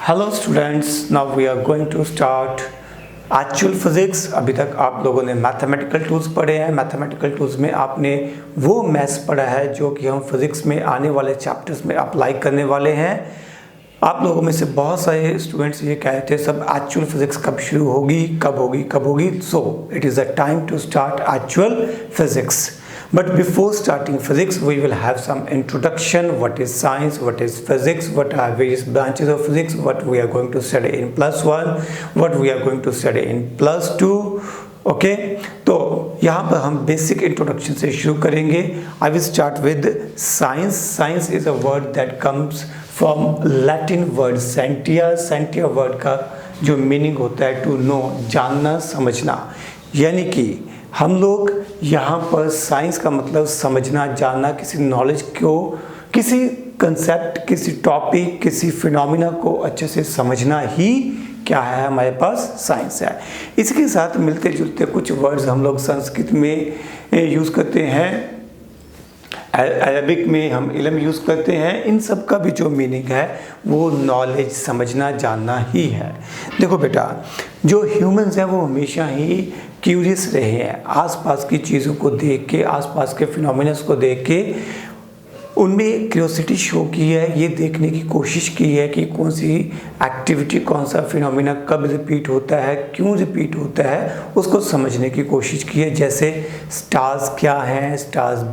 Hello students, now we are going to start actual physics. अभी तक आप लोगों ने मैथमेटिकल टूल्स पढ़े हैं। मैथमेटिकल टूल्स में आपने वो मैथ्स पढ़ा है जो कि हम फिजिक्स में आने वाले चैप्टर्स में अप्लाई करने वाले हैं। आप लोगों में से बहुत सारे स्टूडेंट्स ये कह रहे थे सब एक्चुअल फिजिक्स कब शुरू होगी, कब होगी। So it is the time to start actual physics. But before starting physics, we will have some introduction. What is science? What is physics? What are various branches of physics? What we are going to study in +1? What we are going to study in +2? Okay, तो यहाँ पर हम basic introduction से शुरू करेंगे. I will start with science. Science is a word that comes from Latin word सेंटिया. सेंटिया word का जो meaning होता है टू नो, जानना, समझना. यानी कि हम लोग यहाँ पर साइंस का मतलब समझना, जानना, किसी नॉलेज को, किसी कंसेप्ट, किसी टॉपिक, किसी फिनोमिना को अच्छे से समझना ही क्या है, हमारे पास साइंस है. इसके साथ मिलते जुलते कुछ वर्ड्स हम लोग संस्कृत में यूज़ करते हैं, अरबिक में हम इल्म यूज़ करते हैं. इन सब का भी जो मीनिंग है वो नॉलेज, समझना, जानना ही है. देखो बेटा, जो ह्यूमंस हैं वो हमेशा ही क्यूरियस रहे हैं. आसपास की चीज़ों को देख के, आसपास के फिनोमिनस को देख के उनमें क्यूरियोसिटी शो की है. ये देखने की कोशिश की है कि कौन सी एक्टिविटी, कौन सा फिनोमिना कब रिपीट होता है, क्यों रिपीट होता है, उसको समझने की कोशिश की है. जैसे स्टार्स क्या हैं, स्टार्स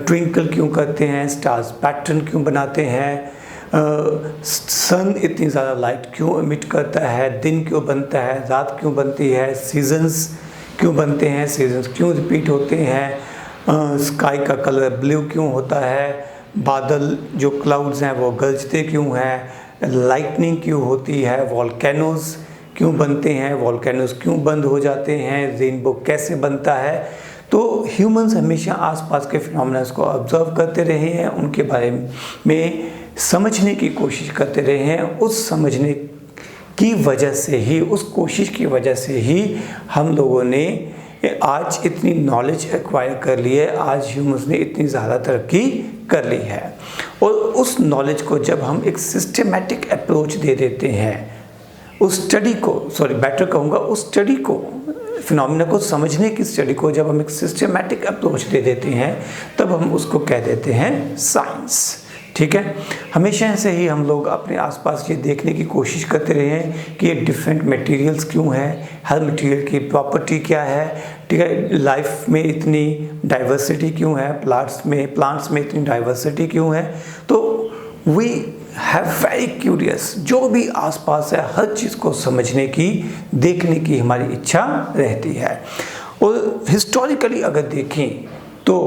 ट्विंकल क्यों करते हैं, स्टार्स पैटर्न क्यों बनाते हैं, सन इतनी ज़्यादा लाइट क्यों एमिट करता है, दिन क्यों बनता है, रात क्यों बनती है, सीजन्स क्यों बनते हैं, सीजन्स क्यों रिपीट होते हैं, स्काई का कलर ब्लू क्यों होता है, बादल जो क्लाउड्स हैं वो गरजते क्यों हैं, लाइटनिंग क्यों होती है, वॉल्केनोज क्यों बनते हैं, वॉल्केनोज क्यों बंद हो जाते हैं, रेनबो कैसे बनता है. तो ह्यूमंस हमेशा आसपास के फिनोमिनास को ऑब्जर्व करते रहे हैं, उनके बारे में समझने की कोशिश करते रहे हैं. उस समझने की वजह से ही, उस कोशिश की वजह से ही हम लोगों ने आज इतनी नॉलेज एक्वायर कर ली है. आज ह्यूमंस ने इतनी ज़्यादा तरक्की कर ली है. और उस नॉलेज को जब हम एक सिस्टमेटिक अप्रोच दे देते हैं, उस स्टडी को, सॉरी बेटर कहूँगा, उस स्टडी को, फिनोमिना को समझने की स्टडी को जब हम एक सिस्टमेटिक अप्रोच दे देते हैं, तब हम उसको कह देते हैं साइंस. ठीक है. हमेशा से ही हम लोग अपने आसपास ये देखने की कोशिश करते रहे हैं कि ये डिफरेंट मटेरियल्स क्यों हैं, हर मटेरियल की प्रॉपर्टी क्या है. ठीक है. लाइफ में इतनी डाइवर्सिटी क्यों है, प्लांट्स में इतनी डाइवर्सिटी क्यों है. तो वी हैव वेरी क्यूरियस, जो भी आसपास है हर चीज़ को समझने की, देखने की हमारी इच्छा रहती है. और हिस्टोरिकली अगर देखें तो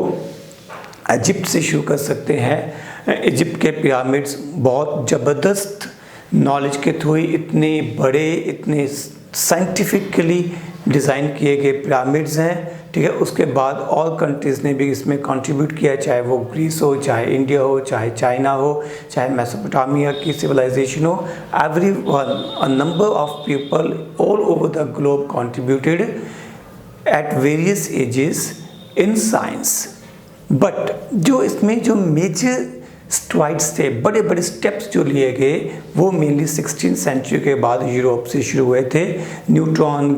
इजिप्ट से शुरू कर सकते हैं. इजिप्ट के पिरामिड्स बहुत ज़बरदस्त नॉलेज के थ्रू, इतने बड़े, इतने साइंटिफिकली डिज़ाइन किए गए पिरामिड्स हैं. ठीक है. उसके बाद और कंट्रीज़ ने भी इसमें कंट्रीब्यूट किया, चाहे वो ग्रीस हो, चाहे इंडिया हो, चाहे चाइना हो, चाहे मेसोपोटामिया की सिविलाइजेशन हो. Everyone, a number of people all over the globe contributed at various ages in science. But जो इसमें जो मेजर स्ट्राइड्स थे, बड़े बड़े स्टेप्स जो लिए गए, वो मेनली 16वीं सेंचुरी के बाद यूरोप से शुरू हुए थे. न्यूटन,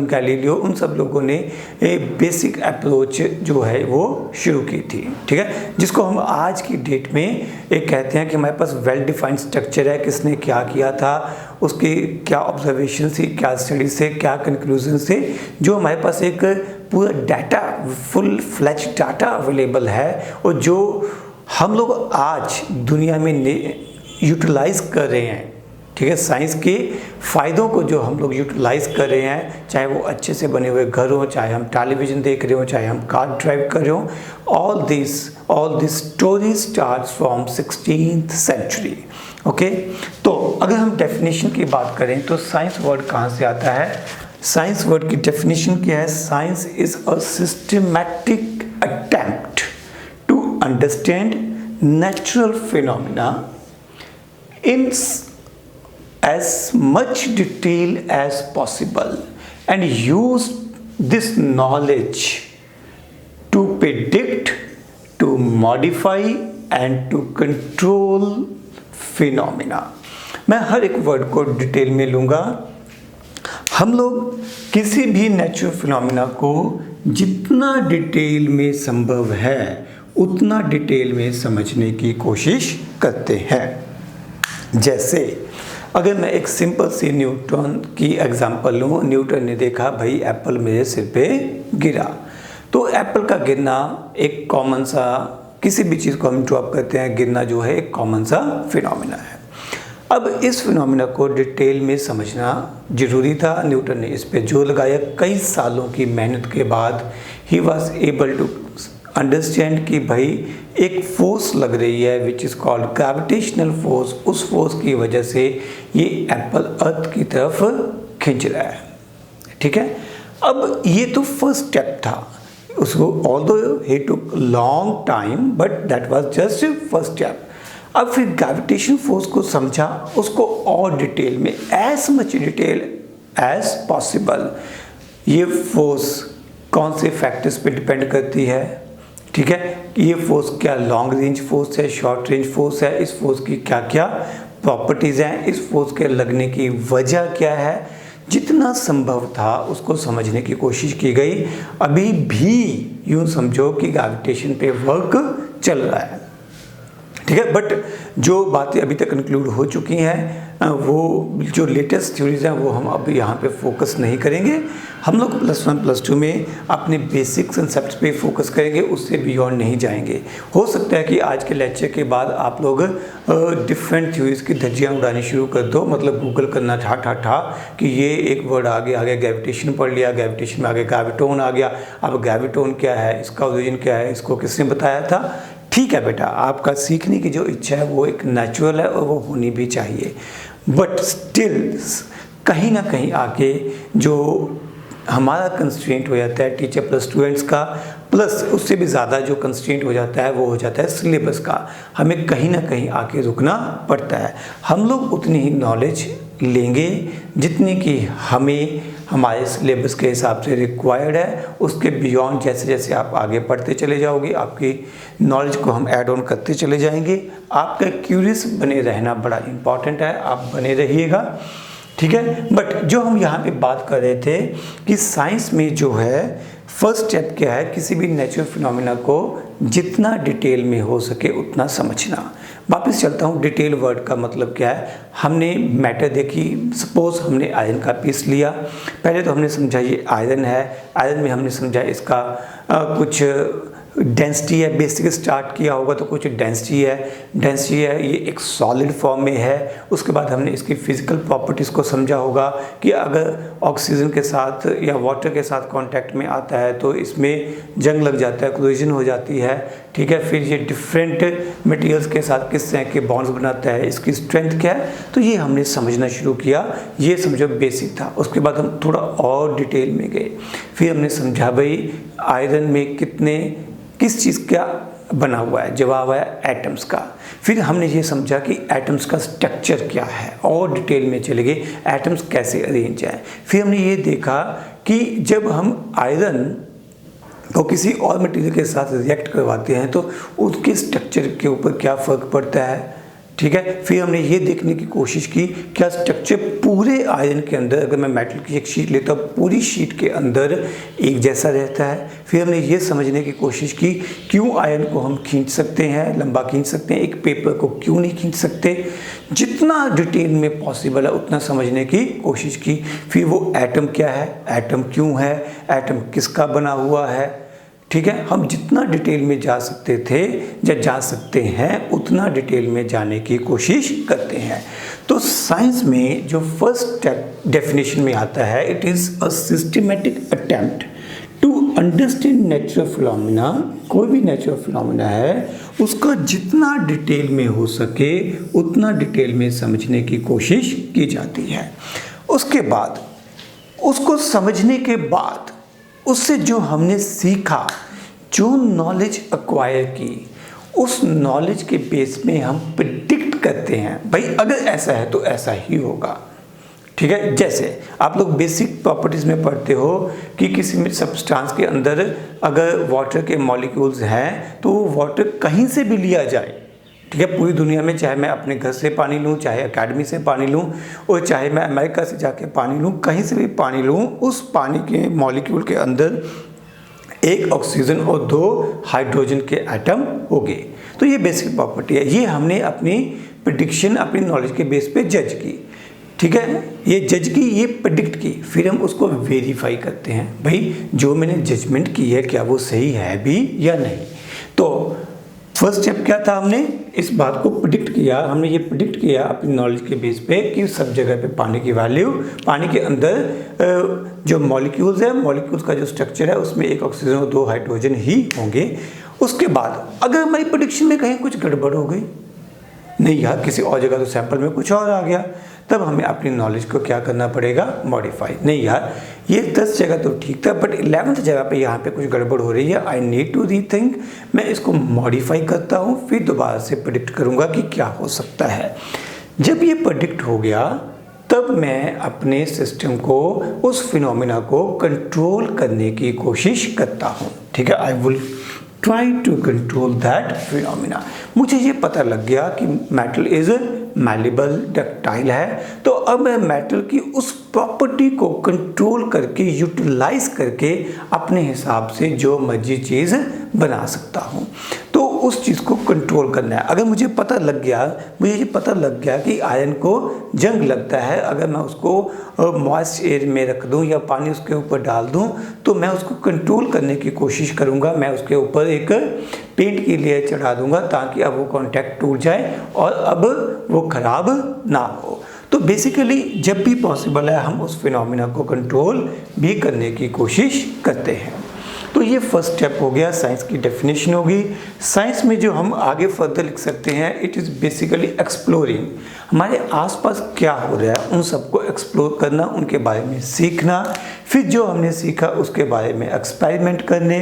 गैलीलियो, उन सब लोगों ने एक बेसिक अप्रोच जो है वो शुरू की थी. ठीक है. जिसको हम आज की डेट में एक कहते हैं कि हमारे पास वेल डिफाइंड स्ट्रक्चर है, किसने क्या किया था, उसकी क्या ऑब्जर्वेशन थी, क्या स्टडी से, क्या कंक्लूजन से, जो हमारे पास एक पूरा data, full flash data available है, और जो हम लोग आज दुनिया में यूटिलाइज कर रहे हैं. ठीक है. साइंस के फ़ायदों को जो हम लोग यूटिलाइज कर रहे हैं, चाहे वो अच्छे से बने हुए घर हो, चाहे हम टेलीविज़न देख रहे हो, चाहे हम कार ड्राइव कर रहे हो, all this story starts from 16th century. Okay. तो अगर हम डेफिनेशन की बात करें तो साइंस वर्ड कहाँ से आता है. साइंस वर्ड की डेफिनेशन क्या है. Science is a systematic attempt to understand natural phenomena in as much detail as possible and use this knowledge to predict, to modify and to control phenomena. मैं हर एक word को detail में लूँगा। हम लोग किसी भी नेचुरल फिनोमिना को जितना डिटेल में संभव है उतना डिटेल में समझने की कोशिश करते हैं। जैसे अगर मैं एक सिंपल सी न्यूटन की एग्जांपल लूँ, न्यूटन ने देखा भाई एप्पल मेरे सिर पे गिरा, तो एप्पल का गिरना एक कॉमन सा, किसी भी चीज़ को हम ड्रॉप करते हैं, गिरना जो है एक कॉमन सा फिनोमिना है। अब इस फिनोमिना को डिटेल में समझना ज़रूरी था। न्यूटन ने इस पे जोर लगाया। कई सालों की मेहनत के बाद ही वॉज एबल टू अंडरस्टैंड कि भाई एक फोर्स लग रही है which is called gravitational force. उस फोर्स की वजह से ये एप्पल अर्थ की तरफ खींच रहा है। ठीक है, अब ये तो फर्स्ट स्टेप था। उसको although he took long time but that was just first step. अब फिर ग्रेविटेशन फोर्स को समझा, उसको और डिटेल में, as much detail as possible, ये फोर्स कौन से फैक्टर्स पे डिपेंड करती है। ठीक है, ये फोर्स क्या लॉन्ग रेंज फोर्स है, शॉर्ट रेंज फोर्स है, इस फोर्स की क्या क्या प्रॉपर्टीज़ हैं, इस फोर्स के लगने की वजह क्या है, जितना संभव था उसको समझने की कोशिश की गई। अभी भी यूँ समझो कि ग्रेविटेशन पे वर्क चल रहा है। ठीक है, बट जो बातें अभी तक इंक्लूड हो चुकी हैं, वो जो लेटेस्ट थ्योरीज हैं वो हम अब यहाँ पे फोकस नहीं करेंगे। हम लोग +1 +2 में अपने बेसिक कंसेप्ट पे फोकस करेंगे, उससे बियॉन्ड नहीं जाएंगे। हो सकता है कि आज के लेक्चर के बाद आप लोग डिफरेंट थ्योरीज की धज्जियाँ उड़ानी शुरू कर दो, मतलब गूगल करना ठा कि ये एक वर्ड आ गया ग्रेविटेशन पढ़ लिया, ग्रेविटेशन में आगे ग्रेविटोन आ गया, अब ग्रेविटोन क्या है, इसका ओरिजिन क्या है, इसको किसने बताया था। ठीक है बेटा, आपका सीखने की जो इच्छा है वो एक नेचुरल है और वो होनी भी चाहिए, बट स्टिल कहीं ना कहीं आके जो हमारा कंस्ट्रेंट हो जाता है टीचर प्लस स्टूडेंट्स का, प्लस उससे भी ज़्यादा जो कंस्ट्रेंट हो जाता है वो हो जाता है सिलेबस का। हमें कहीं ना कहीं आके रुकना पड़ता है। हम लोग उतनी ही नॉलेज लेंगे जितनी कि हमें हमारे सिलेबस के हिसाब से रिक्वायर्ड है। उसके बियॉन्ड जैसे जैसे आप आगे पढ़ते चले जाओगे, आपकी नॉलेज को हम ऐड ऑन करते चले जाएंगे। आपका क्यूरियस बने रहना बड़ा इम्पॉर्टेंट है, आप बने रहिएगा। ठीक है, बट जो हम यहाँ पे बात कर रहे थे कि साइंस में जो है फर्स्ट स्टेप क्या है, किसी भी नेचुरल फिनोमिना को जितना डिटेल में हो सके उतना समझना। वापस चलता हूँ, डिटेल वर्ड का मतलब क्या है। हमने मैटर देखी, सपोज हमने आयरन का पीस लिया, पहले तो हमने समझा ये आयरन है, आयरन में हमने समझा इसका कुछ डेंसिटी है, बेसिक स्टार्ट किया होगा तो कुछ डेंसिटी है, ये एक सॉलिड फॉर्म में है। उसके बाद हमने इसकी फिजिकल प्रॉपर्टीज़ को समझा होगा कि अगर ऑक्सीजन के साथ या वाटर के साथ कांटेक्ट में आता है तो इसमें जंग लग जाता है, कोलिजन हो जाती है। ठीक है, फिर ये डिफरेंट मटेरियल्स के साथ किस तरह के बॉन्ड्स बनाता है, इसकी स्ट्रेंथ क्या है, तो ये हमने समझना शुरू किया। ये समझो बेसिक था। उसके बाद हम थोड़ा और डिटेल में गए, फिर हमने समझा भाई आयरन में किस चीज़ का बना हुआ है, जवाब है एटम्स का। फिर हमने ये समझा कि एटम्स का स्ट्रक्चर क्या है, और डिटेल में चले गए एटम्स कैसे अरेंज हैं। फिर हमने ये देखा कि जब हम आयरन को किसी और मटेरियल के साथ रिएक्ट करवाते हैं तो उसके स्ट्रक्चर के ऊपर क्या फ़र्क पड़ता है। ठीक है, फिर हमने ये देखने की कोशिश की क्या स्ट्रक्चर पूरे आयरन के अंदर, अगर मैं मेटल की एक शीट लेता हूँ पूरी शीट के अंदर एक जैसा रहता है। फिर हमने ये समझने की कोशिश की क्यों आयरन को हम खींच सकते हैं, लंबा खींच सकते हैं, एक पेपर को क्यों नहीं खींच सकते। जितना डिटेल में पॉसिबल है उतना समझने की कोशिश की। फिर वो एटम क्या है, एटम क्यों है, एटम किसका बना हुआ है। ठीक है, हम जितना डिटेल में जा सकते थे या जा सकते हैं उतना डिटेल में जाने की कोशिश करते हैं। तो साइंस में जो फर्स्ट स्टेप डेफिनेशन में आता है, it is a systematic attempt to understand natural phenomena. कोई भी नेचुरल फिनोमिना है उसका जितना डिटेल में हो सके उतना डिटेल में समझने की कोशिश की जाती है। उसके बाद उसको समझने के बाद उससे जो हमने सीखा, जो नॉलेज एक्वायर की, उस नॉलेज के बेस में हम प्रिडिक्ट करते हैं भाई अगर ऐसा है तो ऐसा ही होगा। ठीक है, जैसे आप लोग बेसिक प्रॉपर्टीज़ में पढ़ते हो कि किसी में सब्सटेंस के अंदर अगर वाटर के मॉलिक्यूल्स हैं तो वो वाटर कहीं से भी लिया जाए ठीक है। पूरी दुनिया में चाहे मैं अपने घर से पानी लूँ, चाहे एकेडमी से पानी लूँ, और चाहे मैं अमेरिका से जाके पानी लूँ, कहीं से भी पानी लूँ, उस पानी के मॉलिक्यूल के अंदर एक ऑक्सीजन और 2 हाइड्रोजन के एटम होंगे। तो ये बेसिक प्रॉपर्टी है। ये हमने अपनी प्रेडिक्शन, अपनी नॉलेज के बेस पे जज की, ठीक है। ये जज की, ये प्रेडिक्ट की, फिर हम उसको वेरीफाई करते हैं, भाई जो मैंने जजमेंट की है क्या वो सही है भी या नहीं। तो फर्स्ट स्टेप क्या था, हमने इस बात को प्रेडिक्ट किया, हमने ये प्रेडिक्ट किया अपनी नॉलेज के बेस पे कि सब जगह पे पानी की वैल्यू, पानी के अंदर जो मॉलिक्यूल्स है, मॉलिक्यूल्स का जो स्ट्रक्चर है उसमें एक ऑक्सीजन और 2 हाइड्रोजन ही होंगे। उसके बाद अगर हमारी प्रेडिक्शन में कहीं कुछ गड़बड़ हो गई, नहीं यार किसी और जगह तो सैंपल में कुछ और आ गया, तब हमें अपनी नॉलेज को क्या करना पड़ेगा, मॉडिफाई। नहीं यार ये 10 जगह तो ठीक था, बट 11th जगह पे यहाँ पे कुछ गड़बड़ हो रही है, आई नीड टू रीथिंक। मैं इसको मॉडिफाई करता हूँ, फिर दोबारा से प्रेडिक्ट करूँगा कि क्या हो सकता है। जब ये प्रेडिक्ट हो गया तब मैं अपने सिस्टम को, उस फिनोमिना को कंट्रोल करने की कोशिश करता हूँ, ठीक है। I will try to control that phenomena. मुझे ये पता लग गया कि मेटल इज मैलेबल, डक्टाइल है, तो अब मैं मेटल की उस प्रॉपर्टी को कंट्रोल करके, यूटिलाइज करके अपने हिसाब से जो मर्जी चीज़ बना सकता हूँ। तो उस चीज़ को कंट्रोल करना है। अगर मुझे पता लग गया, मुझे ये पता लग गया कि आयरन को जंग लगता है, अगर मैं उसको मॉइस्ट एयर में रख दूं या पानी उसके ऊपर डाल दूं, तो मैं उसको कंट्रोल करने की कोशिश करूंगा। मैं उसके ऊपर एक पेंट की लेयर चढ़ा दूंगा ताकि अब वो कांटेक्ट टूट जाए और अब वो खराब ना हो। तो बेसिकली जब भी पॉसिबल है हम उस फिनोमिना को कंट्रोल भी करने की कोशिश करते हैं। तो ये फर्स्ट स्टेप हो गया, साइंस की डेफिनेशन होगी। साइंस में जो हम आगे फर्दर लिख सकते हैं, इट इज़ बेसिकली एक्सप्लोरिंग, हमारे आसपास क्या हो रहा है उन सबको एक्सप्लोर करना, उनके बारे में सीखना, फिर जो हमने सीखा उसके बारे में एक्सपेरिमेंट करने,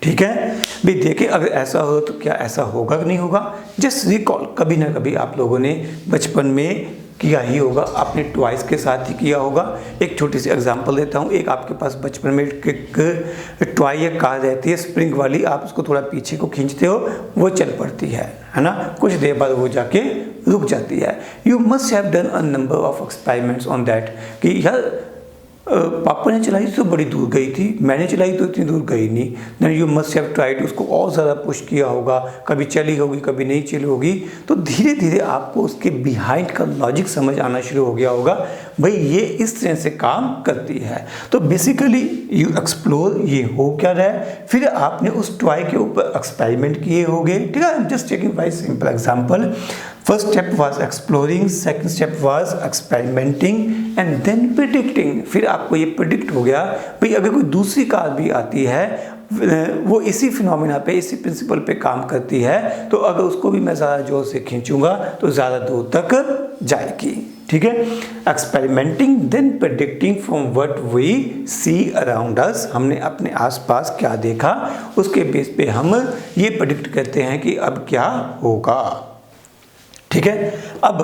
ठीक है। भी देखें अगर ऐसा हो तो क्या ऐसा होगा कि नहीं होगा। जस्ट रिकॉल, कभी ना कभी आप लोगों ने बचपन में किया ही होगा, आपने टॉयज के साथ ही किया होगा। एक छोटी सी एग्जांपल देता हूँ। एक आपके पास बचपन में एक टॉय या कार रहती है स्प्रिंग वाली, आप उसको थोड़ा पीछे को खींचते हो, वो चल पड़ती है ना। कुछ देर बाद वो जाके रुक जाती है। You must have done a number of experiments on that कि यार पापा ने चलाई तो बड़ी दूर गई थी, मैंने चलाई तो इतनी दूर गई नहीं। Then you must have tried, उसको और ज़्यादा पुश किया होगा, कभी चली होगी कभी नहीं चली होगी। तो धीरे धीरे आपको उसके बिहाइंड का लॉजिक समझ आना शुरू हो गया होगा, भाई ये इस तरह से काम करती है। तो बेसिकली यू एक्सप्लोर, ये हो क्या रहा है, फिर आपने उस टॉय के ऊपर एक्सपेरिमेंट किए होंगे, ठीक है। I am just taking very simple example. First step was exploring, second step was experimenting and then predicting। फिर आपको ये predict हो गया भाई अगर कोई दूसरी कार भी आती है, वो इसी फिनोमिना पे, इसी प्रिंसिपल पे काम करती है, तो अगर उसको भी मैं ज़्यादा जोर से खींचूंगा तो ज़्यादा दूर तक जाएगी, ठीक है। Experimenting then predicting from what we see around us, हमने अपने आसपास क्या देखा उसके बेस पे हम ये प्रेडिक्ट करते हैं कि अब क्या होगा, ठीक है। अब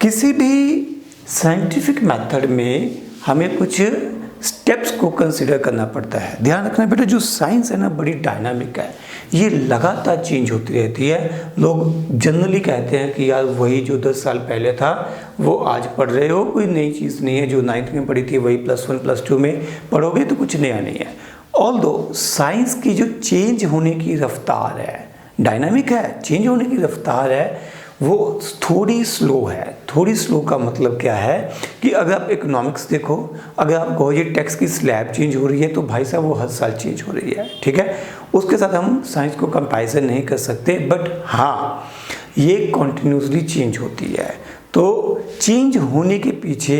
किसी भी साइंटिफिक मेथड में हमें कुछ स्टेप्स को कंसिडर करना पड़ता है। ध्यान रखना बेटा, जो साइंस है ना बड़ी डायनामिक है, ये लगातार चेंज होती रहती है। लोग जनरली कहते हैं कि यार वही जो 10 साल पहले था वो आज पढ़ रहे हो, कोई नई चीज़ नहीं है। जो 9th में पढ़ी थी वही +1 +2 में पढ़ोगे तो कुछ नया नहीं है। ऑल्दो साइंस की जो चेंज होने की रफ्तार है, डायनामिक है, चेंज होने की रफ्तार है, वो थोड़ी स्लो है। थोड़ी स्लो का मतलब क्या है कि अगर आप इकोनॉमिक्स देखो, अगर आप कहो ये टैक्स की स्लैब चेंज हो रही है तो भाई साहब वो हर साल चेंज हो रही है, ठीक है। उसके साथ हम साइंस को कंपैरिजन नहीं कर सकते, बट हाँ ये कॉन्टिन्यूसली चेंज होती है। तो चेंज होने के पीछे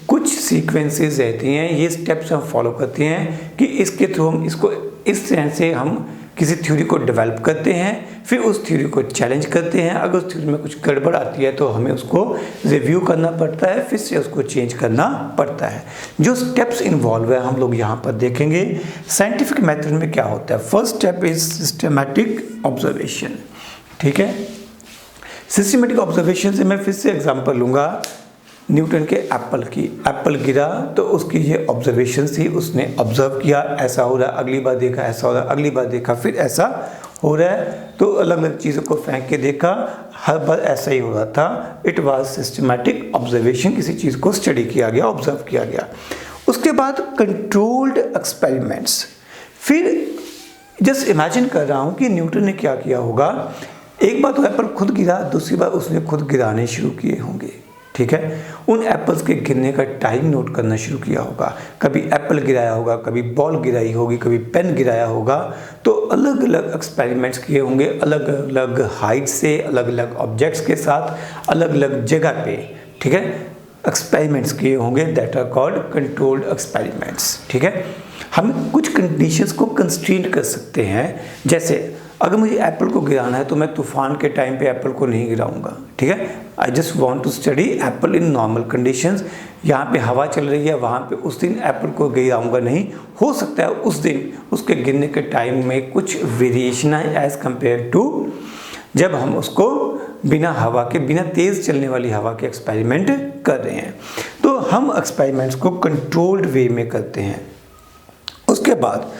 कुछ सीक्वेंसेस रहती हैं, ये स्टेप्स हम फॉलो करते हैं कि इसके थ्रू हम इसको इस तरह से हम किसी थ्योरी को डेवलप करते हैं, फिर उस थ्योरी को चैलेंज करते हैं। अगर उस थ्योरी में कुछ गड़बड़ आती है तो हमें उसको रिव्यू करना पड़ता है, फिर से उसको चेंज करना पड़ता है। जो स्टेप्स इन्वॉल्व है हम लोग यहाँ पर देखेंगे। साइंटिफिक मेथड में क्या होता है, first step is systematic observation, ठीक है। सिस्टमैटिक ऑब्जर्वेशन से मैं फिर से एग्जाम्पल लूँगा न्यूटन के एप्पल की। एप्पल गिरा तो उसकी ये ऑब्जर्वेशन थी, उसने ऑब्जर्व किया ऐसा हो रहा है, अगली बार देखा ऐसा हो रहा है, अगली बार देखा फिर ऐसा हो रहा है। तो तो अलग अलग चीज़ों को फेंक के देखा, हर बार ऐसा ही हो रहा था। इट वाज सिस्टमैटिक ऑब्जर्वेशन, किसी चीज़ को स्टडी किया गया, ऑब्जर्व किया गया। उसके बाद कंट्रोल्ड एक्सपेरिमेंट्स। फिर जस्ट इमेजिन कर रहा हूँ कि न्यूटन ने क्या किया होगा। एक बार तो एप्पल खुद गिरा, दूसरी बार उसने खुद गिराने शुरू किए होंगे, ठीक है। उन एप्पल्स के गिरने का टाइम नोट करना शुरू किया होगा। कभी एप्पल गिराया होगा, कभी बॉल गिराई होगी, कभी पेन गिराया होगा। तो अलग अलग एक्सपेरिमेंट्स किए होंगे, अलग अलग हाइट से, अलग अलग ऑब्जेक्ट्स के साथ, अलग अलग जगह पे, ठीक है, एक्सपेरिमेंट्स किए होंगे। That are called controlled experiments, ठीक है। हम कुछ कंडीशंस को कंस्ट्रेंट कर सकते हैं। जैसे अगर मुझे एप्पल को गिराना है तो मैं तूफान के टाइम पे एप्पल को नहीं गिराऊंगा, ठीक है। I just want to study apple in normal conditions. यहाँ पे हवा चल रही है, वहाँ पे उस दिन एप्पल को गिराऊंगा नहीं। हो सकता है उस दिन उसके गिरने के टाइम में कुछ वेरिएशन है एज कम्पेयर टू जब हम उसको बिना हवा के, बिना तेज़ चलने वाली हवा के एक्सपेरिमेंट कर रहे हैं। तो हम एक्सपेरिमेंट्स को कंट्रोल्ड वे में करते हैं। उसके बाद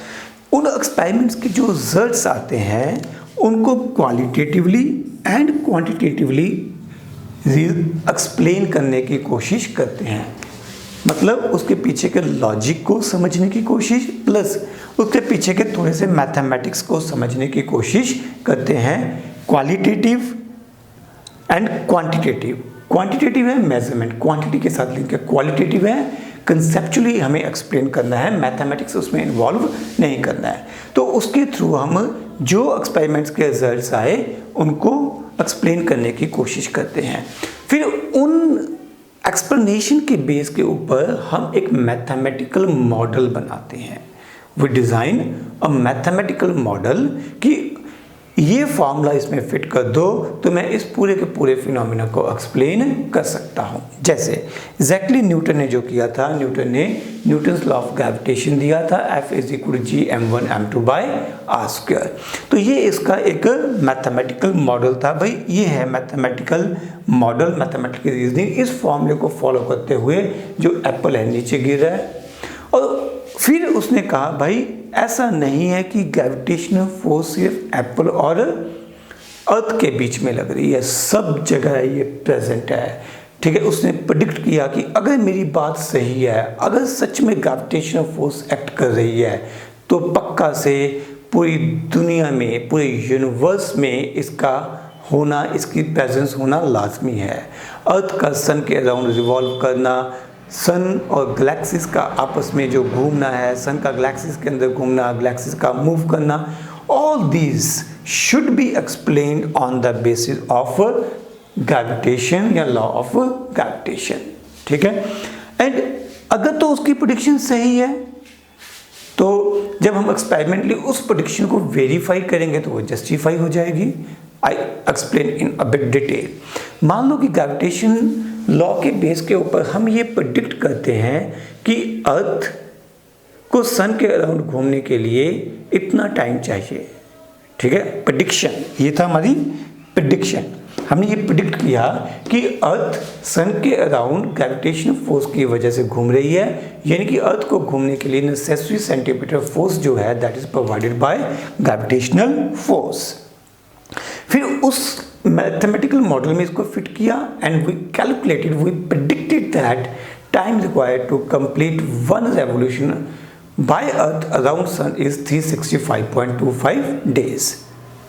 उन एक्सपेरिमेंट्स के जो रिजल्ट्स आते हैं उनको क्वालिटेटिवली एंड क्वांटिटेटिवली एक्सप्लेन करने की कोशिश करते हैं। मतलब उसके पीछे के लॉजिक को समझने की कोशिश, प्लस उसके पीछे के थोड़े से मैथमेटिक्स को समझने की कोशिश करते हैं। Qualitative and quantitative. क्वांटिटेटिव है मेजरमेंट, क्वांटिटी के साथ लिंक है। क्वालिटेटिव है कंसेप्चुअली हमें एक्सप्लेन करना है, मैथमेटिक्स उसमें इन्वॉल्व नहीं करना है। तो उसके थ्रू हम जो एक्सपेरिमेंट्स के रिजल्ट्स आए उनको एक्सप्लेन करने की कोशिश करते हैं। फिर उन एक्सप्लेनेशन के बेस के ऊपर हम एक मैथमेटिकल मॉडल बनाते हैं। We design a mathematical model कि ये फॉर्मूला इसमें फिट कर दो तो मैं इस पूरे के पूरे फिनोमिना को एक्सप्लेन कर सकता हूँ। जैसे एग्जैक्टली न्यूटन ने जो किया था, न्यूटन ने न्यूटन्स लॉ ऑफ ग्रेविटेशन दिया था, F = G m1m2/r²। तो ये इसका एक मैथमेटिकल मॉडल था। भाई ये है मैथमेटिकल मॉडल, मैथमेटिकल रीजनिंग। इस फॉर्मूले को फॉलो करते हुए जो एप्पल है नीचे गिर रहा है। और फिर उसने कहा भाई ऐसा नहीं है कि ग्रेविटेशनल फोर्स सिर्फ एप्पल और अर्थ के बीच में लग रही है, सब जगह ये प्रेजेंट है, ठीक है। उसने प्रेडिक्ट किया कि अगर मेरी बात सही है, अगर सच में ग्रेविटेशनल फोर्स एक्ट कर रही है तो पक्का से पूरी दुनिया में, पूरे यूनिवर्स में इसका होना, इसकी प्रेजेंस होना लाजमी है। अर्थ का सन के अराउंड रिवॉल्व करना, सन और गैलेक्सीज का आपस में जो घूमना है, सन का गैलेक्सीज के अंदर घूमना, गैलेक्सीज का मूव करना, all these should be explained on the basis of gravitation या लॉ ऑफ ग्रेविटेशन, ठीक है। एंड अगर तो उसकी प्रेडिक्शन सही है तो जब हम एक्सपेरिमेंटली उस प्रेडिक्शन को वेरीफाई करेंगे तो वो जस्टिफाई हो जाएगी। I explain in a big detail. मान लो कि ग्रेविटेशन लॉ के बेस के ऊपर हम ये प्रेडिक्ट करते हैं कि अर्थ को सन के अराउंड घूमने के लिए इतना टाइम चाहिए, ठीक है। प्रेडिक्शन, ये था हमारी प्रेडिक्शन। हमने ये प्रेडिक्ट किया कि अर्थ सन के अराउंड ग्रेविटेशनल फोर्स की वजह से घूम रही है, यानी कि अर्थ को घूमने के लिए नेसेसरी सेंटीमीटर फोर्स जो है that is provided by gravitational force. फिर उस मैथमेटिकल मॉडल में इसको फिट किया and we calculated, we predicted that time required to complete one revolution by earth around sun is 365.25 days,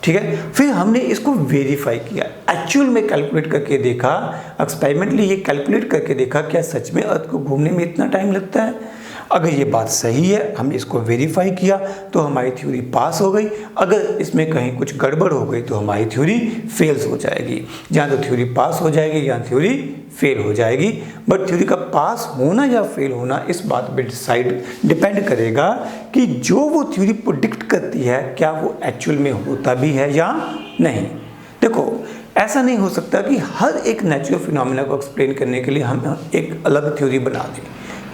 ठीक है। फिर हमने इसको वेरीफाई किया, एक्चुअल में कैलकुलेट करके देखा, एक्सपेरिमेंटली ये कैलकुलेट करके देखा क्या सच में अर्थ को घूमने में इतना टाइम लगता है। अगर ये बात सही है, हमने इसको वेरीफाई किया तो हमारी थ्योरी पास हो गई। अगर इसमें कहीं कुछ गड़बड़ हो गई तो हमारी थ्योरी फेल्स हो जाएगी। जहाँ तो थ्योरी पास हो जाएगी, यहाँ थ्योरी फेल हो जाएगी। बट थ्योरी का पास होना या फेल होना इस बात पे डिपेंड करेगा कि जो वो थ्योरी प्रेडिक्ट करती है क्या वो एक्चुअल में होता भी है या नहीं। देखो ऐसा नहीं हो सकता कि हर एक नेचुरल फिनोमिना को एक्सप्लेन करने के लिए हम एक अलग थ्योरी बना दें,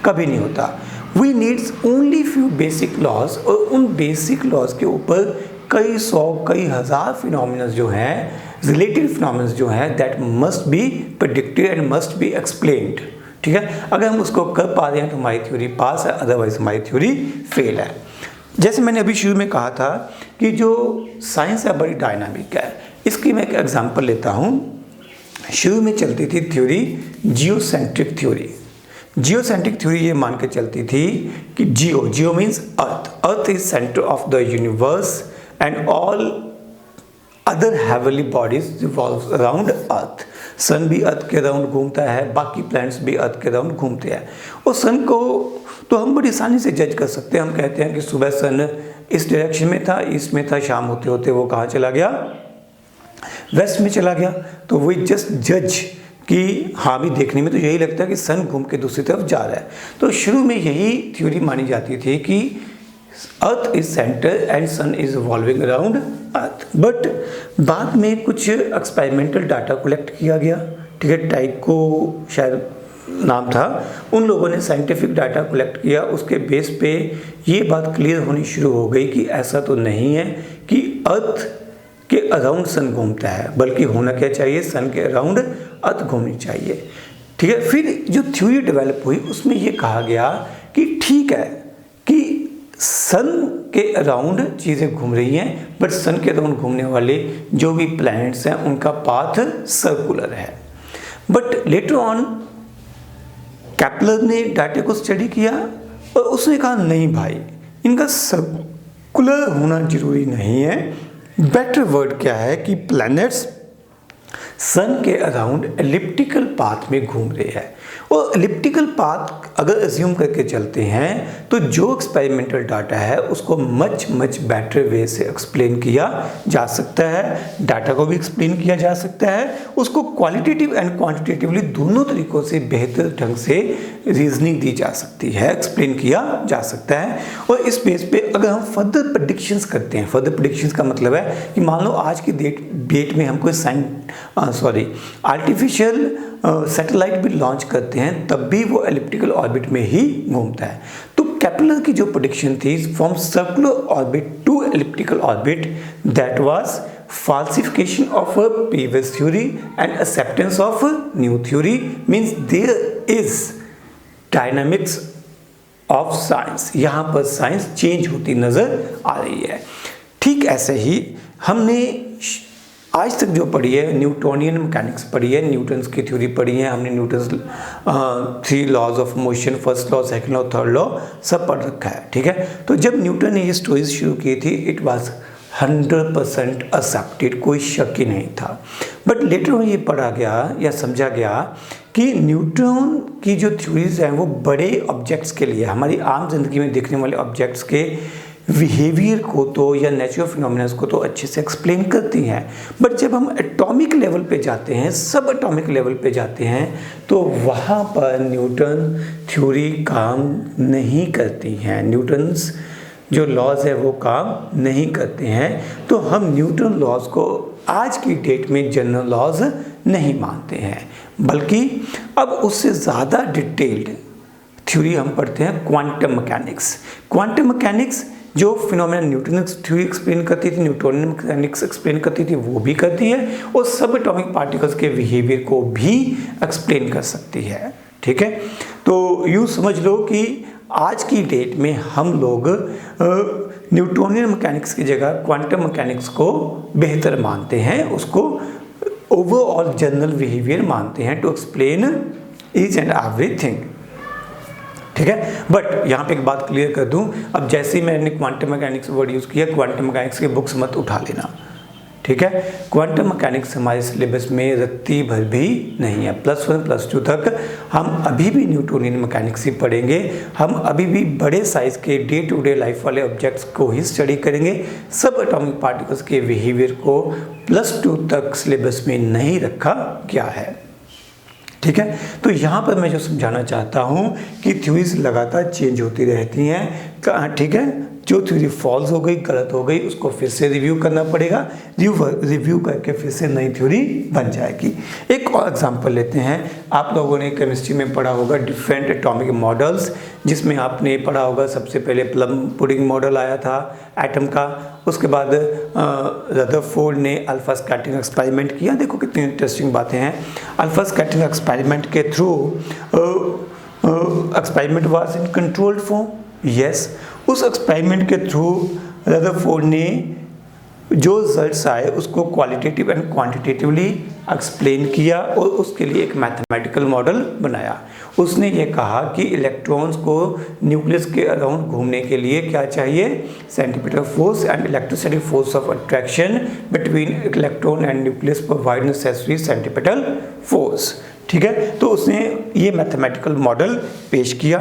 कभी नहीं होता। We needs only few basic laws, और उन बेसिक लॉज के ऊपर कई सौ कई हज़ार फिनोमिना जो हैं, रिलेटेड फिनोमिना जो हैं, that must be predicted and must be explained, ठीक है। अगर हम उसको कर पा रहे हैं तो हमारी थ्योरी पास है, अदरवाइज हमारी थ्योरी फेल है। जैसे मैंने अभी शुरू में कहा था कि जो साइंस है बड़ी डायनामिक है। इसकी मैं एक एग्जांपल लेता हूँ। शुरू में चलती थी theory geocentric theory. Geocentric theory ये मान के चलती थी कि geo means earth is centre of the universe and all other heavenly bodies revolve around earth. Sun भी अर्थ के अराउंड घूमता है, बाकी प्लैनेट्स भी अर्थ के अराउंड घूमते हैं। और सन को तो हम बड़ी आसानी से जज कर सकते हैं। हम कहते हैं कि सुबह सन इस डायरेक्शन में था, ईस्ट में था, शाम होते होते वो कहाँ चला गया, वेस्ट में चला गया। तो वी जस्ट जज कि हाँ भी देखने में तो यही लगता है कि सन घूम के दूसरी तरफ जा रहा है। तो शुरू में यही थ्योरी मानी जाती थी कि earth is centre and sun is revolving around earth. But बाद में कुछ एक्सपेरिमेंटल डाटा कलेक्ट किया गया, ठीक है, टाइको शायद नाम था, उन लोगों ने साइंटिफिक डाटा कलेक्ट किया। उसके बेस पे ये बात क्लियर होनी शुरू हो गई कि ऐसा तो नहीं है कि अर्थ के अराउंड सन घूमता है, बल्कि होना क्या चाहिए, सन के अराउंड अर्थ घूमनी चाहिए, ठीक है। फिर जो थ्योरी डेवलप हुई उसमें ये कहा गया कि ठीक है कि सन के अराउंड चीज़ें घूम रही हैं, बट सन के अराउंड घूमने वाले जो भी प्लैनेट्स हैं उनका पाथ सर्कुलर है। बट लेटर ऑन केपलर ने डाटा को स्टडी किया और उसने कहा नहीं भाई, इनका सर्कुलर होना जरूरी नहीं है। बेटर वर्ड क्या है कि प्लैनेट्स सन के अराउंड एलिप्टिकल पाथ में घूम रहे हैं। और एलिप्टिकल पाथ अगर अज्यूम करके चलते हैं तो जो एक्सपेरिमेंटल डाटा है उसको मच बेटर वे से एक्सप्लेन किया जा सकता है। डाटा को भी एक्सप्लेन किया जा सकता है, उसको क्वालिटेटिव एंड क्वांटिटेटिवली दोनों तरीकों से बेहतर ढंग से रीजनिंग दी जा सकती है, एक्सप्लेन किया जा सकता है। और इस बेस पे अगर हम फर्दर प्रेडिक्शंस करते हैं, फर्दर प्रेडिक्शंस का मतलब है कि मान लो आज की डेट में हम कोई आर्टिफिशियल सैटेलाइट भी लॉन्च करते हैं, तब भी वो एलिप्टिकल ऑर्बिट में ही घूमता है। तो केपलर की जो प्रेडिक्शन थी from circular orbit to elliptical orbit, that was falsification of a previous theory and acceptance of a new theory, means there is dynamics of science। यहाँ पर साइंस चेंज होती नजर आ रही है। ठीक ऐसे ही हमने आज तक जो पढ़ी है न्यूटोनियन मैकेनिक्स पढ़ी है, न्यूटन्स की थ्योरी पढ़ी है, हमने Newton's 3 laws of motion, first law, second law, third law सब पढ़ रखा है, ठीक है। तो जब न्यूटन ने ये स्टोरीज शुरू की थी इट वाज 100% एक्सेप्टेड, कोई शक ही नहीं था। बट लेटर में ये पढ़ा गया या समझा गया कि न्यूटन की जो थ्योरीज हैं वो बड़े ऑब्जेक्ट्स के लिए, हमारी आम जिंदगी में देखने वाले ऑब्जेक्ट्स के बिहेवियर को तो या नेचुरल फिनोमिना को तो अच्छे से एक्सप्लेन करती हैं। बट जब हम एटॉमिक लेवल पे जाते हैं, सब एटॉमिक लेवल पे जाते हैं, तो वहाँ पर न्यूटन थ्योरी काम नहीं करती हैं, न्यूटन्स जो लॉज है वो काम नहीं करते हैं। तो हम न्यूटन लॉज को आज की डेट में जनरल लॉज नहीं मानते हैं, बल्कि अब उससे ज़्यादा डिटेल्ड थ्योरी हम पढ़ते हैं क्वांटम मैकेनिक्स। क्वांटम मैकेनिक्स जो फिनोमेना न्यूटन थ्योरी एक्सप्लेन करती थी, न्यूटोनियन मैकेनिक्स एक्सप्लेन करती थी, वो भी करती है और सब एटॉमिक पार्टिकल्स के बिहेवियर को भी एक्सप्लेन कर सकती है, ठीक है। तो यूँ समझ लो कि आज की डेट में हम लोग न्यूटोनियन मैकेनिक्स की जगह क्वांटम मैकेनिक्स को बेहतर मानते हैं, उसको ओवरऑल जनरल बिहेवियर मानते हैं to explain each and everything, ठीक है। बट यहाँ पे एक बात क्लियर कर दूँ, अब जैसे ही मैंने क्वांटम मैकेनिक्स वर्ड यूज़ किया, क्वांटम मैकेनिक्स की बुक्स मत उठा लेना, ठीक है। क्वांटम मैकेनिक्स हमारे सिलेबस में रत्ती भर भी नहीं है। +1 +2 तक हम अभी भी न्यूटोनियन मैकेनिक्स ही पढ़ेंगे, हम अभी भी बड़े साइज के डे टू डे लाइफ वाले ऑब्जेक्ट्स को ही स्टडी करेंगे। सब एटॉमिक पार्टिकल्स के बिहेवियर को +2 तक सिलेबस में नहीं रखा गया है, ठीक है। तो यहाँ पर मैं जो समझाना चाहता हूँ कि थ्योरीज लगातार चेंज होती रहती हैं, ठीक है। जो थ्योरी फॉल्स हो गई, गलत हो गई, उसको फिर से रिव्यू करना पड़ेगा, रिव्यू करके फिर से नई थ्योरी बन जाएगी। एक और एग्जांपल लेते हैं। आप लोगों ने केमिस्ट्री में पढ़ा होगा डिफरेंट एटॉमिक मॉडल्स, जिसमें आपने पढ़ा होगा सबसे पहले प्लम पुडिंग मॉडल आया था एटम का, उसके बाद रदरफोर्ड ने अल्फा स्कैटरिंग एक्सपेरिमेंट किया। देखो कितनी इंटरेस्टिंग बातें हैं। अल्फा स्कैटरिंग एक्सपेरिमेंट के through experiment was in controlled form, yes. उस एक्सपेरिमेंट के थ्रू रदरफोर्ड ने जो रिजल्ट्स आए उसको क्वालिटेटिव एंड क्वांटिटेटिवली एक्सप्लेन किया और उसके लिए एक मैथमेटिकल मॉडल बनाया। उसने ये कहा कि इलेक्ट्रॉन्स को न्यूक्लियस के अराउंड घूमने के लिए क्या चाहिए, centimetre force and electrostatic force of attraction between electron and nucleus provide necessary centimetre force. ठीक है, तो उसने ये मैथमेटिकल मॉडल पेश किया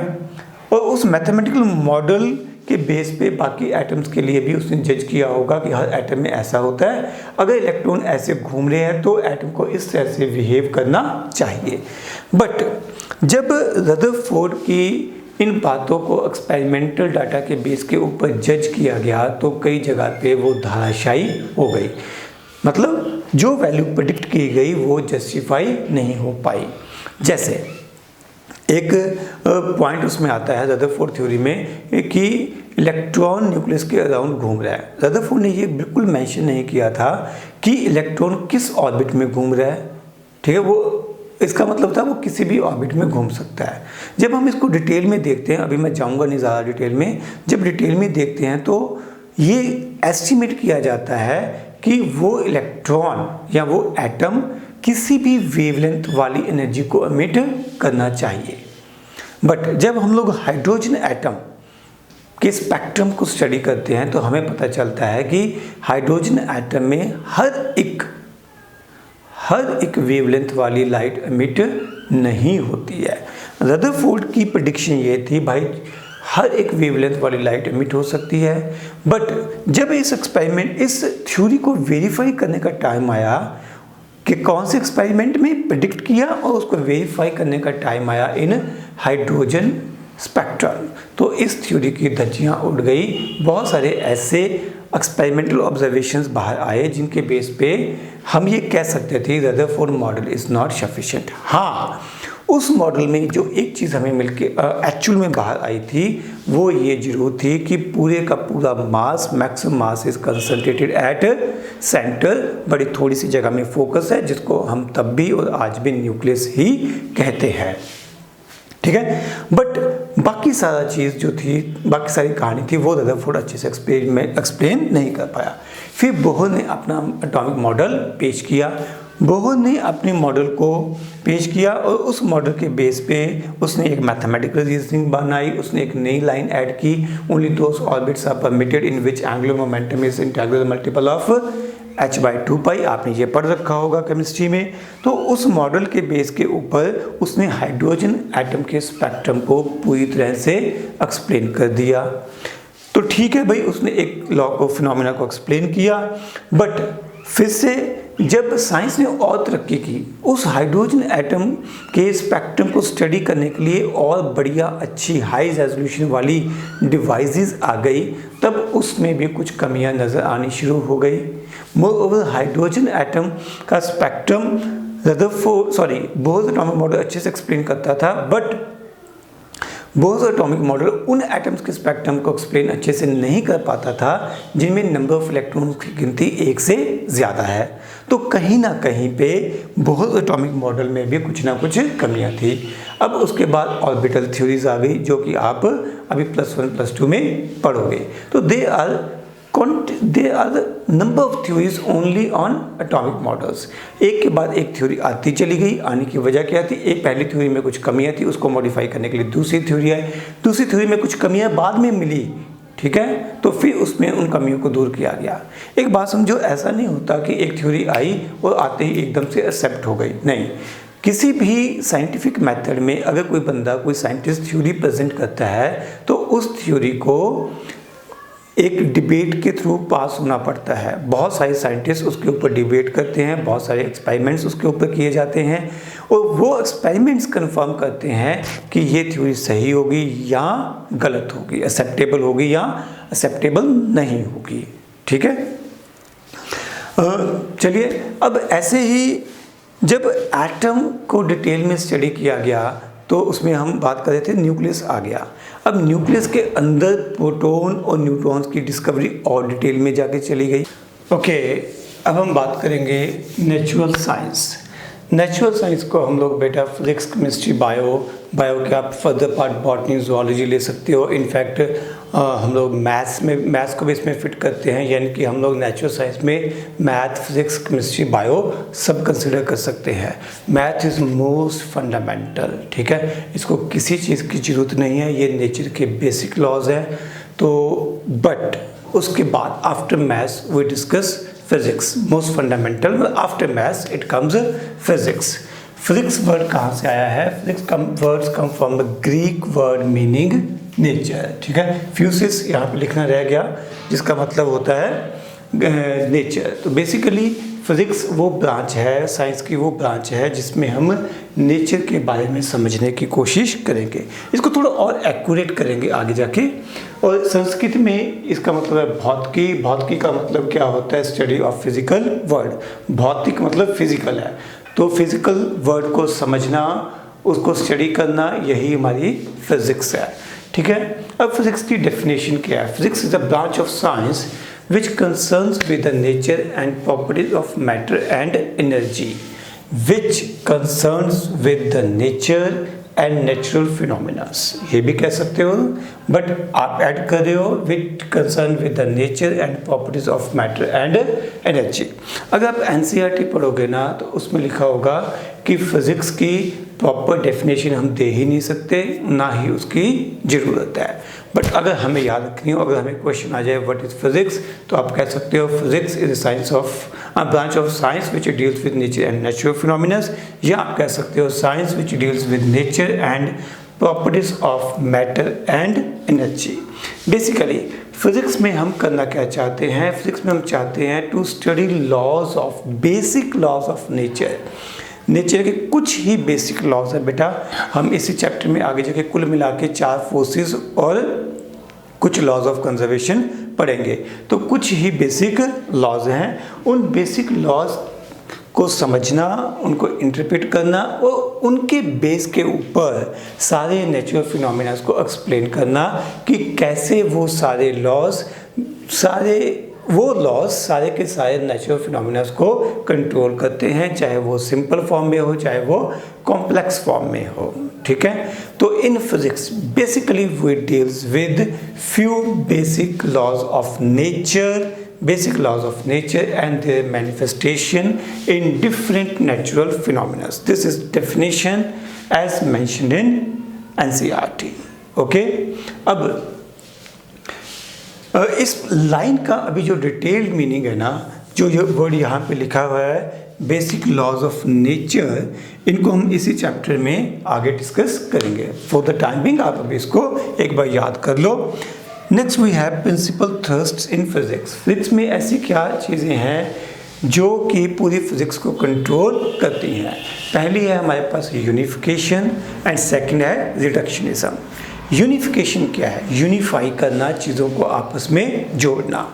और उस मैथमेटिकल मॉडल के बेस पे बाकी एटम्स के लिए भी उसने जज किया होगा कि हर एटम में ऐसा होता है, अगर इलेक्ट्रॉन ऐसे घूम रहे हैं तो एटम को इस तरह से बिहेव करना चाहिए। बट जब रदरफोर्ड की इन बातों को एक्सपेरिमेंटल डाटा के बेस के ऊपर जज किया गया तो कई जगह पे वो धराशायी हो गई, मतलब जो वैल्यू प्रेडिक्ट की गई वो जस्टिफाई नहीं हो पाई। जैसे एक पॉइंट उसमें आता है रदरफोर्ड थ्योरी में कि इलेक्ट्रॉन न्यूक्लियस के अराउंड घूम रहा है। रदरफोर्ड ने ये बिल्कुल मेंशन नहीं किया था कि इलेक्ट्रॉन किस ऑर्बिट में घूम रहा है। ठीक है, वो इसका मतलब था वो किसी भी ऑर्बिट में घूम सकता है। जब हम इसको डिटेल में देखते हैं, अभी मैं जाऊंगा नहीं ज़्यादा डिटेल में, जब डिटेल में देखते हैं तो ये एस्टिमेट किया जाता है कि वो इलेक्ट्रॉन या वो एटम किसी भी वेवलेंथ वाली एनर्जी को एमिट करना चाहिए। बट जब हम लोग हाइड्रोजन एटम के स्पेक्ट्रम को स्टडी करते हैं तो हमें पता चलता है कि हाइड्रोजन एटम में हर एक वेवलेंथ वाली लाइट एमिट नहीं होती है। रदरफोर्ड की प्रेडिक्शन ये थी भाई हर एक वेवलेंथ वाली लाइट एमिट हो सकती है। बट जब इस थ्योरी को वेरीफाई करने का टाइम आया कि कौन से एक्सपेरिमेंट में प्रेडिक्ट किया और उसको वेरीफाई करने का टाइम आया इन हाइड्रोजन स्पेक्ट्रम, तो इस थ्योरी की धज्जियां उड़ गई। बहुत सारे ऐसे एक्सपेरिमेंटल ऑब्जर्वेशंस बाहर आए जिनके बेस पे हम ये कह सकते थे Rutherford model is not sufficient. हाँ, उस मॉडल में जो एक चीज़ हमें मिलके एक्चुअल में बाहर आई थी वो ये जरूर थी कि पूरे का पूरा mass, maximum mass is concentrated at centre, बड़ी थोड़ी सी जगह में फोकस है जिसको हम तब भी और आज भी न्यूक्लियस ही कहते हैं। ठीक है, बट बाकी सारा चीज़ जो थी, बाकी सारी कहानी थी वो रदरफोर्ड अच्छे से एक्सप्लेन नहीं कर पाया। फिर बोहर ने अपना एटॉमिक मॉडल पेश किया। बोहर ने अपने मॉडल को पेश किया और उस मॉडल के बेस पे उसने एक मैथमेटिकल रीजनिंग बनाई। उसने एक नई लाइन ऐड की, only those orbits are permitted in which angular momentum is integral multiple of h/2π। आपने ये पढ़ रखा होगा केमिस्ट्री में। तो उस मॉडल के बेस के ऊपर उसने हाइड्रोजन एटम के स्पेक्ट्रम को पूरी तरह से एक्सप्लेन कर दिया। तो ठीक है भाई, उसने एक लॉ को, फिनोमेना को एक्सप्लेन किया। बट फिर से जब साइंस ने और तरक्की की, उस हाइड्रोजन एटम के स्पेक्ट्रम को स्टडी करने के लिए और बढ़िया अच्छी हाई रेजोल्यूशन वाली डिवाइसेस आ गई, तब उसमें भी कुछ कमियां नज़र आनी शुरू हो गई। मोरओवर हाइड्रोजन एटम का स्पेक्ट्रम बोहर एटॉमिक मॉडल अच्छे से एक्सप्लेन करता था, बट बोहर एटॉमिक मॉडल उन एटम्स के स्पेक्ट्रम को एक्सप्लेन अच्छे से नहीं कर पाता था जिनमें नंबर ऑफ इलेक्ट्रॉन्स की गिनती 1 से ज़्यादा है। तो कहीं ना कहीं पे बोहर एटॉमिक मॉडल में भी कुछ ना कुछ कमियां थी। अब उसके बाद ऑर्बिटल थ्योरीज आ गई जो कि आप अभी +1 +2 में पढ़ोगे। तो they are the number of theories only on atomic models. एक के बाद एक थ्योरी आती चली गई। आने की वजह क्या थी, एक पहली थ्योरी में कुछ कमियां थी, उसको मॉडिफाई करने के लिए दूसरी थ्योरी आई, दूसरी थ्योरी में कुछ कमियां बाद में मिली। ठीक है, तो फिर उसमें उन कमियों को दूर किया गया। एक बात समझो, ऐसा नहीं होता कि एक थ्योरी आई और आते ही एकदम से एक्सेप्ट हो गई, नहीं। किसी भी साइंटिफिक मेथड में अगर कोई बंदा, कोई साइंटिस्ट थ्योरी प्रेजेंट करता है तो उस थ्योरी को एक डिबेट के थ्रू पास होना पड़ता है। बहुत सारे साइंटिस्ट उसके ऊपर डिबेट करते हैं, बहुत सारे एक्सपेरिमेंट्स उसके ऊपर किए जाते हैं और वो एक्सपेरिमेंट्स कंफर्म करते हैं कि ये थ्योरी सही होगी या गलत होगी, एक्सेप्टेबल होगी या एक्सेप्टेबल नहीं होगी। ठीक है, चलिए अब ऐसे ही जब एटम को डिटेल में स्टडी किया गया तो उसमें हम बात कर रहे थे, न्यूक्लियस आ गया। अब न्यूक्लियस के अंदर प्रोटॉन और न्यूट्रॉन्स की डिस्कवरी और डिटेल में जाके चली गई। ओके, अब हम बात करेंगे नेचुरल साइंस। नेचुरल साइंस को हम लोग बेटा फिजिक्स, केमिस्ट्री, बायो के आप फर्दर पार्ट बॉटनी, जूलॉजी ले सकते हो। इनफैक्ट हम लोग मैथ्स को भी इसमें फिट करते हैं, यानी कि हम लोग नेचुरल साइंस में मैथ, फिजिक्स, केमिस्ट्री, बायो सब कंसिडर कर सकते हैं। मैथ इज़ मोस्ट फंडामेंटल, ठीक है, इसको किसी चीज़ की ज़रूरत नहीं है, ये नेचर के बेसिक लॉज हैं। तो बट उसके बाद after maths we discuss physics, most fundamental. After maths it comes physics. Physics word कहाँ से आया है? Physics words come from the Greek word meaning nature, ठीक है। फ्यूसिस यहाँ पे लिखना रह गया, जिसका मतलब होता है नेचर। तो बेसिकली फिजिक्स वो ब्रांच है, साइंस की वो ब्रांच है जिसमें हम नेचर के बारे में समझने की कोशिश करेंगे, इसको थोड़ा और एक्यूरेट करेंगे आगे जाके। और संस्कृत में इसका मतलब है भौतिकी। भौतिकी का मतलब क्या होता है? Study of physical world. भौतिक मतलब फिजिकल है, तो फिजिकल वर्ल्ड को समझना, उसको स्टडी करना, यही हमारी फिजिक्स है, ठीक है। अब फिजिक्स की डेफिनेशन क्या है? Physics is a branch of science which concerns with the nature and properties of matter and energy, which concerns with the nature and natural phenomena। ये भी कह सकते हो, बट आप ऐड कर रहे हो which concern with the nature and properties of matter and energy. अगर आप एनसीईआरटी पढ़ोगे ना तो उसमें लिखा होगा कि फिजिक्स की प्रॉपर डेफिनेशन हम दे ही नहीं सकते, ना ही उसकी ज़रूरत है। बट अगर हमें याद रखनी हो, अगर हमें क्वेश्चन आ जाए व्हाट इज फिजिक्स, तो आप कह सकते हो physics is science of branch of science which deals with nature and natural phenomena, या आप कह सकते हो science which deals with nature and properties of matter and energy. Basically physics में हम करना क्या चाहते हैं? फिजिक्स में हम चाहते हैं to study laws of basic laws of nature. Nature के कुछ ही बेसिक लॉज है बेटा। हम इसी चैप्टर में आगे जाके कुल मिला के 4 फोर्सेस और कुछ लॉज ऑफ कंजर्वेशन पढ़ेंगे। तो कुछ ही बेसिक लॉज हैं, उन बेसिक लॉज को समझना, उनको इंटरप्रेट करना और उनके बेस के ऊपर सारे नेचुरल फिनोमिना को एक्सप्लेन करना कि कैसे वो सारे लॉज सारे के सारे नेचुरल फिनोमिना को कंट्रोल करते हैं, चाहे वो सिंपल फॉर्म में हो, चाहे वो कॉम्प्लेक्स फॉर्म में हो, ठीक है। तो in physics basically we deals with few basic laws of nature, and their manifestation in different natural phenomena. This is definition as mentioned in NCERT. Okay? अब इस लाइन का अभी जो डिटेल्ड मीनिंग है ना, जो वर्ड यहाँ पे लिखा हुआ है बेसिक लॉज ऑफ नेचर, इनको हम इसी चैप्टर में आगे डिस्कस करेंगे। फॉर द टाइम बिंग आप अभी इसको एक बार याद कर लो। Next we have principal thrusts in physics. Physics में ऐसी क्या चीज़ें हैं जो कि पूरी फिजिक्स को कंट्रोल करती हैं? पहली है हमारे पास यूनिफिकेशन एंड सेकंड है रिडक्शनिज्म। यूनिफिकेशन क्या है? यूनिफाई करना, चीज़ों को आपस में जोड़ना,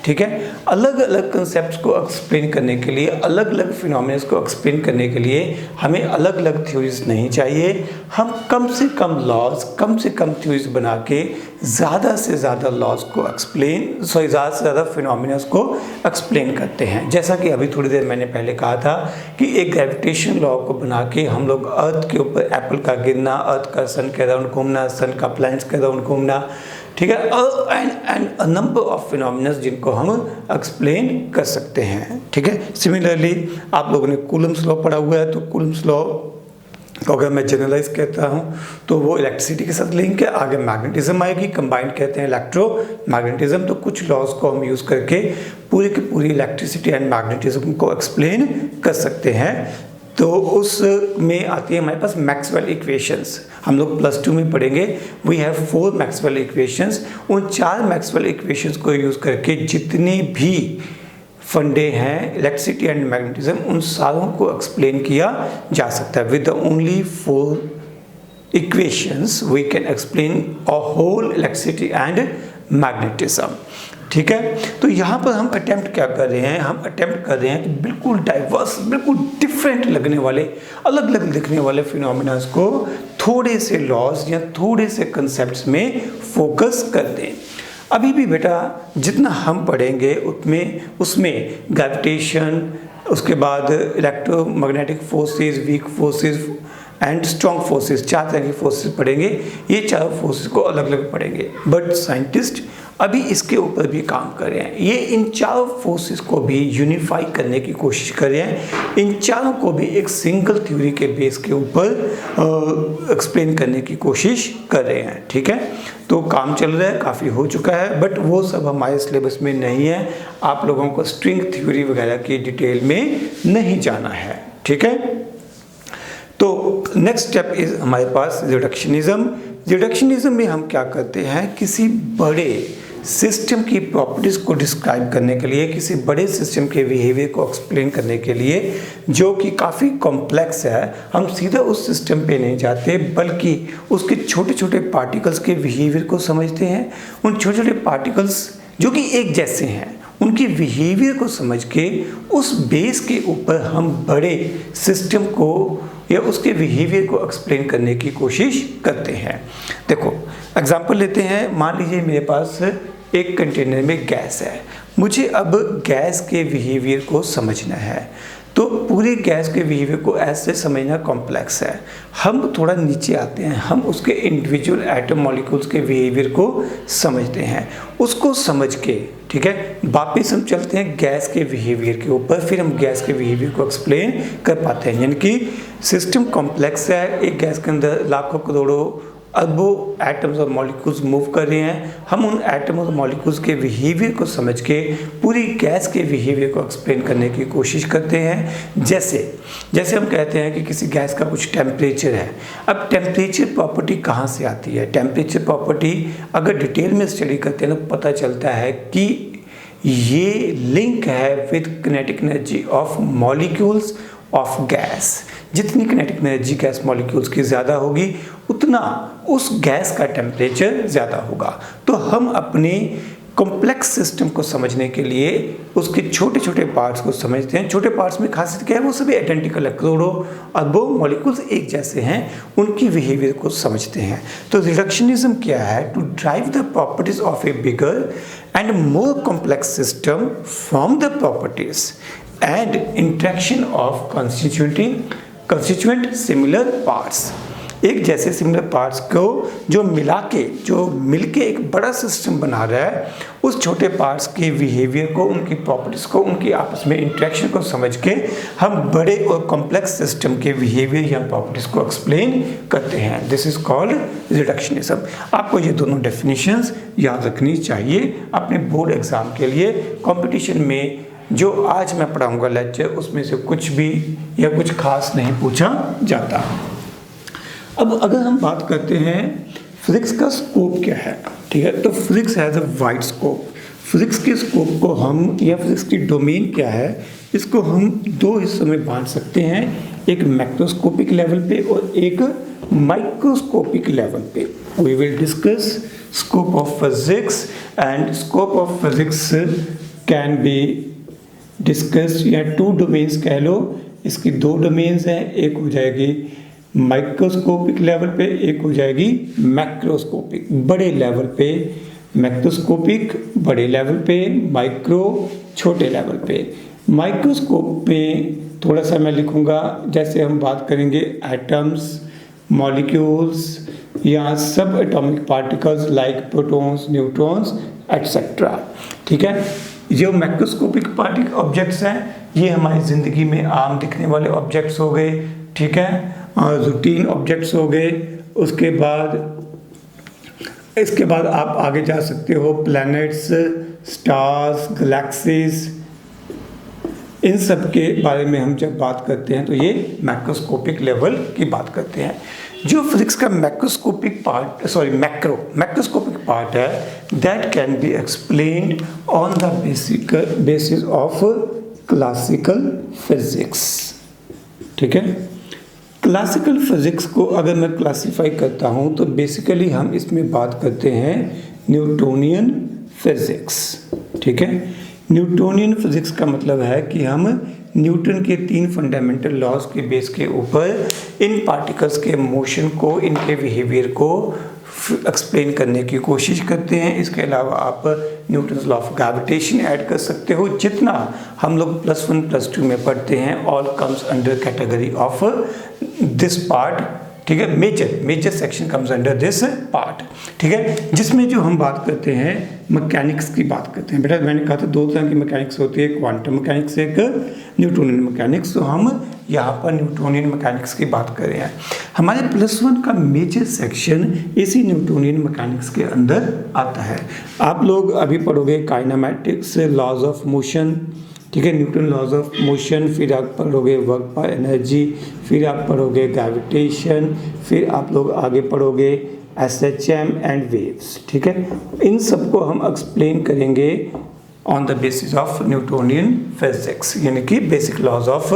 ठीक है। अलग अलग कंसेप्ट्स को एक्सप्लेन करने के लिए, अलग अलग फिनोमिना को एक्सप्लेन करने के लिए हमें अलग अलग थ्योरीज नहीं चाहिए। हम कम से कम लॉज, कम से कम थ्योरीज बना के ज़्यादा से ज़्यादा लॉज को ज़्यादा से ज़्यादा फिनोमिना को एक्सप्लेन करते हैं। जैसा कि अभी थोड़ी देर मैंने पहले कहा था कि एक ग्रेविटेशन लॉ को बना के हम लोग अर्थ के ऊपर एप्पल का गिरना, अर्थ का सन के अराउंड घूमना, सन का प्लैनेट्स के अराउंड घूमना, ठीक है, and a number of phenomena जिनको हम एक्सप्लेन कर सकते हैं, ठीक है। सिमिलरली आप लोगों ने कूलम्स लॉ पढ़ा हुआ है, तो कूलम्स लॉ को अगर मैं जनरलाइज कहता हूँ तो वो इलेक्ट्रिसिटी के साथ लिंक है। आगे मैग्नेटिज्म आएगी, कंबाइंड कहते हैं इलेक्ट्रोमैग्नेटिज्म। तो कुछ लॉज को हम यूज़ करके पूरी की पूरी इलेक्ट्रिसिटी एंड मैग्नेटिज्म को एक्सप्लेन कर सकते हैं। तो उसमें आती है हमारे पास मैक्सवेल इक्वेशंस, हम लोग +2 में पढ़ेंगे। We have 4 Maxwell equations. उन 4 मैक्सवेल इक्वेशंस को यूज़ करके जितने भी फंडे हैं इलेक्ट्रिसिटी एंड मैग्नेटिज्म, उन सारों को एक्सप्लेन किया जा सकता है। With the only 4 equations we can explain a whole electricity and magnetism, ठीक है। तो यहाँ पर हम अटेम्प्ट क्या कर रहे हैं? हम अटेम्प्ट कर रहे हैं कि बिल्कुल डाइवर्स, बिल्कुल डिफरेंट लगने वाले, अलग अलग दिखने वाले फिनोमिना को थोड़े से लॉज या थोड़े से कंसेप्ट्स में फोकस कर दें। अभी भी बेटा जितना हम पढ़ेंगे उसमें ग्रेविटेशन उसके बाद electromagnetic forces, weak forces and strong forces, 4 तरह की फोर्सेस पढ़ेंगे। ये चारों फोर्सेस को अलग अलग पढ़ेंगे, बट साइंटिस्ट अभी इसके ऊपर भी काम कर रहे हैं। ये इन चारों फोर्सेस को भी यूनिफाई करने की कोशिश कर रहे हैं, इन चारों को भी एक सिंगल थ्योरी के बेस के ऊपर एक्सप्लेन करने की कोशिश कर रहे हैं। ठीक है, तो काम चल रहा है, काफ़ी हो चुका है, बट वो सब हमारे सिलेबस में नहीं है। आप लोगों को स्ट्रिंग थ्योरी वगैरह की डिटेल में नहीं जाना है। ठीक है, तो नेक्स्ट स्टेप इज हमारे पास रिडक्शनिज्म। रिडक्शनिज्म में हम क्या करते हैं, किसी बड़े सिस्टम की प्रॉपर्टीज़ को डिस्क्राइब करने के लिए, किसी बड़े सिस्टम के बिहेवियर को एक्सप्लेन करने के लिए जो कि काफ़ी कॉम्प्लेक्स है, हम सीधा उस सिस्टम पे नहीं जाते, बल्कि उसके छोटे छोटे पार्टिकल्स के बिहेवियर को समझते हैं। उन छोटे छोटे पार्टिकल्स जो कि एक जैसे हैं, उनके बिहेवियर को समझ के उस बेस के ऊपर हम बड़े सिस्टम को या उसके बिहेवियर को एक्सप्लेन करने की कोशिश करते हैं। देखो एग्जांपल लेते हैं, मान लीजिए मेरे पास एक कंटेनर में गैस है, मुझे अब गैस के बिहेवियर को समझना है। तो पूरे गैस के बिहेवियर को ऐसे समझना कॉम्प्लेक्स है। हम थोड़ा नीचे आते हैं, हम उसके इंडिविजुअल एटम मॉलिक्यूल्स के बिहेवियर को समझते हैं। उसको समझ के, ठीक है, वापस हम चलते हैं गैस के बिहेवियर के ऊपर, फिर हम गैस के बिहेवियर को एक्सप्लेन कर पाते हैं। यानी कि सिस्टम कॉम्प्लेक्स है, एक गैस के अंदर लाखों करोड़ों अरबों एटम्स और मॉलिक्यूल्स मूव कर रहे हैं। हम उन एटम और मॉलिक्यूल्स के बिहेवियर को समझ के पूरी गैस के बिहेवियर को एक्सप्लेन करने की कोशिश करते हैं। जैसे हम कहते हैं कि किसी गैस का कुछ टेम्परेचर है। अब टेम्परेचर प्रॉपर्टी कहाँ से आती है? टेम्परेचर प्रॉपर्टी अगर डिटेल में स्टडी करते हैं तो पता चलता है कि ये लिंक है with kinetic energy of molecules of gas. जितनी किनेटिक एनर्जी गैस मॉलिक्यूल्स की ज़्यादा होगी, उतना उस गैस का टेम्परेचर ज़्यादा होगा। तो हम अपने कॉम्प्लेक्स सिस्टम को समझने के लिए उसके छोटे छोटे पार्ट्स को समझते हैं। छोटे पार्ट्स में खासियत क्या है, वो सभी आइडेंटिकल है, करोड़ों अरबों मॉलिक्यूल्स एक जैसे हैं, उनकी बिहेवियर को समझते हैं। तो रिडक्शनिज्म क्या है? To drive the properties of a bigger and more complex system from the properties and interaction of constituent similar parts. एक जैसे सिमिलर पार्ट्स को जो मिलके एक बड़ा सिस्टम बना रहा है, उस छोटे पार्ट्स के बिहेवियर को, उनकी प्रॉपर्टीज को, उनकी आपस में इंट्रैक्शन को समझ के हम बड़े और कॉम्प्लेक्स सिस्टम के बिहेवियर या प्रॉपर्टीज को एक्सप्लेन करते हैं। This is called reductionism. आपको ये दोनों डेफिनेशंस याद रखनी चाहिए अपने बोर्ड एग्जाम के लिए। कंपटीशन में जो आज मैं पढ़ाऊंगा लेक्चर, उसमें से कुछ भी या कुछ खास नहीं पूछा जाता। अब अगर हम बात करते हैं फिजिक्स का स्कोप क्या है, ठीक है, तो physics has a wide scope. Physics के स्कोप को हम, या फिजिक्स की डोमेन क्या है, इसको हम दो हिस्सों में बांट सकते हैं, एक मैक्रोस्कोपिक लेवल पे और एक माइक्रोस्कोपिक लेवल पे। We will discuss scope of physics and scope of physics can be discuss, या टू डोमेन्स कह लो। इसकी दो डोमेन्स हैं, एक हो जाएगी माइक्रोस्कोपिक लेवल पे, एक हो जाएगी मैक्रोस्कोपिक बड़े लेवल पे। मैक्रोस्कोपिक बड़े लेवल पे, माइक्रो छोटे लेवल पे। माइक्रोस्कोप पे थोड़ा सा मैं लिखूँगा, जैसे हम बात करेंगे एटम्स, मॉलिक्यूल्स या सब atomic particles like protons, neutrons etcetera. ठीक है, जो मैक्रोस्कोपिक पार्टिकल ऑब्जेक्ट्स हैं, ये हमारी ज़िंदगी में आम दिखने वाले ऑब्जेक्ट्स हो गए, ठीक है, रूटीन ऑब्जेक्ट्स हो गए। इसके बाद आप आगे जा सकते हो, प्लैनेट्स, स्टार्स, गैलेक्सीज, इन सब के बारे में हम जब बात करते हैं तो ये मैक्रोस्कोपिक लेवल की बात करते हैं। जो फिजिक्स का मैक्रोस्कोपिक पार्ट है, that can be explained on the basis of classical physics. ठीक है, क्लासिकल फिजिक्स को अगर मैं क्लासिफाई करता हूँ तो बेसिकली हम इसमें बात करते हैं न्यूटोनियन फिजिक्स। ठीक है, न्यूटोनियन फिजिक्स का मतलब है कि हम न्यूटन के 3 फंडामेंटल लॉज के बेस के ऊपर इन पार्टिकल्स के मोशन को, इनके बिहेवियर को एक्सप्लेन करने की कोशिश करते हैं। इसके अलावा आप Newton's law of gravitation add कर सकते हो। जितना हम लोग +1 +2 में पढ़ते हैं all comes under category of this part, ठीक है। Major section comes under this part, ठीक है। जिसमें जो हम बात करते हैं मैकेनिक्स की बात करते हैं। बेटा मैंने कहा था 2 तरह की मैकेनिक्स होती है, क्वांटम मैकेनिक्स, एक न्यूटोनियन मैकेनिक्स। तो हम यहाँ पर न्यूटोनियन मैकेनिक्स की बात कर रहे हैं। हमारे +1 का मेजर सेक्शन इसी न्यूटोनियन मैकेनिक्स के अंदर आता है। आप लोग अभी पढ़ोगे काइनेमैटिक्स, लॉज ऑफ मोशन, ठीक है, न्यूटन लॉज ऑफ मोशन, फिर आप पढ़ोगे वर्क पर एनर्जी, फिर आप पढ़ोगे ग्रेविटेशन, फिर आप लोग आगे पढ़ोगे SHM एंड वेव्स, ठीक है। इन सबको हम एक्सप्लेन करेंगे on the basis of Newtonian physics, यानी कि basic laws of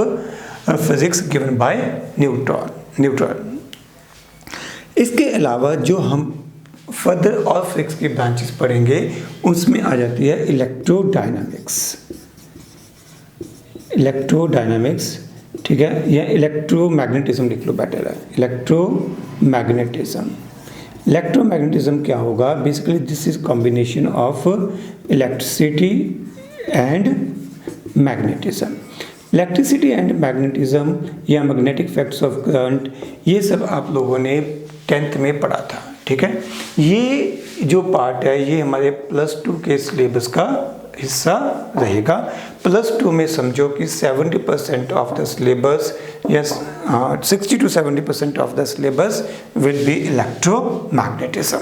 physics given by Newton. इसके अलावा जो हम फर्दर और फिजिक्स की ब्रांचेस पढ़ेंगे उसमें आ जाती है इलेक्ट्रोडायनामिक्स, ठीक है, या इलेक्ट्रोमैग्नेटिज्म लिख लो, बेटर है इलेक्ट्रोमैग्नेटिज्म क्या होगा? Basically this is combination of electricity and magnetism. Electricity and magnetism या मैग्नेटिक इफेक्ट्स ऑफ करंट, ये सब आप लोगों ने 10th में पढ़ा था, ठीक है। ये जो पार्ट है ये हमारे +2 के सिलेबस का हिस्सा रहेगा। +2 में समझो कि 70% of the syllabus, yes 60 to 70% of the syllabus will be electromagnetism.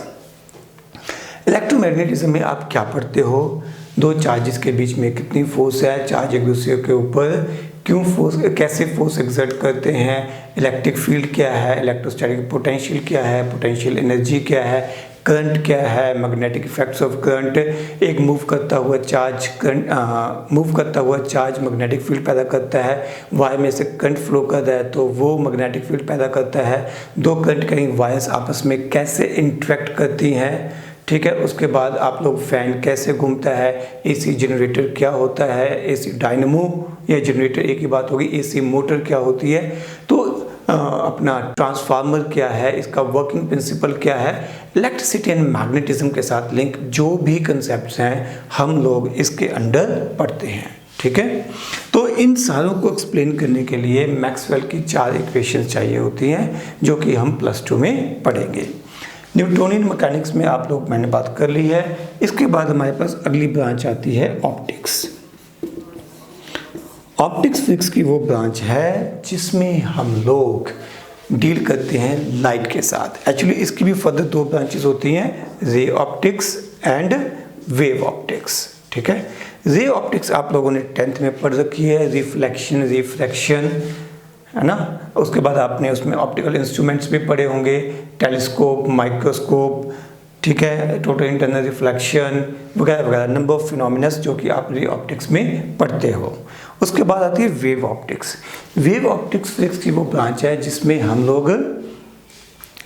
Electromagnetism में आप क्या पढ़ते हो? 2 चार्जेस के बीच में कितनी फोर्स है, चार्ज एक दूसरे के ऊपर क्यों फोर्स, कैसे फोर्स एक्सर्ट करते हैं, इलेक्ट्रिक फील्ड क्या है, इलेक्ट्रोस्टैटिक पोटेंशियल क्या है, पोटेंशियल एनर्जी क्या है, करंट क्या है, मैग्नेटिक इफेक्ट्स ऑफ करंट। एक मूव करता हुआ चार्ज मैग्नेटिक फील्ड पैदा करता है, वायर में से करंट फ्लो कर रहा है तो वो मैग्नेटिक फील्ड पैदा करता है। 2 करंट कहीं वायर्स आपस में कैसे इंटरेक्ट करती हैं, ठीक है। उसके बाद आप लोग फैन कैसे घूमता है, एसी जनरेटर क्या होता है, एसी डायनमो या जनरेटर एक ही बात होगी, एसी मोटर क्या होती है, तो अपना ट्रांसफार्मर क्या है, इसका वर्किंग प्रिंसिपल क्या है। इलेक्ट्रिसिटी एंड मैग्नेटिज्म के साथ लिंक जो भी कंसेप्ट्स हैं हम लोग इसके अंडर पढ़ते हैं, ठीक है। तो इन सारों को एक्सप्लेन करने के लिए मैक्सवेल की 4 इक्वेशंस चाहिए होती हैं जो कि हम +2 में पढ़ेंगे। न्यूटोनियन मैकेनिक्स में आप लोग मैंने बात कर ली है। इसके बाद हमारे पास अगली ब्रांच आती है ऑप्टिक्स। ऑप्टिक्स फिजिक्स की वो ब्रांच है जिसमें हम लोग डील करते हैं लाइट के साथ। एक्चुअली इसकी भी फर्दर 2 ब्रांचेस होती हैं, ray optics and wave optics, ठीक है। रे ऑप्टिक्स आप लोगों ने 10th में पढ़ रखी है, रिफ्लेक्शन, रिफ्रैक्शन, है ना। उसके बाद आपने उसमें ऑप्टिकल इंस्ट्रूमेंट्स भी पढ़े होंगे, टेलीस्कोप, माइक्रोस्कोप, ठीक है, टोटल इंटरनल रिफ्लेक्शन वगैरह वगैरह, नंबर ऑफ फिनोमिनस जो कि आप रे ऑप्टिक्स में पढ़ते हो। उसके बाद आती है wave optics. Wave optics physics की वो ब्रांच है जिसमें हम लोग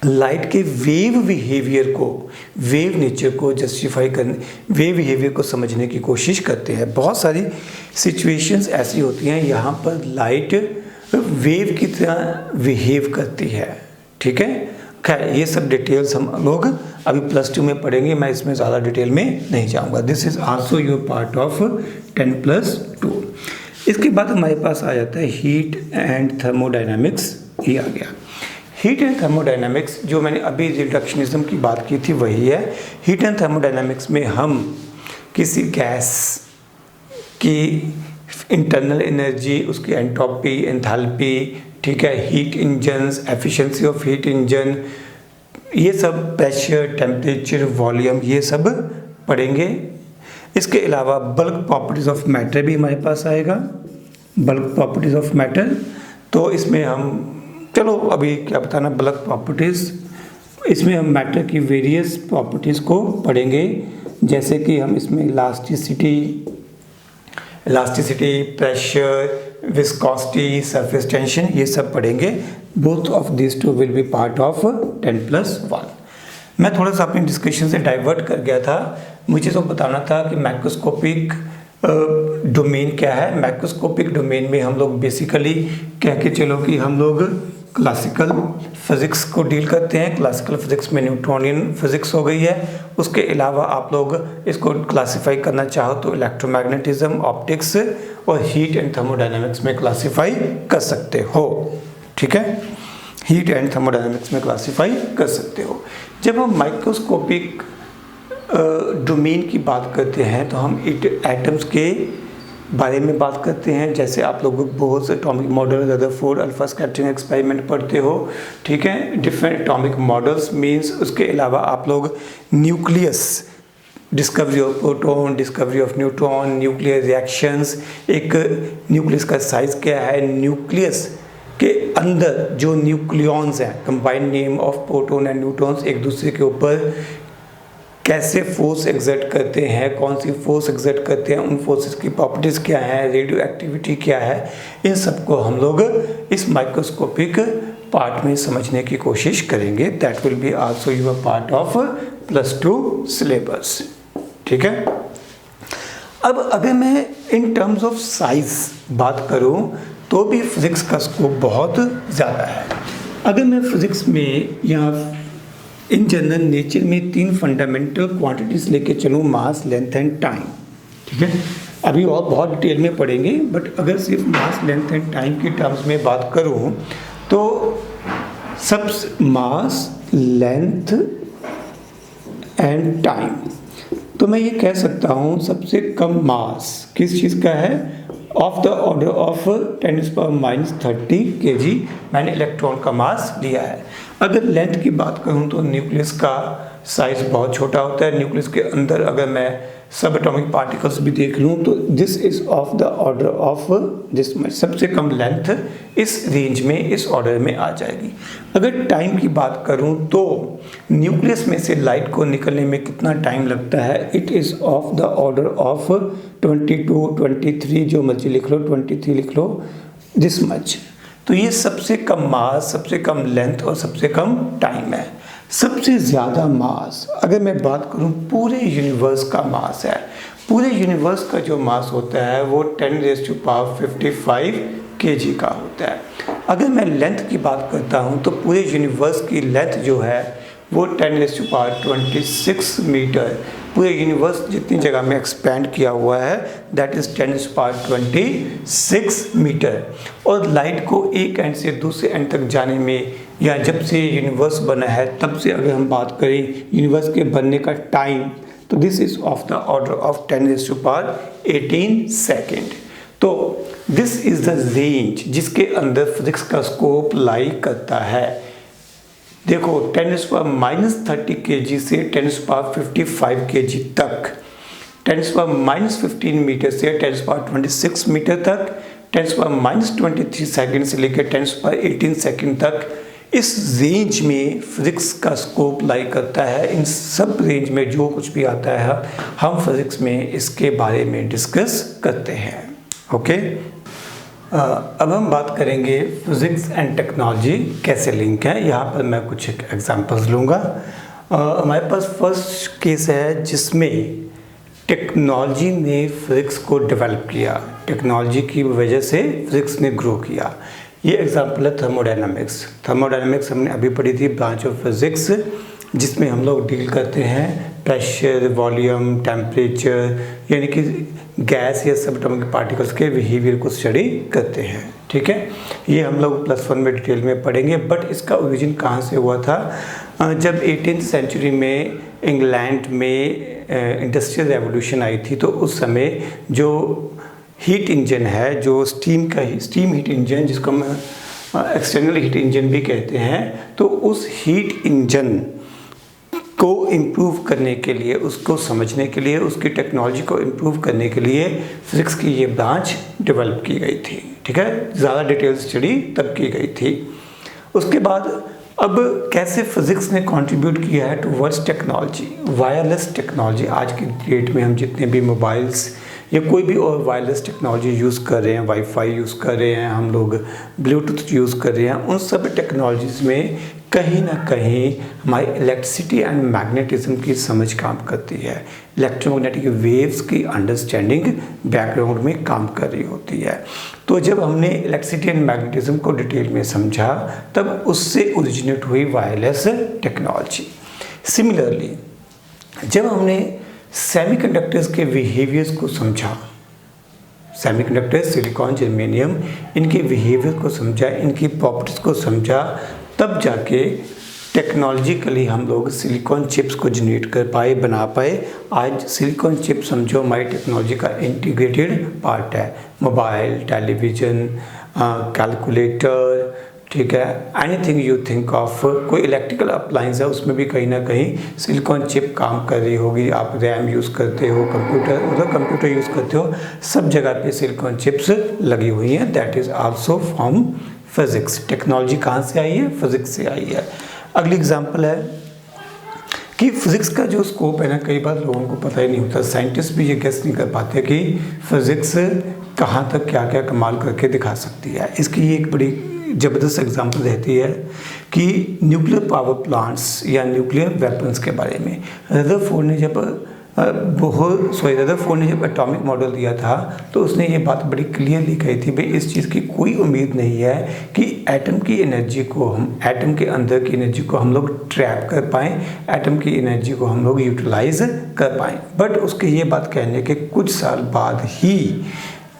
लाइट के वेव बिहेवियर को, वेव नेचर को जस्टिफाई करने, वेव बिहेवियर को समझने की कोशिश करते हैं। बहुत सारी सिचुएशंस ऐसी होती हैं यहाँ पर लाइट वेव की तरह बिहेव करती है, ठीक है। खैर ये सब डिटेल्स हम लोग अभी +2 में पढ़ेंगे, मैं इसमें ज़्यादा डिटेल में नहीं जाऊँगा। This is also your part of 10+2। इसके बाद हमारे पास आ जाता है हीट एंड थर्मोडायनामिक्स। ये आ गया हीट एंड थर्मोडायनामिक्स। जो मैंने अभी रिडक्शनिज्म की बात की थी वही है। हीट एंड थर्मोडायनामिक्स में हम किसी गैस की इंटरनल एनर्जी, उसकी एंट्रोपी, एंथैल्पी, ठीक है, heat engines, efficiency of heat engine, ये सब, प्रेशर, टेम्परेचर, वॉल्यूम, ये सब पढ़ेंगे। इसके अलावा बल्क प्रॉपर्टीज़ ऑफ मैटर भी हमारे पास आएगा, बल्क प्रॉपर्टीज़ ऑफ मैटर। तो इसमें हम, चलो अभी क्या बताना, बल्क प्रॉपर्टीज़, इसमें हम मैटर की वेरियस प्रॉपर्टीज़ को पढ़ेंगे, जैसे कि हम इसमें elasticity, pressure, viscosity, surface tension, ये सब पढ़ेंगे। Both of this 2 will be part of 10+1। मैं थोड़ा सा अपनी डिस्कशन से डाइवर्ट कर गया था। मुझे तो बताना था कि मैक्रोस्कोपिक डोमेन क्या है। माइक्रोस्कोपिक डोमेन में हम लोग बेसिकली कह के चलो कि हम लोग क्लासिकल फिज़िक्स को डील करते हैं। क्लासिकल फिज़िक्स में न्यूटोनियन फिज़िक्स हो गई है। उसके अलावा आप लोग इसको क्लासिफाई करना चाहो तो इलेक्ट्रोमैग्नेटिज्म, ऑप्टिक्स और हीट एंड थर्मोडायनेमिक्स में क्लासिफाई कर सकते हो। ठीक है, हीट एंड थर्मोडायनेमिक्स में क्लासिफाई कर सकते हो। जब हम माइक्रोस्कोपिक डोमेन की बात करते हैं तो हम एटम्स के बारे में बात करते हैं। जैसे आप लोग बहुत से atomic model, Rutherford alpha scattering experiment पढ़ते हो। ठीक है, डिफरेंट एटॉमिक मॉडल्स मींस उसके अलावा आप लोग nucleus, discovery of proton, discovery of neutron, nuclear reactions, एक न्यूक्लियस का साइज़ क्या है, न्यूक्लियस के अंदर जो न्यूक्लियॉन्स हैं, combined name of proton and neutrons, एक दूसरे के ऊपर कैसे फोर्स एग्जर्ट करते हैं, कौन सी फोर्स एग्जर्ट करते हैं, उन फोर्सेस की प्रॉपर्टीज़ क्या है, रेडियो एक्टिविटी क्या है, इन सब को हम लोग इस माइक्रोस्कोपिक पार्ट में समझने की कोशिश करेंगे। That will be also your part of +2 syllabus. ठीक है, अब अगर मैं इन टर्म्स ऑफ साइज बात करूं तो भी फिज़िक्स का स्कोप बहुत ज़्यादा है। अगर मैं फिज़िक्स में या इन जनरल नेचर में 3 फंडामेंटल क्वांटिटीज़ लेके चलूँ, मास, लेंथ एंड टाइम। ठीक है, अभी और बहुत डिटेल में पढ़ेंगे, बट अगर सिर्फ मास, लेंथ एंड टाइम की टर्म्स में बात करूँ तो सब मास, लेंथ एंड टाइम, तो मैं ये कह सकता हूँ सबसे कम मास किस चीज़ का है, of the order of 10⁻30 kg मैंने इलेक्ट्रॉन का मास लिया है। अगर लेंथ की बात करूं तो न्यूक्लियस का साइज़ बहुत छोटा होता है। न्यूक्लियस के अंदर अगर मैं सब एटॉमिक पार्टिकल्स भी देख लूं तो this is of the order of this much, सबसे कम लेंथ इस रेंज में, इस ऑर्डर में आ जाएगी। अगर टाइम की बात करूं तो न्यूक्लियस में से लाइट को निकलने में कितना टाइम लगता है, it is of the order of 22, 23, जो मर्जी लिख लो, 23 लिख लो, दिस मच। तो ये सबसे कम मास, सबसे कम लेंथ और सबसे कम टाइम है। सबसे ज़्यादा मास अगर मैं बात करूं पूरे यूनिवर्स का मास है। पूरे यूनिवर्स का जो मास होता है वो 10⁻55 kg का होता है। अगर मैं लेंथ की बात करता हूं तो पूरे यूनिवर्स की लेंथ जो है वो 10⁻26 मीटर, पूरे यूनिवर्स जितनी जगह में एक्सपेंड किया हुआ है दैट इज़ 10⁻26 मीटर। और लाइट को एक एंड से दूसरे एंड तक जाने में, या जब से यूनिवर्स बना है तब से अगर हम बात करें यूनिवर्स के बनने का टाइम, तो this is of the order of 10⁻18 second. तो दिस इज़ द रेंज जिसके अंदर फिजिक्स का स्कोप लाई करता है। देखो 10⁻30 kg से 10⁻55 kg तक, 10⁻15 मीटर से 10⁻26 मीटर तक, 10⁻23 सेकेंड से लेकर 10⁻18 सेकेंड तक, इस रेंज में फिज़िक्स का स्कोप लाई करता है। इन सब रेंज में जो कुछ भी आता है हम फिज़िक्स में इसके बारे में डिस्कस करते हैं। ओके, अब हम बात करेंगे फिज़िक्स एंड टेक्नोलॉजी कैसे लिंक है। यहाँ पर मैं कुछ एग्जांपल्स लूँगा। हमारे पास फर्स्ट केस है जिसमें टेक्नोलॉजी ने फिज़िक्स को डेवलप किया, टेक्नोलॉजी की वजह से फिज़िक्स ने ग्रो किया। ये एग्जांपल है थर्मोडायनामिक्स। थर्मोडायनामिक्स हमने अभी पढ़ी थी, ब्रांच ऑफ फिज़िक्स, जिसमें हम लोग डील करते हैं प्रेशर, वॉल्यूम, टेम्परेचर, यानी कि गैस या सब एटॉमिक पार्टिकल्स के बिहेवियर को स्टडी करते हैं। ठीक है, ये हम लोग +1 में डिटेल में पढ़ेंगे। बट इसका ओरिजिन कहाँ से हुआ था, जब 18th सेंचुरी में इंग्लैंड में इंडस्ट्रियल रेवोल्यूशन आई थी, तो उस समय जो हीट इंजन है, जो स्टीम हीट इंजन, जिसको हम एक्सटर्नल हीट इंजन भी कहते हैं, तो उस हीट इंजन को इम्प्रूव करने के लिए, उसको समझने के लिए, उसकी टेक्नोलॉजी को इम्प्रूव करने के लिए फिज़िक्स की ये ब्रांच डेवलप की गई थी। ठीक है, ज़्यादा डिटेल स्टडी तब की गई थी। उसके बाद अब कैसे फिज़िक्स ने कंट्रीब्यूट किया है टुवर्ड्स टेक्नोलॉजी, वायरलेस टेक्नोलॉजी। आज की डेट में हम जितने भी मोबाइल्स या कोई भी और वायरलेस टेक्नोलॉजी यूज़ कर रहे हैं, वाईफाई यूज़ कर रहे हैं, हम लोग ब्लूटूथ यूज़ कर रहे हैं, उन सब टेक्नोलॉजीज़ में कहीं ना कहीं हमारी इलेक्ट्रिसिटी एंड मैग्नेटिज्म की समझ काम करती है, इलेक्ट्रोमैग्नेटिक वेव्स की अंडरस्टैंडिंग बैकग्राउंड में काम कर रही होती है। तो जब हमने इलेक्ट्रिसिटी एंड मैग्नेटिज्म को डिटेल में समझा तब उससे ओरिजिनेट हुई वायरलेस टेक्नोलॉजी। सिमिलरली जब हमने सेमीकंडक्टर्स के बिहेवियर्स को समझा, सेमीकंडक्टर सिलिकॉन जर्मेनियम, इनके बिहेवियर को समझा, इनकी प्रॉपर्टीज़ को समझा, तब जाके टेक्नोलॉजिकली हम लोग सिलिकॉन चिप्स को जनरेट कर पाए, बना पाए। आज सिलिकॉन चिप समझो हमारी टेक्नोलॉजी का इंटीग्रेटेड पार्ट है। मोबाइल, टेलीविज़न, कैलकुलेटर, ठीक है, एनीथिंग यू थिंक ऑफ, कोई इलेक्ट्रिकल अप्लायंस है उसमें भी कहीं ना कहीं सिलिकॉन चिप काम कर रही होगी। आप रैम यूज़ करते हो, कंप्यूटर यूज़ करते हो, सब जगह पे सिलिकॉन चिप्स लगी हुई हैं। That is also from physics. Technology कहाँ से आई है? फिजिक्स से आई है। अगली एग्जांपल है कि फिजिक्स का जो स्कोप है ना, कई बार लोगों को पता ही नहीं होता, साइंटिस्ट भी ये गेस नहीं कर पाते कि फिजिक्स कहाँ तक क्या क्या कमाल करके दिखा सकती है। इसकी एक बड़ी ज़बरदस्त एग्जांपल रहती है कि न्यूक्लियर पावर प्लांट्स या न्यूक्लियर वेपन्स के बारे में रदरफोर्ड ने जब एटॉमिक मॉडल दिया था तो उसने ये बात बड़ी क्लियरली कही थी, भाई इस चीज़ की कोई उम्मीद नहीं है कि एटम की एनर्जी को हम, एटम के अंदर की एनर्जी को हम लोग ट्रैप कर पाएँ, एटम की एनर्जी को हम लोग यूटिलाइज कर पाएँ। बट उसके ये बात कहने के कुछ साल बाद ही,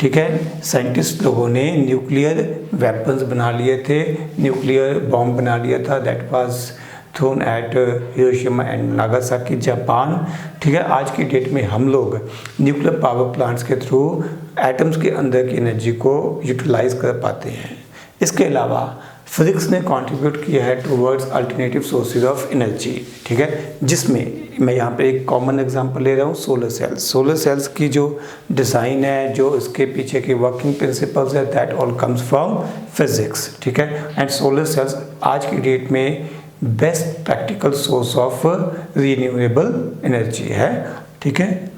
ठीक है, साइंटिस्ट लोगों ने न्यूक्लियर वेपन्स बना लिए थे, न्यूक्लियर बॉम्ब बना लिया था। That was thrown at Hiroshima and Nagasaki, Japan. ठीक है, आज की डेट में हम लोग न्यूक्लियर पावर प्लांट्स के थ्रू एटम्स के अंदर की एनर्जी को यूटिलाइज कर पाते हैं। इसके अलावा फिजिक्स ने कंट्रीब्यूट किया है towards alternative sources of energy, ठीक है, जिसमें मैं यहाँ पे एक कॉमन एग्जांपल ले रहा हूँ, सोलर सेल्स। सोलर सेल्स की जो डिज़ाइन है, जो इसके पीछे की वर्किंग प्रिंसिपल्स है, that all comes from physics, ठीक है। एंड सोलर सेल्स आज की डेट में best practical source of renewable energy है, ठीक है।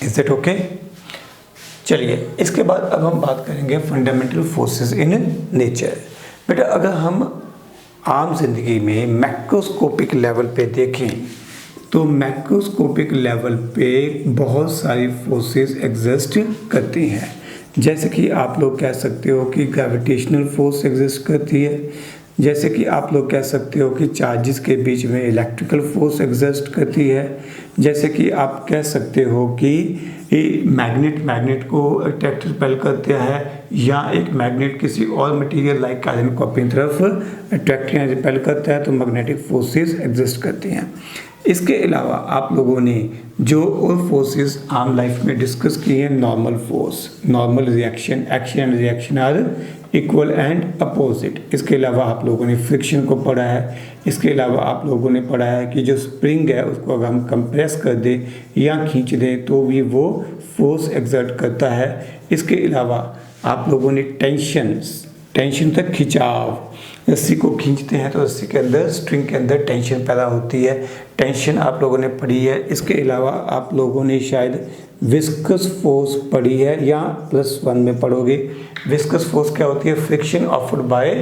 Is that okay? चलिए, इसके बाद अब हम बात करेंगे फंडामेंटल फोर्सेस इन नेचर। बेटा, अगर हम आम जिंदगी में मैक्रोस्कोपिक लेवल पे देखें तो मैक्रोस्कोपिक लेवल पे बहुत सारी फोर्सेस एग्जिस्ट करती हैं। जैसे कि आप लोग कह सकते हो कि ग्रेविटेशनल फोर्स एग्जिस्ट करती है, जैसे कि आप लोग कह सकते हो कि चार्जेस के बीच में इलेक्ट्रिकल फोर्स एग्जिस्ट करती है, जैसे कि आप कह सकते हो कि मैग्नेट को अट्रैक्ट रिपेल करता है, या एक मैग्नेट किसी और मटेरियल लाइक आयरन को अपनी तरफ अट्रैक्ट या रिपेल करता है, तो मैग्नेटिक फोर्सेस एग्जिस्ट करती हैं। इसके अलावा आप लोगों ने जो और फोर्सेस आम लाइफ में डिस्कस की हैं, normal force, normal reaction, action and reaction are equal and opposite. इसके अलावा आप लोगों ने फ्रिक्शन को पढ़ा है। इसके अलावा आप लोगों ने पढ़ा है कि जो स्प्रिंग है उसको अगर हम कंप्रेस कर दें या खींच दें तो भी वो फोर्स एक्सर्ट करता है। इसके अलावा आप लोगों ने टेंशन तक खिंचाव, रस्सी को खींचते हैं तो रस्सी के अंदर, स्ट्रिंग के अंदर टेंशन पैदा होती है, टेंशन आप लोगों ने पढ़ी है। इसके अलावा आप लोगों ने शायद विस्कस फोर्स पढ़ी है या +1 में पढ़ोगे। विस्कस फोर्स क्या होती है? Friction offered by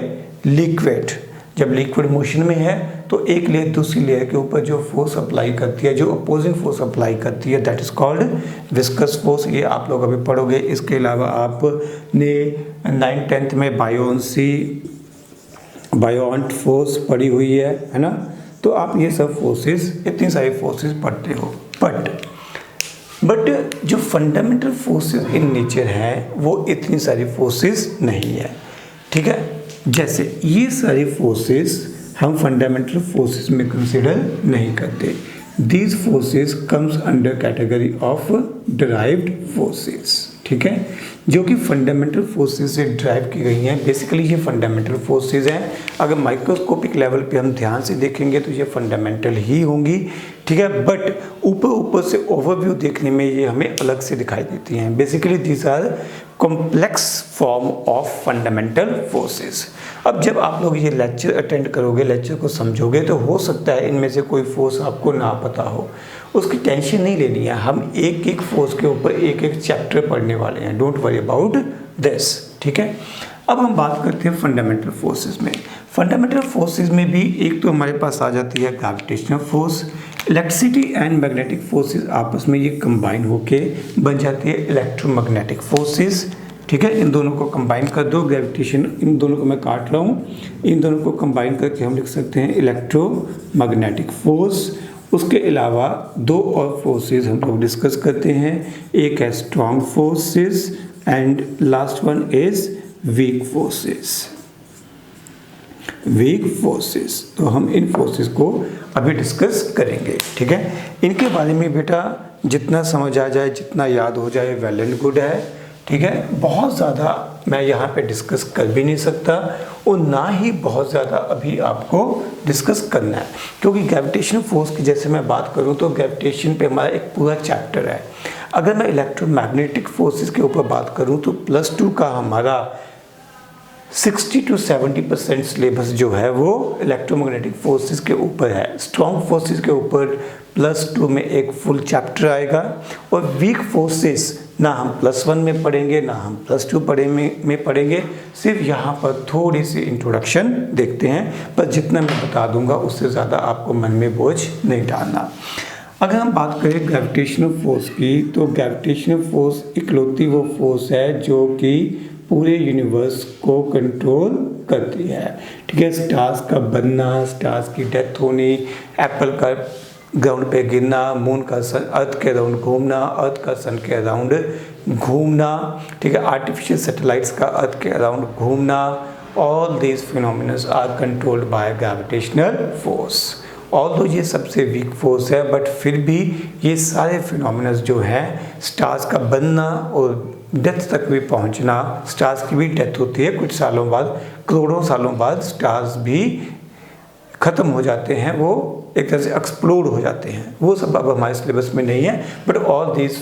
liquid. जब लिक्विड मोशन में है तो एक लेयर दूसरी लेयर के ऊपर जो फोर्स अप्लाई करती है, जो अपोजिंग फोर्स अप्लाई करती है, that is called viscous force. ये आप लोग अभी पढ़ोगे। इसके अलावा आपने 9th-10th में बायोंट फोर्स पढ़ी हुई है ना। तो आप ये सब फोर्सेस, इतनी सारी फोर्सेस पढ़ते हो। बट जो फंडामेंटल फोर्सेस इन नेचर हैं वो इतनी सारी फोर्सेस नहीं है, ठीक है। जैसे ये सारी फोर्सेस हम फंडामेंटल फोर्सेस में कंसिडर नहीं करते। These forces comes under category of derived forces, ठीक है, जो कि फंडामेंटल फोर्सेस से ड्राइव की गई हैं। बेसिकली ये फंडामेंटल फोर्सेस हैं। अगर माइक्रोस्कोपिक लेवल पे हम ध्यान से देखेंगे तो ये फंडामेंटल ही होंगी, ठीक है। बट ऊपर से ओवरव्यू देखने में ये हमें अलग से दिखाई देती हैं। Basically these are complex form of fundamental forces. अब जब आप लोग ये लेक्चर अटेंड करोगे, लेक्चर को समझोगे, तो हो सकता है इनमें से कोई फोर्स आपको ना पता हो। उसकी टेंशन नहीं लेनी है, हम एक एक फोर्स के ऊपर एक एक चैप्टर पढ़ने वाले हैं। डोंट वरी अबाउट दिस, ठीक है। अब हम बात करते हैं फंडामेंटल फोर्सेस में। फंडामेंटल फोर्सेस में भी एक तो हमारे पास आ जाती है gravitational force. Electricity and magnetic forces आपस में ये कंबाइन होके बन जाती है इलेक्ट्रोमैग्नेटिक फोर्सेस। ठीक है, इन दोनों को कंबाइन कर दो, ग्रेविटेशन, इन दोनों को मैं काट रहा हूँ, इन दोनों को कंबाइन करके हम लिख सकते हैं इलेक्ट्रोमैग्नेटिक फोर्स। उसके अलावा दो और फोर्सेस हम लोग डिस्कस करते हैं, एक है strong forces and last one is weak forces. Weak forces, तो हम इन फोर्सेस को अभी डिस्कस करेंगे। ठीक है, इनके बारे में बेटा जितना समझ आ जाए, जितना याद हो जाए वेल एंड गुड है। ठीक है, बहुत ज़्यादा मैं यहाँ पे डिस्कस कर भी नहीं सकता और ना ही बहुत ज़्यादा अभी आपको डिस्कस करना है, क्योंकि ग्रेविटेशन फोर्स की जैसे मैं बात करूँ तो ग्रेविटेशन पे हमारा एक पूरा चैप्टर है। अगर मैं इलेक्ट्रोमैग्नेटिक फोर्सेस के ऊपर बात करूँ तो +2 का हमारा 60 to 70% सिलेबस जो है वो इलेक्ट्रोमैग्नेटिक फोर्सेस के ऊपर है। स्ट्रॉन्ग फोर्सेस के ऊपर +2 में एक फुल चैप्टर आएगा और वीक फोर्सेस ना हम +1 में पढ़ेंगे ना हम +2 में पढ़ेंगे, सिर्फ यहाँ पर थोड़ी सी इंट्रोडक्शन देखते हैं। पर जितना मैं बता दूंगा उससे ज़्यादा आपको मन में बोझ नहीं डालना। अगर हम बात करें ग्रेविटेशनल फोर्स की, तो ग्रेविटेशनल फोर्स इकलौती वो फोर्स है जो कि पूरे यूनिवर्स को कंट्रोल करती है। ठीक है, स्टार्स का बनना, स्टार्स की डेथ होनी, एप्पल का ग्राउंड पे गिरना, मून का सन अर्थ के अराउंड घूमना, अर्थ का सन के अराउंड घूमना, ठीक है, आर्टिफिशियल सैटेलाइट्स का अर्थ के अराउंड घूमना, all these phenomenons are controlled by gravitational force. Although ये सबसे वीक फोर्स है, बट फिर भी ये सारे फिनोमिनस जो हैं, स्टार्स का बनना और डेथ तक भी पहुंचना, स्टार्स की भी डेथ होती है कुछ सालों बाद, करोड़ों सालों बाद स्टार्स भी ख़त्म हो जाते हैं, वो एक तरह से एक्सप्लोड हो जाते हैं। वो सब अब हमारे सिलेबस में नहीं है, but all these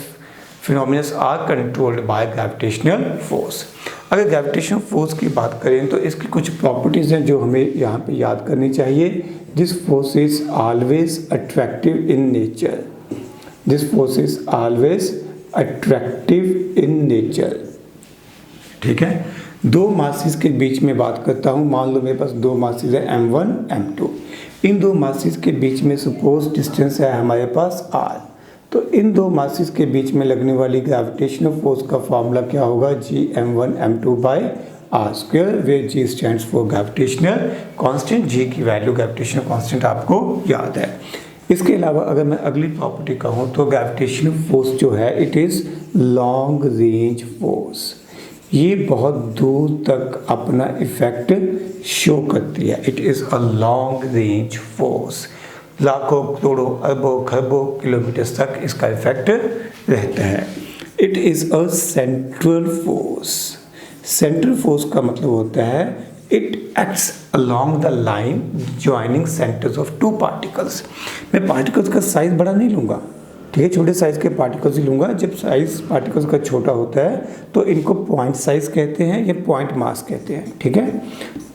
phenomenons are controlled by gravitational force. अगर ग्रेविटेशनल फोर्स की बात करें तो इसकी कुछ प्रॉपर्टीज़ हैं जो हमें यहाँ पे याद करनी चाहिए। This force is always attractive in nature. This force is always attractive in nature. ठीक है, दो मासेस के बीच में बात करता हूँ। मान लो मेरे पास दो मासेस है M1 M2। इन दो मासेस के बीच में सपोज डिस्टेंस है हमारे पास r, तो इन दो मासेस के बीच में लगने वाली ग्रेविटेशनल फोर्स का फॉर्मूला क्या होगा, Gm1 M2 by r square, where G stands for gravitational constant. G की वैल्यू ग्रेविटेशनल कांस्टेंट आपको याद है। इसके अलावा अगर मैं अगली प्रॉपर्टी कहूँ तो ग्रेविटेशनल फोर्स जो है it is long range force. ये बहुत दूर तक अपना इफेक्ट शो करती है। It is a long range force, लाखों करोड़ों अरबों खरबों किलोमीटर तक इसका इफेक्ट रहता है। It is a central force. Central force का मतलब होता है it acts along the line joining centers of two particles। मैं पार्टिकल्स का साइज बड़ा नहीं लूँगा, ठीक है, छोटे साइज के पार्टिकल्स ही लूँगा। जब साइज पार्टिकल्स का छोटा होता है तो इनको पॉइंट साइज कहते हैं या पॉइंट मास कहते हैं। ठीक है,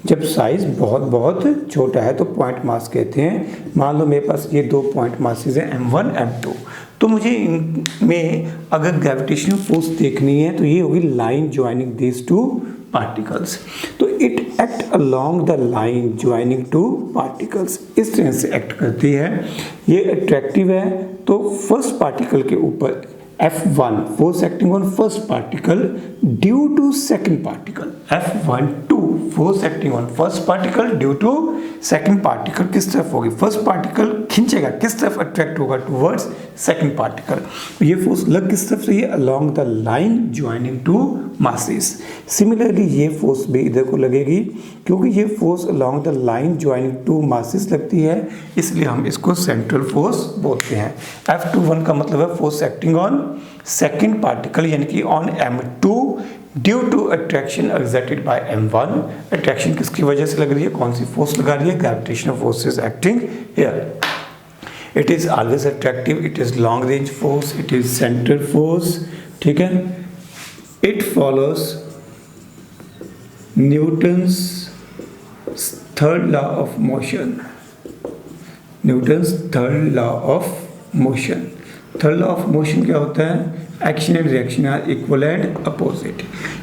जब साइज बहुत बहुत छोटा है तो पॉइंट मास कहते हैं। मान लो मेरे पास ये दो पॉइंट मासेस हैं M1 M2, तो मुझे इनमें अगर ग्रेविटेशनल फोर्स देखनी है तो ये होगी line joining these two particles. तो it act along the line joining two particles, इस तरह से एक्ट करती है। ये अट्रैक्टिव है तो फर्स्ट पार्टिकल के ऊपर F1 force acting on first particle due to second particle, F12 force acting on first particle due to second particle किस तरफ होगी, फर्स्ट पार्टिकल खींचेगा किस तरफ, अट्रैक्ट होगा टुवर्ड्स सेकंड पार्टिकल। ये फोर्स लग किस तरफ रही है, along the line joining to masses. Similarly ये फोर्स भी इधर को लगेगी, क्योंकि ये force along the line joining to masses लगती है, इसलिए हम इसको सेंट्रल फोर्स बोलते हैं। F21 का मतलब है force acting on second particle, यानी कि on M2 due to attraction exerted by M1। Attraction किसकी वजह से लग रही है, कौन सी फोर्स लगा रही है, gravitational force is acting here. It is always attractive, it is long range force, it is central force. ठीक है, it follows Newton's third law of motion. Newton's third law of motion. Third law of motion क्या होता है, action and reaction are equal and opposite.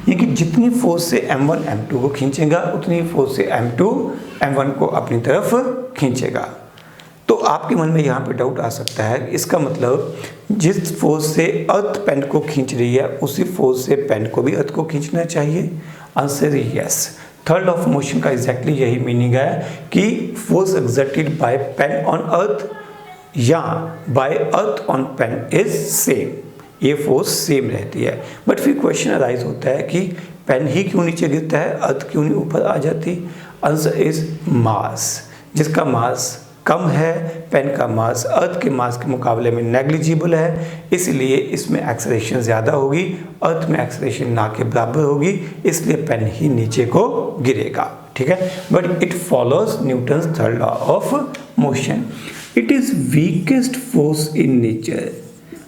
यानी कि जितनी force से M1 M2 को खींचेगा उतनी फोर्स से M2 M1 को अपनी तरफ खींचेगा। तो आपके मन में यहाँ पे डाउट आ सकता है, इसका मतलब जिस फोर्स से अर्थ पेन को खींच रही है उसी फोर्स से पेन को भी अर्थ को खींचना चाहिए। Answer yes. Third law of motion का एग्जैक्टली यही मीनिंग है कि force exerted by pen on earth या by earth on pen is same, ये फोर्स सेम रहती है। बट फिर क्वेश्चन अराइज होता है कि पेन ही क्यों नीचे गिरता है, अर्थ क्यों नहीं ऊपर आ जाती। Answer is mass. जिसका मास कम है, पेन का मास अर्थ के मास के मुकाबले में नेग्लिजिबल है, इसलिए इसमें एक्सेलरेशन ज़्यादा होगी, अर्थ में एक्सेलरेशन ना के बराबर होगी, इसलिए पेन ही नीचे को गिरेगा। ठीक है, but it follows Newton's third law of motion. It is weakest force in nature.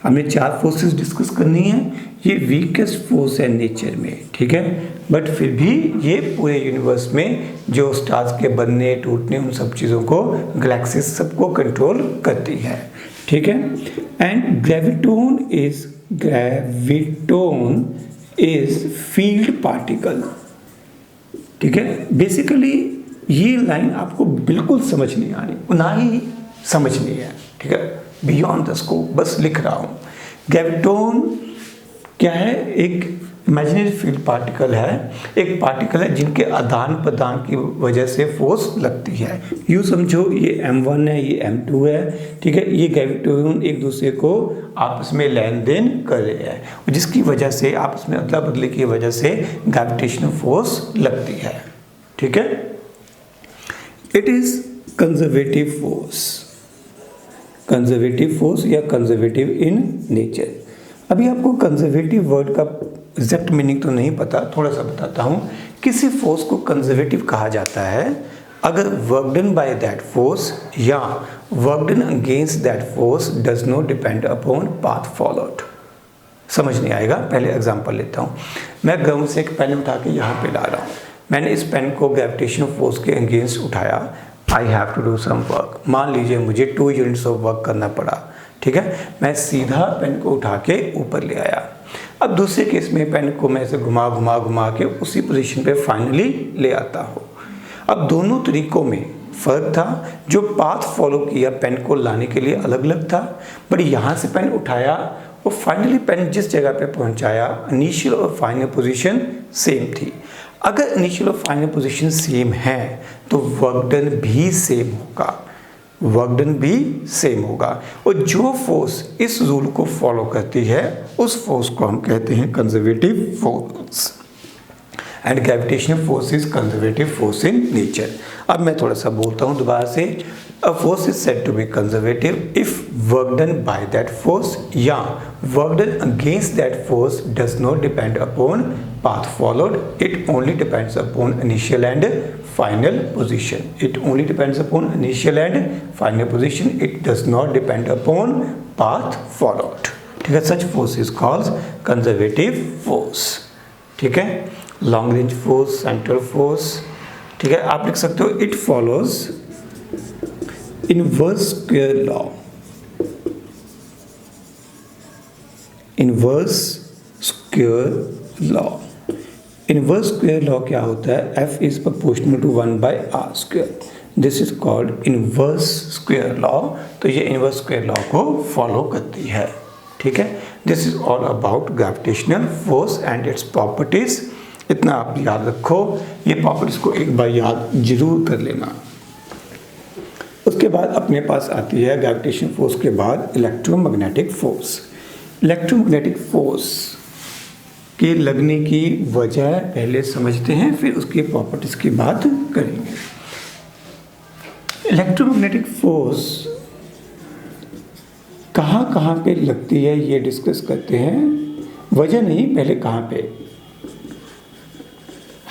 हमने 4 फोर्सेस डिस्कस करनी है, ये वीकेस्ट फोर्स है नेचर में। ठीक है, बट फिर भी ये पूरे यूनिवर्स में जो स्टार्स के बनने टूटने उन सब चीज़ों को, गैलेक्सीज सबको कंट्रोल करती है। ठीक है, and graviton is field particle. ठीक है, बेसिकली ये लाइन आपको बिल्कुल समझ नहीं आनी, ना ही समझनी है। ठीक है, बियॉन्ड द स्कोप बस लिख रहा हूँ। ग्रेविटोन क्या है, एक इमेजिनरी फील्ड पार्टिकल है, एक पार्टिकल है जिनके आदान प्रदान की वजह से फोर्स लगती है। यूँ समझो ये M1 है, ये M2 है। ठीक है, ये ग्रेविटोन एक दूसरे को आपस में लेन देन कर रहे हैं, जिसकी वजह से आपस में अदला बदली की वजह से ग्रेविटेशनल फोर्स लगती है। ठीक है, it is conservative force, conservative force या कंजर्वेटिव इन नेचर। अभी आपको कंजर्वेटिव वर्ड का एग्जैक्ट मीनिंग तो नहीं पता, थोड़ा सा बताता हूँ। किसी फोर्स को कंजर्वेटिव कहा जाता है अगर work done by that force या work done against that force does not depend upon path followed. समझ नहीं आएगा, पहले एग्जांपल लेता हूँ। मैं ग्राउंड से एक पेन उठा के यहाँ पे ला रहा हूँ, मैंने इस पेन को ग्रेविटेशनल फोर्स के अगेंस्ट उठाया, I have to do some work. मान लीजिए मुझे 2 यूनिट्स ऑफ वर्क करना पड़ा। ठीक है, मैं सीधा पेन को उठा के ऊपर ले आया। अब दूसरे केस में पेन को मैं ऐसे घुमा घुमा घुमा के उसी पोजीशन पे फाइनली ले आता हूँ। अब दोनों तरीकों में फ़र्क था, जो पाथ फॉलो किया पेन को लाने के लिए अलग अलग था, बट यहाँ से पेन उठाया और फाइनली पेन जिस जगह पे पहुँचाया इनिशियल और फाइनल पोजीशन सेम थी। अगर इनिशियल और फाइनल पोजीशन सेम है तो वर्क डन भी सेम होगा, वर्क डन भी सेम होगा। और जो फोर्स इस रूल को फॉलो करती है उस फोर्स को हम कहते हैं conservative force. And gravitational force is conservative force in nature. अब मैं थोड़ा सा बोलता हूँ दोबारा से। A force is said to be conservative if work done by that force या work done against that force does not depend upon path followed, it only depends upon initial and final position. It only depends upon initial and final position. It does not depend upon path followed. ठीक है, such force is called conservative force. ठीक है, long range force, central force. ठीक है, आप लिख सकते हो it follows inverse square law. Inverse square law. Inverse square law क्या होता है, F is proportional to 1/r square. This is called inverse square law. तो ये इनवर्स स्क्वायर लॉ को फॉलो करती है। ठीक है, this is all about gravitational force and its properties. इतना आप याद रखो, ये प्रॉपर्टीज को एक बार याद जरूर कर लेना। उसके बाद अपने पास आती है ग्रेविटेशन फोर्स के बाद इलेक्ट्रोमैग्नेटिक फोर्स। इलेक्ट्रोमैग्नेटिक फोर्स के लगने की वजह पहले समझते हैं, फिर उसकी प्रॉपर्टीज की बात करेंगे। इलेक्ट्रोमैग्नेटिक फोर्स कहाँ पे लगती है ये डिस्कस करते हैं। वजह नहीं, पहले कहाँ पे।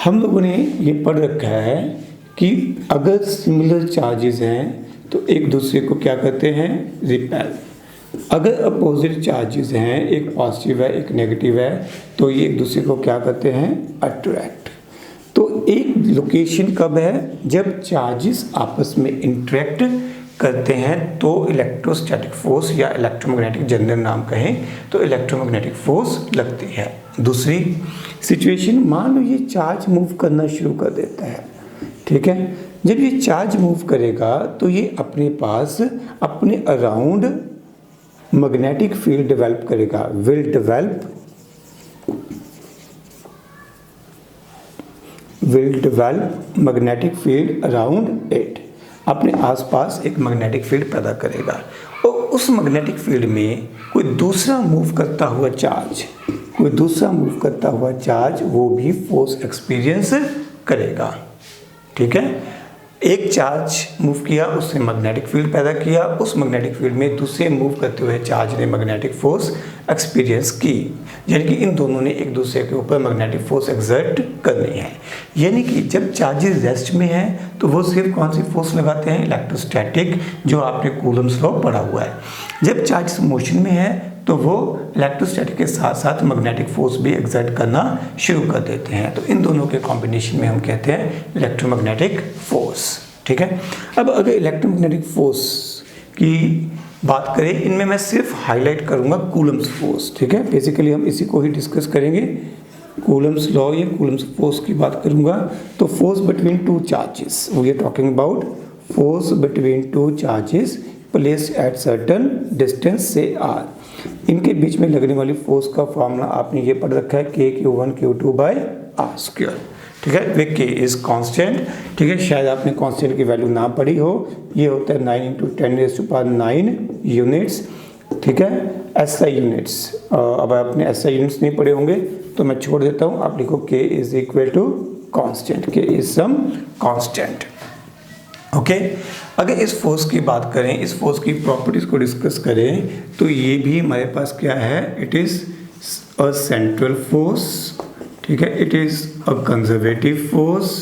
हम लोगों ने ये पढ़ रखा है कि अगर सिमिलर चार्जेस हैं तो एक दूसरे को क्या कहते हैं, रिपेल। अगर अपोजिट चार्जेस हैं, एक पॉजिटिव है एक नेगेटिव है, तो ये एक दूसरे को क्या कहते हैं, अट्रैक्ट। तो एक लोकेशन कब है, जब चार्जेस आपस में इंटरेक्ट करते हैं तो इलेक्ट्रोस्टैटिक फोर्स या इलेक्ट्रोमैग्नेटिक जनरल नाम कहें तो इलेक्ट्रोमैग्नेटिक फोर्स लगती है। दूसरी सिचुएशन, मान लो ये चार्ज मूव करना शुरू कर देता है, ठीक है। जब ये चार्ज मूव करेगा तो ये अपने पास अपने अराउंड मैग्नेटिक फील्ड डेवलप करेगा, will develop magnetic field around it, अपने आसपास एक मैग्नेटिक फील्ड पैदा करेगा और उस मैग्नेटिक फील्ड में कोई दूसरा मूव करता हुआ चार्ज वो भी फोर्स एक्सपीरियंस करेगा, ठीक है। एक चार्ज मूव किया, उसने मैग्नेटिक फील्ड पैदा किया, उस मैग्नेटिक फील्ड में दूसरे मूव करते हुए चार्ज ने मैग्नेटिक फोर्स एक्सपीरियंस की, यानी कि इन दोनों ने एक दूसरे के ऊपर मैग्नेटिक फोर्स एक्सर्ट करनी है। यानी कि जब चार्जेस रेस्ट में हैं तो वो सिर्फ कौन सी फोर्स लगाते हैं, इलेक्ट्रोस्टैटिक, जो आपने कूलम्स लॉ पढ़ा हुआ है। जब चार्जेस मोशन में है तो वो इलेक्ट्रोस्टैटिक के साथ साथ मैग्नेटिक फोर्स भी एक्सर्ट करना शुरू कर देते हैं। तो इन दोनों के कॉम्बिनेशन में हम कहते हैं इलेक्ट्रोमैग्नेटिक फोर्स, ठीक है। अब अगर इलेक्ट्रोमैग्नेटिक फोर्स की बात करें, इनमें मैं सिर्फ हाईलाइट करूंगा कूलम्स फोर्स, ठीक है। बेसिकली हम इसी को ही डिस्कस करेंगे, कूलम्स लॉ या कूलम्स फोर्स की बात करूंगा। तो force between two charges, we are talking about force between two charges placed at certain distance से आर। इनके बीच में लगने वाली फोर्स का फॉर्मूला आपने ये पढ़ रखा है, K(Q1 Q2 by R², ठीक है। वे K इज कांस्टेंट, ठीक है। शायद आपने कांस्टेंट की वैल्यू ना पढ़ी हो, ये होता है 9 × 10⁹ यूनिट्स, ठीक है, SI यूनिट्स। अब आपने SI यूनिट्स नहीं पढ़े होंगे तो मैं छोड़ देता हूँ, आप लिखो K is equal to constant, K is some constant, okay. अगर इस फोर्स की बात करें, इस फोर्स की प्रॉपर्टीज को डिस्कस करें तो ये भी हमारे पास क्या है, it is a central force, ठीक है, it is a conservative force,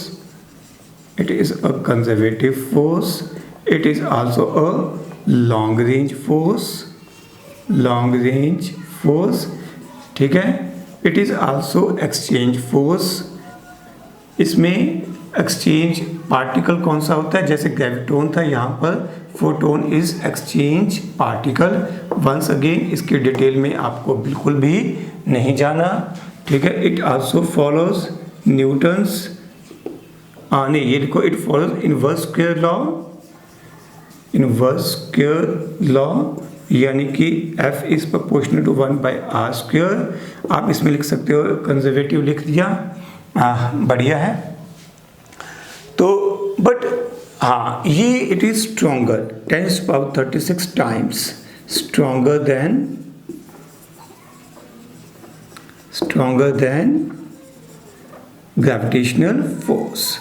it is a conservative force, it is also a long range force, ठीक है, it is also exchange force. इसमें एक्सचेंज पार्टिकल कौन सा होता है, जैसे ग्रेविटोन था, यहाँ पर photon is exchange particle. Once again इसकी डिटेल में आपको बिल्कुल भी नहीं जाना, ठीक है। इट आल्सो फॉलोज न्यूटन्स, नहीं ये लिखो, it follows inverse square law, यानी कि F is proportional to 1/r²। आप इसमें लिख सकते हो, कंजर्वेटिव लिख दिया, बढ़िया है। तो बट हाँ, ये it is stronger 10⁻36 times stronger then gravitational force.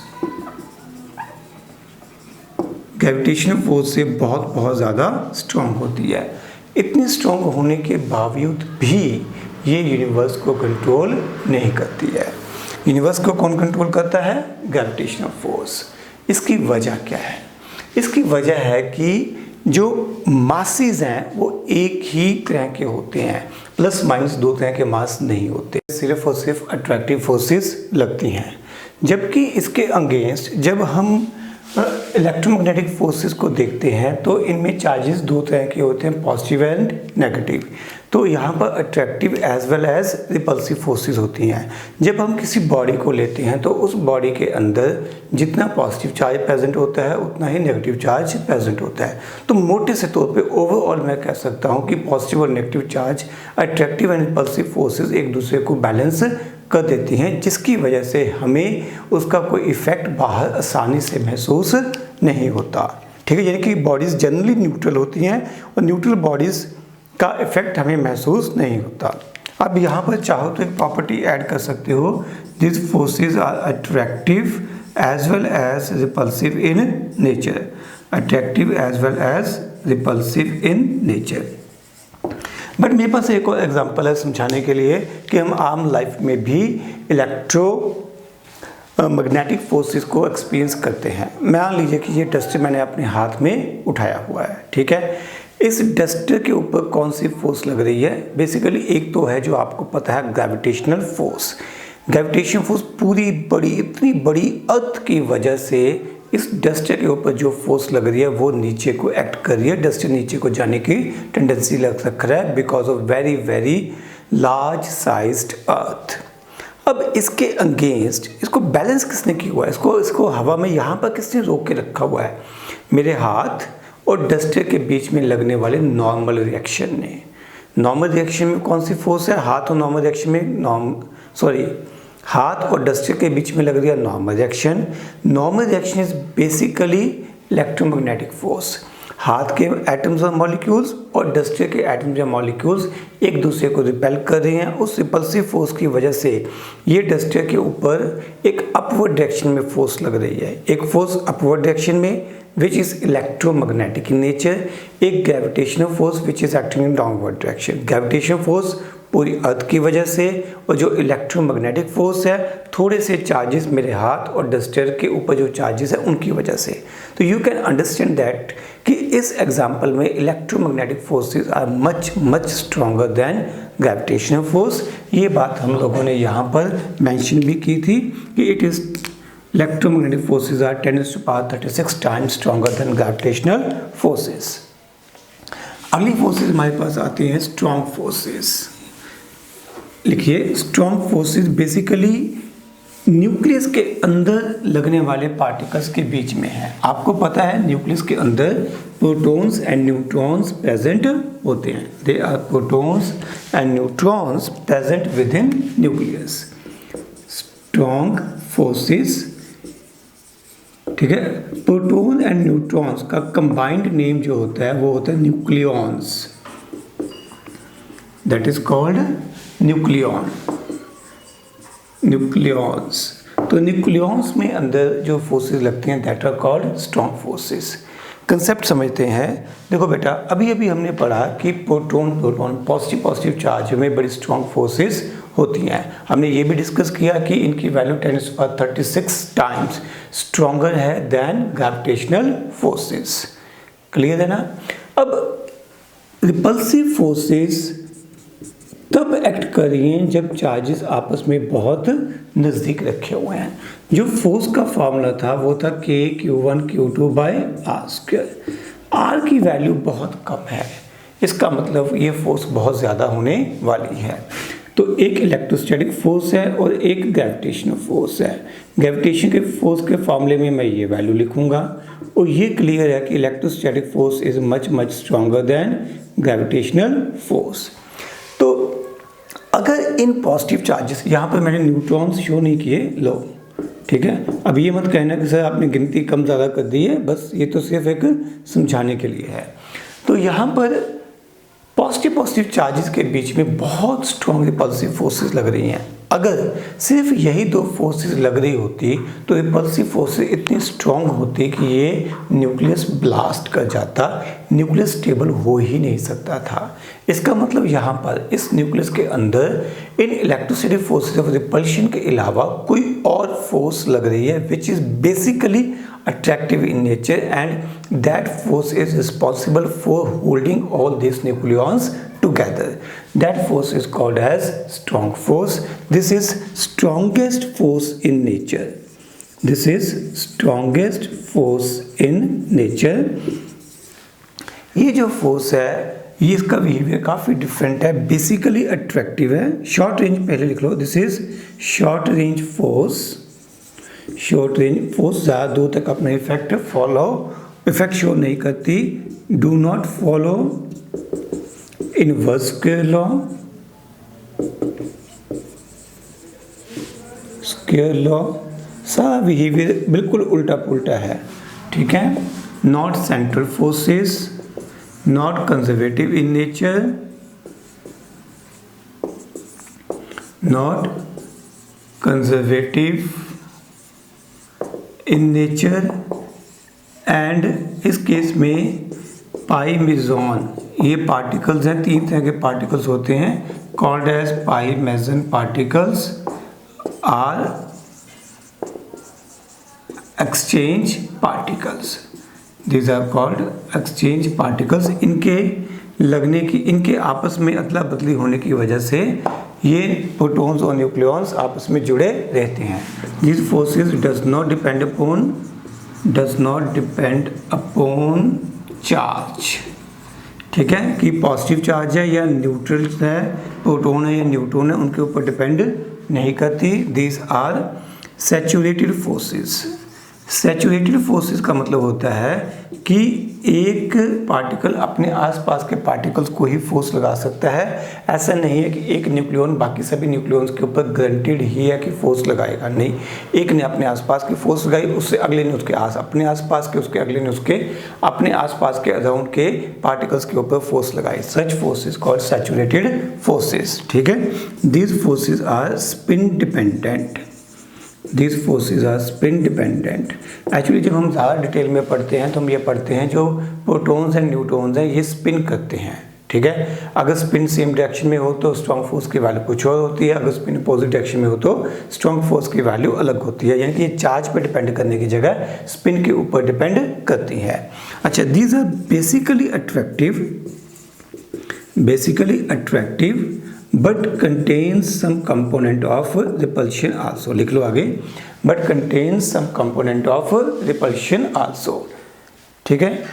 Gravitational force से बहुत ज़्यादा स्ट्रॉन्ग होती है। इतनी स्ट्रॉन्ग होने के बावजूद भी ये यूनिवर्स को कंट्रोल नहीं करती है। यूनिवर्स को कौन कंट्रोल करता है, ग्रेविटेशनल फोर्स। इसकी वजह क्या है, इसकी वजह है कि जो मासेस हैं वो एक ही तरह के होते हैं, प्लस माइनस 2 तरह के मास नहीं होते, सिर्फ और सिर्फ अट्रैक्टिव फोर्सेस लगती हैं। जबकि इसके अगेंस्ट जब हम इलेक्ट्रोमैग्नेटिक फोर्सेस को देखते हैं तो इनमें चार्जेस 2 तरह के होते हैं, पॉजिटिव एंड नेगेटिव। तो यहाँ पर attractive as well as repulsive forces होती हैं। जब हम किसी बॉडी को लेते हैं तो उस बॉडी के अंदर जितना पॉजिटिव चार्ज प्रेजेंट होता है उतना ही नेगेटिव चार्ज प्रेजेंट होता है। तो मोटे से तौर पे ओवरऑल मैं कह सकता हूँ कि पॉजिटिव और negative charge, attractive and repulsive forces एक दूसरे को बैलेंस कर देती हैं, जिसकी वजह से हमें उसका कोई इफेक्ट बाहर आसानी से महसूस नहीं होता, ठीक है। यानी कि बॉडीज़ जनरली न्यूट्रल होती हैं और न्यूट्रल बॉडीज़ का इफेक्ट हमें महसूस नहीं होता। अब यहाँ पर चाहो तो एक प्रॉपर्टी ऐड कर सकते हो, this forces are attractive as well as repulsive in nature, attractive as well as repulsive in nature. But मेरे पास एक और एग्जांपल है समझाने के लिए कि हम आम लाइफ में भी मैग्नेटिक फोर्सेस को एक्सपीरियंस करते हैं। मान लीजिए कि ये डस्टर मैंने अपने हाथ में उठाया हुआ है, ठीक है। इस डस्टर के ऊपर कौन सी फोर्स लग रही है, बेसिकली एक तो है जो आपको पता है ग्रेविटेशनल फोर्स। ग्रेविटेशन फोर्स पूरी बड़ी, इतनी बड़ी अर्थ की वजह से इस डस्टर के ऊपर जो फोर्स लग रही है वो नीचे को एक्ट कर रही है, डस्टर नीचे को जाने की टेंडेंसी लग रहा है because of very very large sized earth. अब इसके अगेंस्ट इसको बैलेंस किसने किया हुआ है, इसको हवा में यहाँ पर किसने रोक के रखा हुआ है, मेरे हाथ और डस्टर के बीच में लगने वाले नॉर्मल रिएक्शन ने। नॉर्मल रिएक्शन में कौन सी फोर्स है, हाथ और नॉर्मल रिएक्शन में हाथ और डस्टर के बीच में लग रही है normal reaction. Normal reaction is basically electromagnetic force. हाथ के एटम्स और मॉलिक्यूल्स और डस्टर के एटम्स या मॉलिक्यूल्स एक दूसरे को रिपेल कर रहे हैं। उस रिपल्सिव फोर्स की वजह से ये डस्टर के ऊपर एक अपवर्ड डायरेक्शन में फोर्स लग रही है, एक फोर्स अपवर्ड डायरेक्शन में which is electromagnetic in nature, एक gravitational force which is acting in downward direction. Gravitational force पूरी अर्थ की वजह से और जो इलेक्ट्रोमैग्नेटिक फोर्स है थोड़े से चार्जेस मेरे हाथ और डस्टर के ऊपर जो चार्जेस है उनकी वजह से। तो यू कैन अंडरस्टैंड दैट कि इस एग्जाम्पल में electromagnetic forces are much much stronger than gravitational force. ये बात हम लोगों ने यहाँ पर मेंशन भी की थी कि it is electromagnetic forces are 10⁻36 times stronger than gravitational forces. अगली फोर्सेस हमारे पास आती हैं स्ट्रॉन्ग फोर्सेस। लिखिए, स्ट्रॉन्ग फोर्सेस बेसिकली न्यूक्लियस के अंदर लगने वाले पार्टिकल्स के बीच में है। आपको पता है न्यूक्लियस के अंदर प्रोटॉन्स एंड न्यूट्रॉन्स प्रेजेंट होते हैं। They are protons and neutrons present within nucleus. Strong forces, ठीक है, प्रोटॉन एंड न्यूट्रॉन्स का कंबाइंड नेम जो होता है वो होता है nucleons. That is called nucleon, nucleons. तो न्यूक्लियॉन्स में अंदर जो फोर्सेस लगती हैं that are called strong forces. Concept समझते हैं। देखो बेटा, अभी अभी हमने पढ़ा कि प्रोटॉन पॉजिटिव चार्ज में बड़ी स्ट्रॉन्ग फोर्सेस होती हैं। हमने ये भी डिस्कस किया कि इनकी वैल्यू 10⁻36 टाइम्स स्ट्रॉन्गर है देन ग्रेविटेशनल फोर्सेस। क्लियर है ना। अब रिपल्सिव फोर्सेस तब एक्ट कर रही हैं जब चार्जेस आपस में बहुत नज़दीक रखे हुए हैं। जो फोर्स का फॉर्मूला था वो था K/Q1Q2/r²। R की वैल्यू बहुत कम है, इसका मतलब ये फोर्स बहुत ज़्यादा होने वाली है। तो एक इलेक्ट्रोस्टैटिक फोर्स है और एक ग्रेविटेशनल फोर्स है। ग्रेविटेशन के फोर्स के फॉर्मूले में मैं ये वैल्यू लिखूंगा और ये क्लियर है कि electrostatic force is much much stronger than gravitational force. तो अगर इन पॉजिटिव चार्जेस, यहाँ पर मैंने न्यूट्रॉन्स शो नहीं किए, लो ठीक है। अब ये मत कहना कि सर आपने गिनती कम ज़्यादा कर दी है, बस ये तो सिर्फ एक समझाने के लिए है। तो यहाँ पर पॉजिटिव चार्जेस के बीच में बहुत स्ट्रॉन्ग रिपल्सिव फोर्सेस लग रही हैं। अगर सिर्फ यही दो फोर्सेस लग रही होती तो रिपल्सिव फोर्सेस इतनी स्ट्रॉन्ग होती कि ये न्यूक्लियस ब्लास्ट कर जाता, न्यूक्लियस स्टेबल हो ही नहीं सकता था। इसका मतलब यहाँ पर इस न्यूक्लियस के अंदर इन इलेक्ट्रोस्टैटिक फोर्सेस ऑफ रिपल्शन के अलावा कोई और फोर्स लग रही है which is basically attractive in nature, and that force is responsible for holding all these nucleons together. That force is called as strong force. This is strongest force in nature. This is strongest force in nature. ये जो force है ये इसका behaviour काफ़ी different है, basically attractive है। Short range पहले लिख लो, this is short range force. Short range force ज़्यादा दूर तक अपना इफेक्ट शो नहीं करती। Do not follow inverse square law. Square law सारा बिहेवियर बिल्कुल उल्टा पुल्टा है, ठीक है। Not central forces, not conservative in nature, not conservative in nature, and इस केस में पाई मेजॉन, ये पार्टिकल्स हैं, तीन तरह के पार्टिकल्स होते हैं called as pi meson particles are exchange particles. These are called exchange particles. इनके लगने की, इनके आपस में अदला बदली होने की वजह से ये प्रोटॉन्स और न्यूक्लियॉन्स आपस में जुड़े रहते हैं। This forces does not depend upon does not depend upon charge. ठीक है, कि पॉजिटिव चार्ज है या न्यूट्रल है, प्रोटॉन है या न्यूट्रॉन है, उनके ऊपर डिपेंड नहीं करती। These are saturated forces. Saturated forces का मतलब होता है कि एक पार्टिकल अपने आसपास के पार्टिकल्स को ही फोर्स लगा सकता है। ऐसा नहीं है कि एक न्यूक्लियन बाकी सभी न्यूक्लियंस के ऊपर गारंटीड ही है कि फोर्स लगाएगा, नहीं। एक ने अपने आसपास की फोर्स लगाई, उससे अगले ने उसके अपने आसपास के, उसके अगले ने उसके अपने आसपास के अराउंड के पार्टिकल्स के ऊपर फोर्स लगाई। Such forces called saturated forces. ठीक है, these forces are spin dependent. These forces are spin dependent। Actually जब हम ज़्यादा डिटेल में पढ़ते हैं तो हम ये पढ़ते हैं जो प्रोटॉन्स एंड न्यूट्रॉन्स हैं ये स्पिन करते हैं। ठीक है, अगर स्पिन सेम डायरेक्शन में हो तो स्ट्रॉन्ग फोर्स की वैल्यू कुछ और होती है, अगर स्पिन अपोजिट डायरेक्शन में हो तो स्ट्रॉन्ग फोर्स की वैल्यू अलग होती है। यानी कि ये चार्ज पे डिपेंड करने की जगह स्पिन के ऊपर डिपेंड करती है। अच्छा, these are basically attractive but contains some component of repulsion also। लिख लो आगे, but contains some component of repulsion also। ठीक है,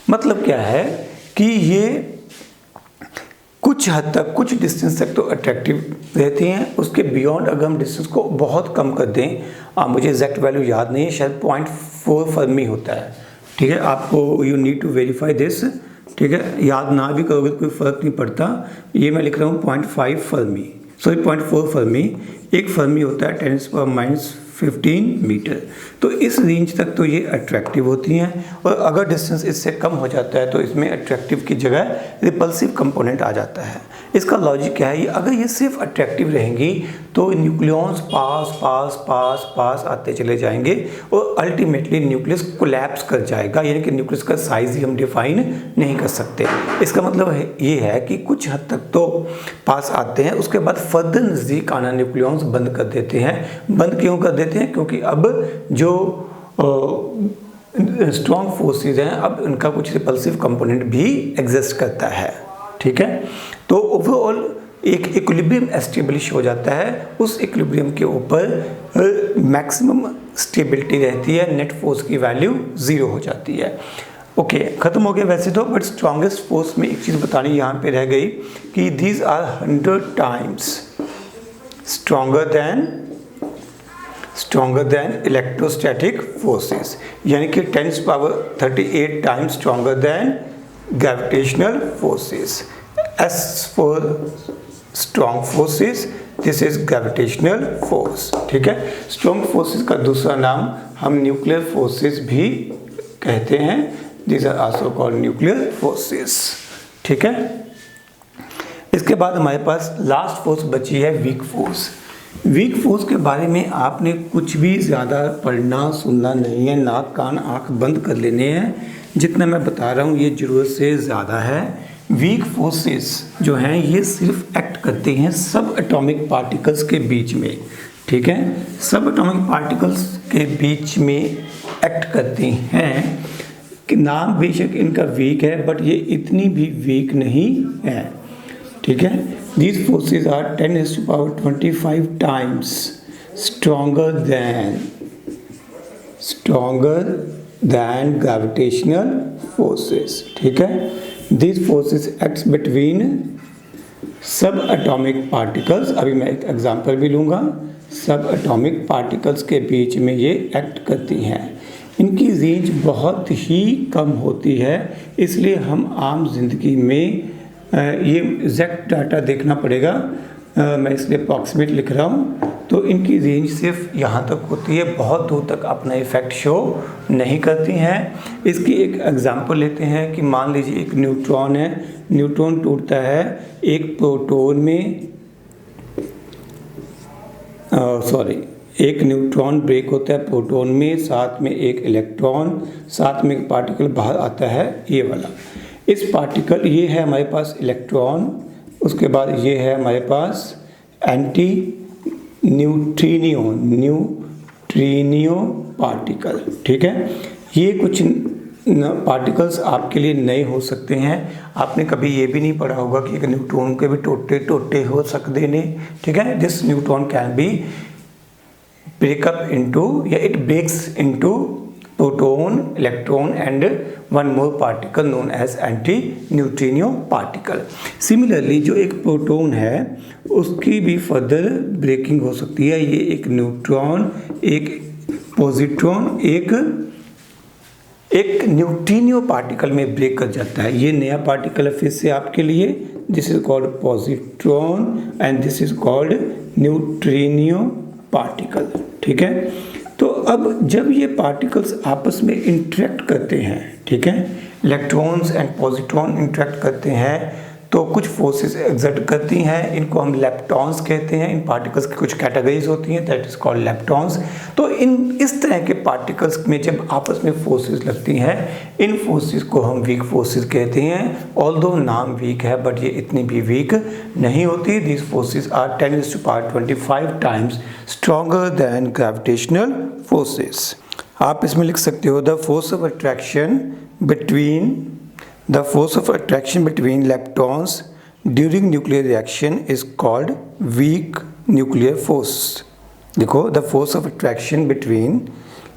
मतलब क्या है कि ये कुछ हद तक, कुछ डिस्टेंस तक तो अट्रैक्टिव रहती हैं, उसके बियॉन्ड अगर हम डिस्टेंस को बहुत कम कर दें, मुझे एग्जैक्ट वैल्यू याद नहीं है, शायद 0.4 फर्मी होता है। ठीक है, आपको you need to verify this. ठीक है, याद ना भी करोगे तो कोई फ़र्क नहीं पड़ता। ये मैं लिख रहा हूँ 0.5 फर्मी, सॉरी 0.4 फर्मी। एक फर्मी होता है 10⁻⁻15 मीटर। तो इस रेंज तक तो ये अट्रैक्टिव होती हैं, और अगर डिस्टेंस इससे कम हो जाता है तो इसमें अट्रैक्टिव की जगह रिपल्सिव कंपोनेंट आ जाता है। इसका लॉजिक क्या है, ये अगर ये सिर्फ अट्रैक्टिव रहेंगी तो न्यूक्लियॉन्स पास आते चले जाएंगे और अल्टीमेटली न्यूक्लियस कोलैप्स कर जाएगा। यानी कि न्यूक्लियस का साइज ही हम डिफाइन नहीं कर सकते। इसका मतलब ये है कि कुछ हद तक तो पास आते हैं, उसके बाद फर्दर नज़दीक आना न्यूक्लियॉन्स बंद कर देते हैं। बंद क्यों कर देते हैं? क्योंकि अब जो स्ट्रॉन्ग फोर्सेस हैं, अब उनका कुछ रिपल्सिव कंपोनेंट भी एग्जिस्ट करता है। ठीक है, तो ओवरऑल एक इक्विलिब्रियम एस्टेब्लिश हो जाता है। उस इक्विलिब्रियम के ऊपर मैक्सिमम स्टेबिलिटी रहती है, नेट फोर्स की वैल्यू 0 हो जाती है। ओके, ख़त्म हो गया वैसे तो, बट स्ट्रॉन्गेस्ट फोर्स में एक चीज़ बतानी यहाँ पे रह गई कि these are 100 times stronger than electrostatic forces। यानी कि 10⁻38 times stronger than gravitational forces। S for strong forces, this is gravitational force। ठीक है, स्ट्रॉन्ग फोर्सेस का दूसरा नाम हम न्यूक्लियर फोर्सेस भी कहते हैं। These are also called nuclear forces. ठीक है, इसके बाद हमारे पास लास्ट फोर्स बची है वीक फोर्स। वीक फोर्स के बारे में आपने कुछ भी ज़्यादा पढ़ना सुनना नहीं है, नाक कान आँख बंद कर लेने हैं। जितना मैं बता रहा हूँ ये ज़रूरत से ज़्यादा है। वीक फोर्सेस जो हैं ये सिर्फ एक्ट करते हैं सब एटॉमिक पार्टिकल्स के बीच में। ठीक है, सब एटॉमिक पार्टिकल्स के बीच में एक्ट करते हैं कि नाम बेशक इनका वीक है, बट ये इतनी भी वीक नहीं है। ठीक है, these forces are 10⁻25 times stronger than gravitational forces। ठीक है, these forces acts between सब एटॉमिक पार्टिकल्स। अभी मैं एक एग्जांपल भी लूँगा। सब एटॉमिक पार्टिकल्स के बीच में ये एक्ट करती हैं। इनकी रेंज बहुत ही कम होती है, इसलिए हम आम जिंदगी में ये एग्जैक्ट डाटा देखना पड़ेगा, मैं इसलिए अप्रॉक्सीमेट लिख रहा हूँ। तो इनकी रेंज सिर्फ यहाँ तक होती है, बहुत दूर तक अपना इफेक्ट शो नहीं करती हैं। इसकी एक एग्जांपल लेते हैं कि मान लीजिए एक न्यूट्रॉन है, न्यूट्रॉन टूटता है एक प्रोटॉन में, एक न्यूट्रॉन ब्रेक होता है प्रोटॉन में, साथ में एक इलेक्ट्रॉन, साथ में एक पार्टिकल बाहर आता है, ये वाला। इस पार्टिकल, ये है हमारे पास इलेक्ट्रॉन, उसके बाद ये है हमारे पास एंटी न्यूट्रिनियो पार्टिकल। ठीक है, ये कुछ पार्टिकल्स आपके लिए नए हो सकते हैं। आपने कभी ये भी नहीं पढ़ा होगा कि एक न्यूट्रॉन के भी टोटे हो सकते हैं। ठीक है, this neutron can be break up into, या it breaks into proton, electron and one more particle known as anti neutrino particle. Similarly जो एक प्रोटॉन है उसकी भी फर्दर ब्रेकिंग हो सकती है। ये एक न्यूट्रॉन, एक पॉजिट्रॉन, एक न्यूट्रिनो पार्टिकल में ब्रेक कर जाता है। ये नया पार्टिकल है फिर से आपके लिए, this is called positron and this is called neutrino particle. ठीक है, तो अब जब ये पार्टिकल्स आपस में इंटरेक्ट करते हैं, ठीक है, इलेक्ट्रॉन्स एंड पॉजिट्रॉन इंटरेक्ट करते हैं तो कुछ फोर्सेस एक्सर्ट करती हैं, इनको हम लेप्टॉन्स कहते हैं। इन पार्टिकल्स की कुछ कैटेगरीज होती हैं, दैट इज कॉल्ड लेप्टॉन्स। तो इस तरह के पार्टिकल्स में जब आपस में फोर्सेस लगती हैं, इन फोर्सेस को हम वीक फोर्सेस कहते हैं। ऑल्दो नाम वीक है बट ये इतनी भी वीक नहीं होती। These forces are 10⁻25 times stronger than gravitational forces. आप इसमें लिख सकते हो the force of attraction between leptons during nuclear reaction is called weak nuclear force। देखो, the force of attraction between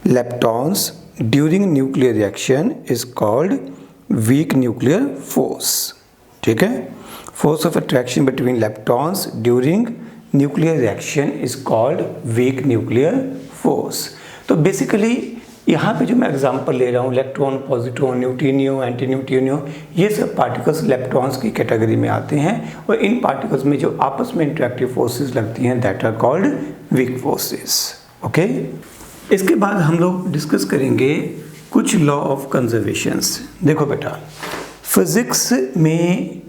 leptons during nuclear reaction is called weak nuclear force। ठीक है, force of attraction between leptons during nuclear reaction is called weak nuclear force। तो basically यहाँ पे जो मैं example ले रहा हूँ, electron, positron, neutrino, anti neutrino, ये सब पार्टिकल्स लेप्टॉन्स की कैटेगरी में आते हैं और इन पार्टिकल्स में जो आपस में इंटरेक्टिव फोर्सेस लगती हैं that are called weak forces. Okay, इसके बाद हम लोग डिस्कस करेंगे कुछ लॉ ऑफ कंजर्वेशंस। देखो बेटा, फिजिक्स में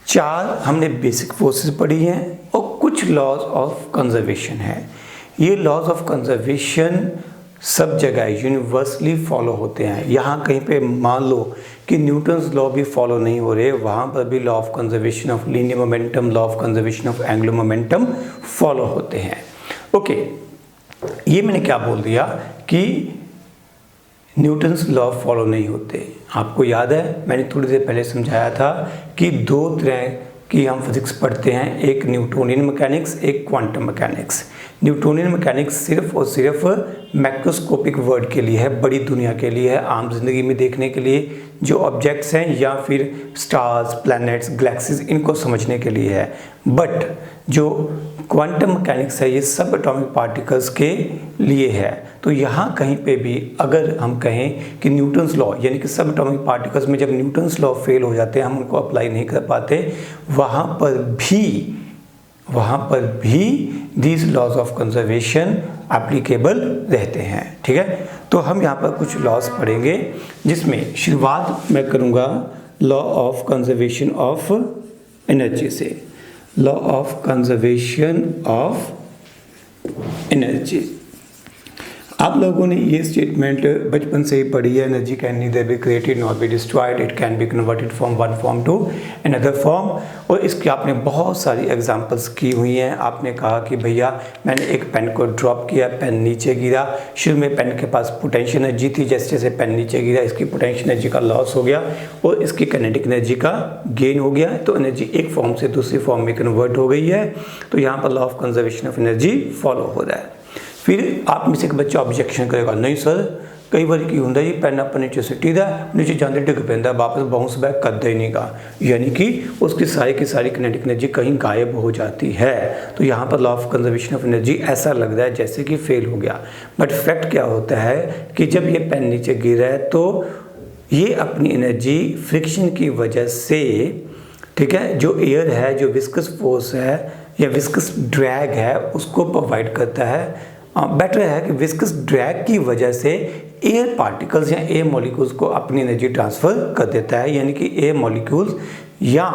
4 हमने बेसिक फोर्सेस पढ़ी हैं और कुछ लॉज ऑफ कंजर्वेशन है। ये लॉज ऑफ कंजर्वेशन सब जगह यूनिवर्सली फॉलो होते हैं। यहाँ कहीं पे मान लो कि न्यूटन्स लॉ भी फॉलो नहीं हो रहे, वहाँ पर भी law of conservation of linear momentum, law of conservation of angular momentum follow होते हैं। ओके, ये मैंने क्या बोल दिया कि न्यूटन्स लॉ फॉलो नहीं होते। आपको याद है मैंने थोड़ी देर पहले समझाया था कि 2 तरह की हम फिजिक्स पढ़ते हैं, एक न्यूटोनियन मैकेनिक्स, एक क्वांटम मैकेनिक्स। न्यूटोनियन मैकेनिक्स सिर्फ और सिर्फ मैक्रोस्कोपिक वर्ल्ड के लिए है, बड़ी दुनिया के लिए है, आम जिंदगी में देखने के लिए जो ऑब्जेक्ट्स हैं या फिर स्टार्स, प्लैनेट्स, गैलेक्सीज, इनको समझने के लिए है। बट जो क्वांटम मैकेनिक्स है ये सब एटॉमिक पार्टिकल्स के लिए है। तो यहाँ कहीं पे भी अगर हम कहें कि न्यूटन्स लॉ यानी कि सब एटॉमिक पार्टिकल्स में जब न्यूटन्स लॉ फेल हो जाते हैं, हम उनको अप्लाई नहीं कर पाते, वहाँ पर भी these laws of conservation applicable रहते हैं। ठीक है, तो हम यहाँ पर कुछ लॉज पढ़ेंगे जिसमें शुरुआत मैं करूँगा law of conservation of energy से। Law of conservation of energy, आप लोगों ने ये स्टेटमेंट बचपन से ही पढ़ी है, energy can neither be created not be destroyed, it can be converted from one form to another form. और इसकी आपने बहुत सारी एग्जांपल्स की हुई हैं। आपने कहा कि भैया मैंने एक पेन को ड्रॉप किया, पेन नीचे गिरा, शुरू में पेन के पास पोटेंशियल एनर्जी थी, जैसे जैसे पेन नीचे गिरा इसकी पोटेंशियल एनर्जी का लॉस हो गया और इसकी काइनेटिक एनर्जी का गेन हो गया, तो एनर्जी एक फॉर्म से दूसरी फॉर्म में कन्वर्ट हो गई है। तो यहाँ पर law of conservation of energy follow हो रहा है। फिर आप में से एक बच्चा ऑब्जेक्शन करेगा, नहीं सर कई बार की होंगे जी पेन आप नीचे सिटीदा नीचे जाते डिग पैंदा वापस बाउंस बैक करता ही नहीं का, यानी कि उसकी सारी की सारी काइनेटिक एनर्जी कहीं गायब हो जाती है। तो यहाँ पर law of conservation of energy ऐसा लग रहा है जैसे कि फेल हो गया, बट फैक्ट क्या होता है कि जब ये पेन नीचे गिर रहा है तो ये अपनी एनर्जी फ्रिक्शन की वजह से, ठीक है, जो एयर है, जो विस्कस फोर्स है या विस्कस ड्रैग है उसको प्रोवाइड करता है। बेटर है कि विस्कस ड्रैग की वजह से एयर पार्टिकल्स या एयर मॉलिक्यूल्स को अपनी एनर्जी ट्रांसफ़र कर देता है, यानी कि एयर मॉलिक्यूल्स या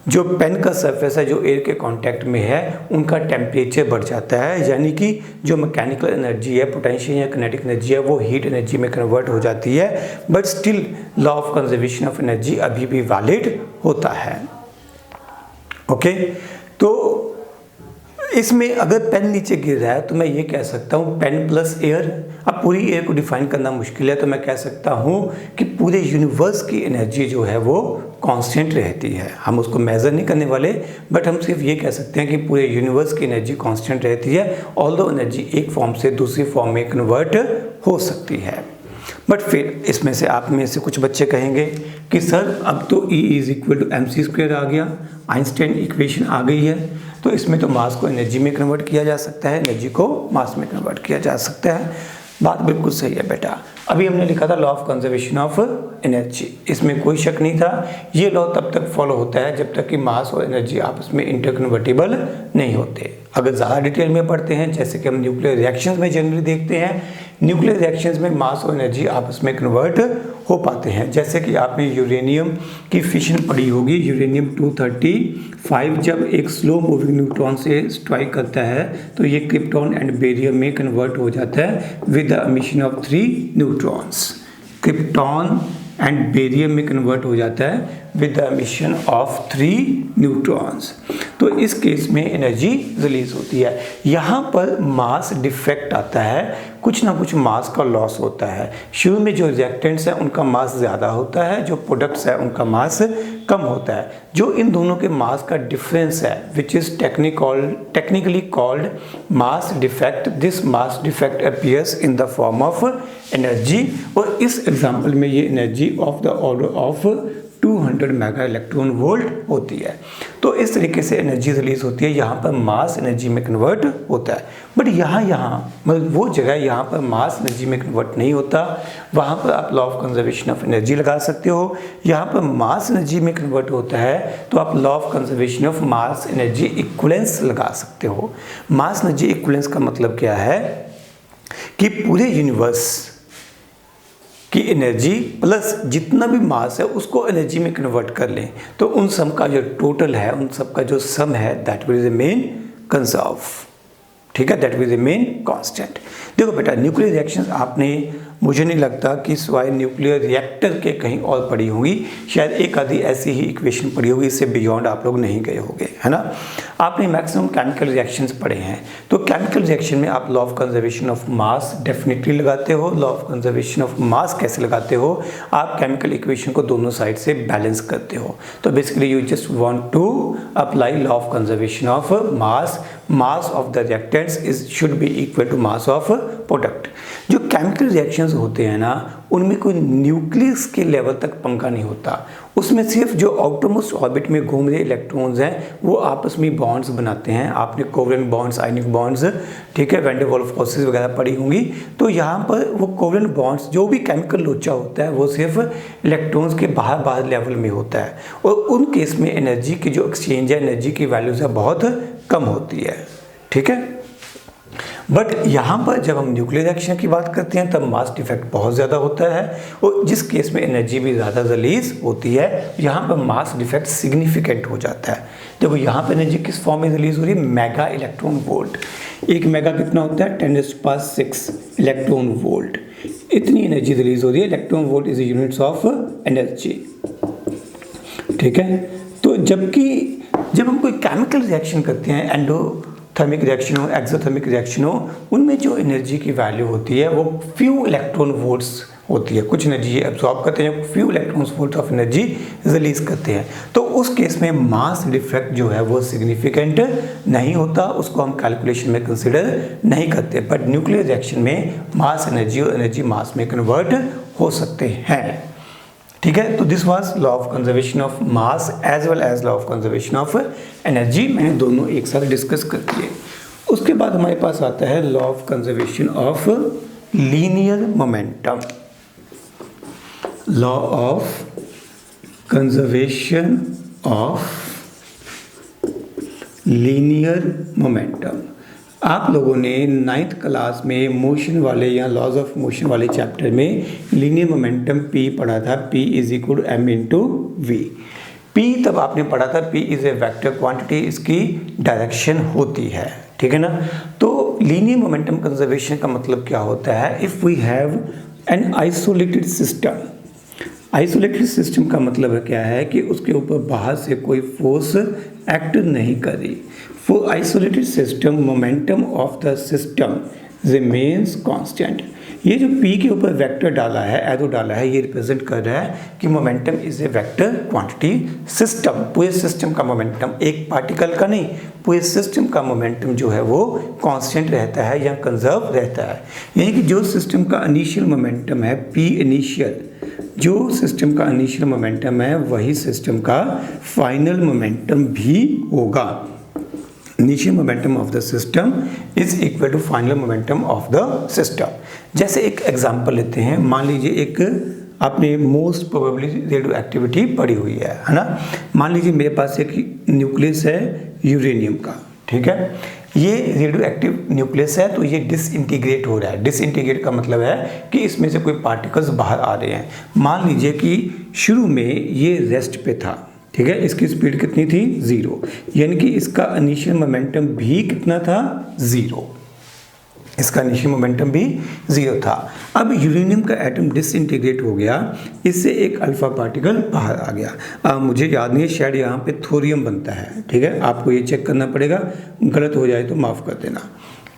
जो पेन का सरफेस है जो एयर के कांटेक्ट में है उनका टेम्परेचर बढ़ जाता है, यानी कि जो मैकेनिकल एनर्जी है, पोटेंशियल या काइनेटिक एनर्जी है, वो हीट एनर्जी में कन्वर्ट हो जाती है। But still law of conservation of energy अभी भी वैलिड होता है। ओके, तो इसमें अगर पेन नीचे गिर रहा है तो मैं ये कह सकता हूँ पेन प्लस एयर। अब पूरी एयर को डिफाइन करना मुश्किल है, तो मैं कह सकता हूँ कि पूरे यूनिवर्स की एनर्जी जो है वो कांस्टेंट रहती है। हम उसको मेज़र नहीं करने वाले, बट हम सिर्फ ये कह सकते हैं कि पूरे यूनिवर्स की एनर्जी कांस्टेंट रहती है, ऑल्दो एनर्जी एक फॉर्म से दूसरी फॉर्म में कन्वर्ट हो सकती है। बट फिर इसमें से आप में से कुछ बच्चे कहेंगे कि सर अब तो E is equal to mc² आ गया, आइंस्टाइन इक्वेशन आ गई है, तो इसमें तो मास को एनर्जी में कन्वर्ट किया जा सकता है, एनर्जी को मास में कन्वर्ट किया जा सकता है। बात बिल्कुल सही है बेटा। अभी हमने लिखा था law of conservation of energy, इसमें कोई शक नहीं था। ये लॉ तब तक फॉलो होता है जब तक कि मास और एनर्जी आपस में इंटरकन्वर्टिबल नहीं होते। अगर ज़्यादा डिटेल में पढ़ते हैं, जैसे कि हम न्यूक्लियर रिएक्शंस में जनरली देखते हैं, न्यूक्लियर रिएक्शंस में मास और एनर्जी आपस में कन्वर्ट हो पाते हैं। जैसे कि आपने यूरेनियम की फिशन पढ़ी होगी, यूरेनियम 235 जब एक स्लो मूविंग न्यूट्रॉन से स्ट्राइक करता है तो ये क्रिप्टॉन एंड बेरियम में कन्वर्ट हो जाता है with the emission of 3 neutrons. Krypton and barium में कन्वर्ट हो जाता है with the emission of 3 neutrons. तो इस केस में एनर्जी रिलीज होती है। यहाँ पर मास डिफेक्ट आता है, कुछ ना कुछ मास का लॉस होता है। शुरू में जो रिएक्टेंट्स हैं उनका मास ज़्यादा होता है, जो प्रोडक्ट्स है उनका मास कम होता है। जो इन दोनों के मास का डिफरेंस है which is technically called mass defect. This mass defect appears in the form of energy, और इस एग्जाम्पल में ये energy of the order of 200 mega electron volt होती है। तो इस तरीके से एनर्जी रिलीज होती है, यहाँ पर मास एनर्जी में कन्वर्ट होता है। बट यहाँ मतलब वो जगह यहाँ पर मास एनर्जी में कन्वर्ट नहीं होता, वहाँ पर आप law of conservation of energy लगा सकते हो। यहाँ पर मास एनर्जी में कन्वर्ट होता है तो आप law of conservation of mass energy equivalence लगा सकते हो। मास एनर्जी इक्विवेलेंस का मतलब क्या है कि पूरे यूनिवर्स की एनर्जी प्लस जितना भी मास है उसको एनर्जी में कन्वर्ट कर लें, तो उन सब का जो टोटल है, उन सब का जो सम है, दैट विल रिमेन कंजर्व। ठीक है, दैट विल रिमेन कांस्टेंट। देखो बेटा, न्यूक्लियर रिएक्शंस आपने, मुझे नहीं लगता कि सिवाय न्यूक्लियर रिएक्टर के कहीं और पढ़ी होंगी, शायद एक आधी ऐसी ही इक्वेशन पढ़ी होगी, इससे बियॉन्ड आप लोग नहीं गए होंगे, है ना। आपने मैक्सिमम केमिकल रिएक्शंस पढ़े हैं, तो केमिकल रिएक्शन में आप law of conservation of mass definitely लगाते हो। लॉ ऑफ कंजर्वेशन ऑफ मास कैसे लगाते हो, आप केमिकल इक्वेशन को दोनों साइड से बैलेंस करते हो। तो basically you just want to apply law of conservation of mass. Mass of the reactants is should be equal to mass of product. जो केमिकल रिएक्शंस होते हैं ना, उनमें कोई न्यूक्लियस के लेवल तक पंखा नहीं होता, उसमें सिर्फ जो आउटरमोस्ट ऑर्बिट में घूम रहे इलेक्ट्रॉन्स हैं वो आपस में बॉन्ड्स बनाते हैं। आपने कोवेलेंट बॉन्ड्स, आयनिक बॉन्ड्स, ठीक है, वैन डर वाल्स फोर्सेस वगैरह पढ़ी होंगी। तो यहाँ पर वो कोवेलेंट बॉन्ड्स, जो भी केमिकल लोचा होता है वो सिर्फ इलेक्ट्रॉन्स के बाहर लेवल में होता है, और उन केस में एनर्जी की जो एक्सचेंज है, एनर्जी की वैल्यूज है, बहुत कम होती है। ठीक है, बट यहाँ पर जब हम न्यूक्लियर रिएक्शन की बात करते हैं तब मास डिफेक्ट बहुत ज़्यादा होता है, और जिस केस में एनर्जी भी ज़्यादा रिलीज होती है, यहाँ पर मास डिफेक्ट सिग्निफिकेंट हो जाता है। देखो यहाँ पर एनर्जी किस फॉर्म में रिलीज हो रही है, मेगा इलेक्ट्रॉन वोल्ट। एक मेगा कितना होता है, 10⁻⁶ इलेक्ट्रॉन वोल्ट। इतनी एनर्जी रिलीज हो रही है। Electron volt is units of energy. ठीक है, तो जब हम कोई केमिकल रिएक्शन करते हैं, एंडोथर्मिक रिएक्शन हो, एक्सोथर्मिक रिएक्शन हो, उनमें जो एनर्जी की वैल्यू होती है वो फ्यू इलेक्ट्रॉन वोल्ट्स होती है। कुछ एनर्जी ये एब्जॉर्ब करते हैं, few electron volt of energy release करते हैं। तो उस केस में मास डिफेक्ट जो है वो सिग्निफिकेंट नहीं होता, उसको हम कैलकुलेशन में कंसिडर नहीं करते। बट न्यूक्लियर रिएक्शन में मास एनर्जी और एनर्जी मास में कन्वर्ट हो सकते हैं। ठीक है, तो this was law of conservation of mass as well as law of conservation of energy. मैंने दोनों एक साथ डिस्कस कर दिए। उसके बाद हमारे पास आता है law of conservation of linear momentum. Law of conservation of linear momentum. आप लोगों ने 9th क्लास में मोशन वाले या लॉज ऑफ मोशन वाले चैप्टर में लीनियर मोमेंटम P पढ़ा था। P is equal to m into v. P तब आपने पढ़ा था, P is a vector quantity, इसकी डायरेक्शन होती है। ठीक है ना। तो लीनियर मोमेंटम कंजर्वेशन का मतलब क्या होता है, if we have an isolated system. Isolated system का मतलब क्या है कि उसके ऊपर बाहर से कोई फोर्स एक्ट नहीं कर रही। For isolated system, momentum of the system remains constant. ये जो p के ऊपर वेक्टर डाला है, एरो डाला है, ये रिप्रेजेंट कर रहा है कि momentum is a vector quantity system. पूरे सिस्टम का मोमेंटम, एक पार्टिकल का नहीं, पूरे सिस्टम का मोमेंटम जो है वो कांस्टेंट रहता है या कंजर्व रहता है। यानी कि जो सिस्टम का इनिशियल मोमेंटम है p इनिशियल, जो सिस्टम का इनिशियल मोमेंटम है वही सिस्टम का फाइनल मोमेंटम भी होगा। Initial momentum of the system is equal to final momentum of the system. जैसे एक एग्जांपल लेते हैं, मान लीजिए एक आपने मोस्ट प्रोबेबली रेडियो एक्टिविटी पढ़ी हुई है ना। मान लीजिए मेरे पास एक न्यूक्लियस है यूरेनियम का, ठीक है। ये रेडियो एक्टिव न्यूक्लियस है, तो ये डिसइंटीग्रेट हो रहा है। डिसइंटीग्रेट का मतलब है कि इसमें से कोई पार्टिकल्स बाहर आ रहे हैं। मान लीजिए कि शुरू में ये रेस्ट पे था, ठीक है, इसकी स्पीड कितनी थी 0, यानी कि इसका इनिशियल मोमेंटम भी कितना था 0, इसका इनिशियल मोमेंटम भी 0 था। अब यूरेनियम का एटम डिसइंटीग्रेट हो गया, इससे एक अल्फा पार्टिकल बाहर आ गया। मुझे याद नहीं है, शायद यहाँ पे थोरियम बनता है, ठीक है, आपको ये चेक करना पड़ेगा, गलत हो जाए तो माफ़ कर देना,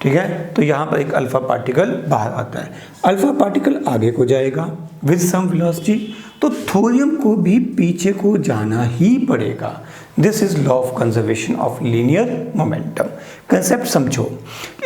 ठीक है। तो यहाँ पर एक अल्फा पार्टिकल बाहर आता है, अल्फा पार्टिकल आगे को जाएगा विद सम वेलोसिटी, तो थोरियम को भी पीछे को जाना ही पड़ेगा। This is law of conservation of linear momentum. Concept समझो,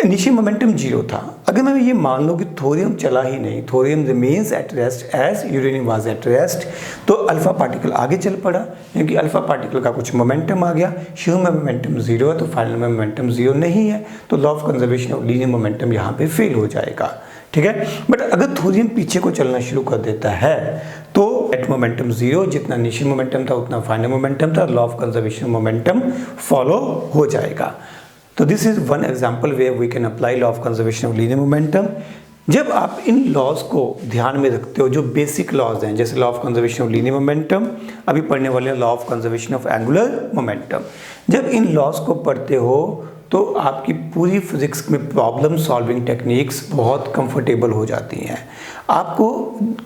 इनिशियल मोमेंटम 0 था। अगर मैं ये मान लूँ कि थोरियम चला ही नहीं, thorium remains at rest as uranium was at rest, तो अल्फा पार्टिकल आगे चल पड़ा, क्योंकि अल्फा पार्टिकल का कुछ मोमेंटम आ गया। शुरू में मोमेंटम 0 है, तो फाइनल में मोमेंटम 0 नहीं है, तो law of conservation of linear momentum यहाँ पे फेल हो जाएगा, ठीक है। बट अगर थोरियम पीछे को चलना शुरू कर देता है तो एट मोमेंटम 0 जितना इनिशियल मोमेंटम था उतना फाइनल मोमेंटम था, law of conservation momentum follow हो जाएगा। तो this is one example where we can apply law of conservation of linear momentum. जब आप इन लॉज को ध्यान में रखते हो, जो बेसिक लॉज हैं, जैसे law of conservation of linear momentum, अभी पढ़ने वाले law of conservation of angular momentum, जब इन लॉज को पढ़ते हो तो आपकी पूरी फिजिक्स में प्रॉब्लम सॉल्विंग टेक्निक्स बहुत कंफर्टेबल हो जाती हैं। आपको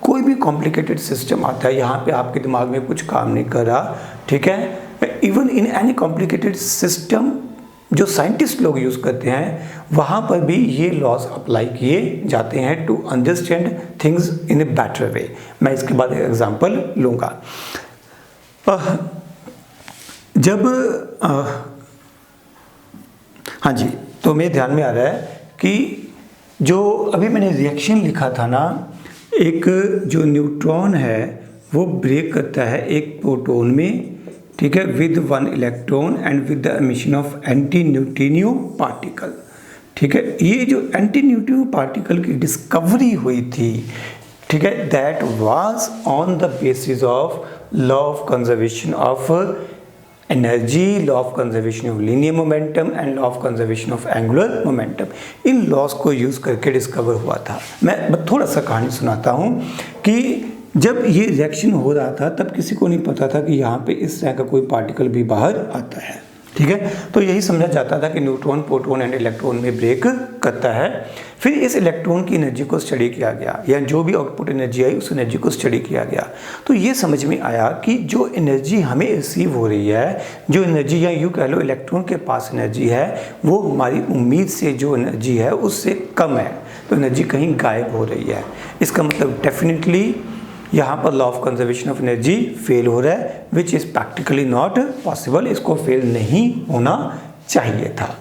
कोई भी कॉम्प्लिकेटेड सिस्टम आता है, यहाँ पे आपके दिमाग में कुछ काम नहीं कर रहा, ठीक है। Even in any complicated system जो साइंटिस्ट लोग यूज़ करते हैं, वहाँ पर भी ये लॉज अप्लाई किए जाते हैं to understand things in a better way. मैं इसके बाद एक एग्जांपल लूँगा। हाँ जी, तो मेरे ध्यान में आ रहा है कि जो अभी मैंने रिएक्शन लिखा था ना, एक जो न्यूट्रॉन है वो ब्रेक करता है एक प्रोटॉन में, ठीक है, with 1 electron and with the emission of anti neutrino particle, ठीक है। ये जो एंटी न्यूट्रिनो पार्टिकल की डिस्कवरी हुई थी, ठीक है, that was on the basis of law of conservation of energy, law of conservation of linear momentum and law of conservation of angular momentum. इन लॉज को यूज़ करके डिस्कवर हुआ था। मैं थोड़ा सा कहानी सुनाता हूँ कि जब ये रिएक्शन हो रहा था तब किसी को नहीं पता था कि यहाँ पे इस तरह का कोई पार्टिकल भी बाहर आता है, ठीक है। तो यही समझा जाता था कि न्यूट्रॉन प्रोटॉन एंड इलेक्ट्रॉन में ब्रेक करता है। फिर इस इलेक्ट्रॉन की एनर्जी को स्टडी किया गया, या जो भी आउटपुट एनर्जी आई उस एनर्जी को स्टडी किया गया। तो ये समझ में आया कि जो एनर्जी हमें रिसीव हो रही है, जो एनर्जी या यूँ कह लो इलेक्ट्रॉन के पास एनर्जी है, वो हमारी उम्मीद से जो एनर्जी है उससे कम है, तो एनर्जी कहीं गायब हो रही है। इसका मतलब डेफिनेटली यहाँ पर law of conservation of energy fail हो रहा है, which is practically not possible. इसको फेल नहीं होना चाहिए था।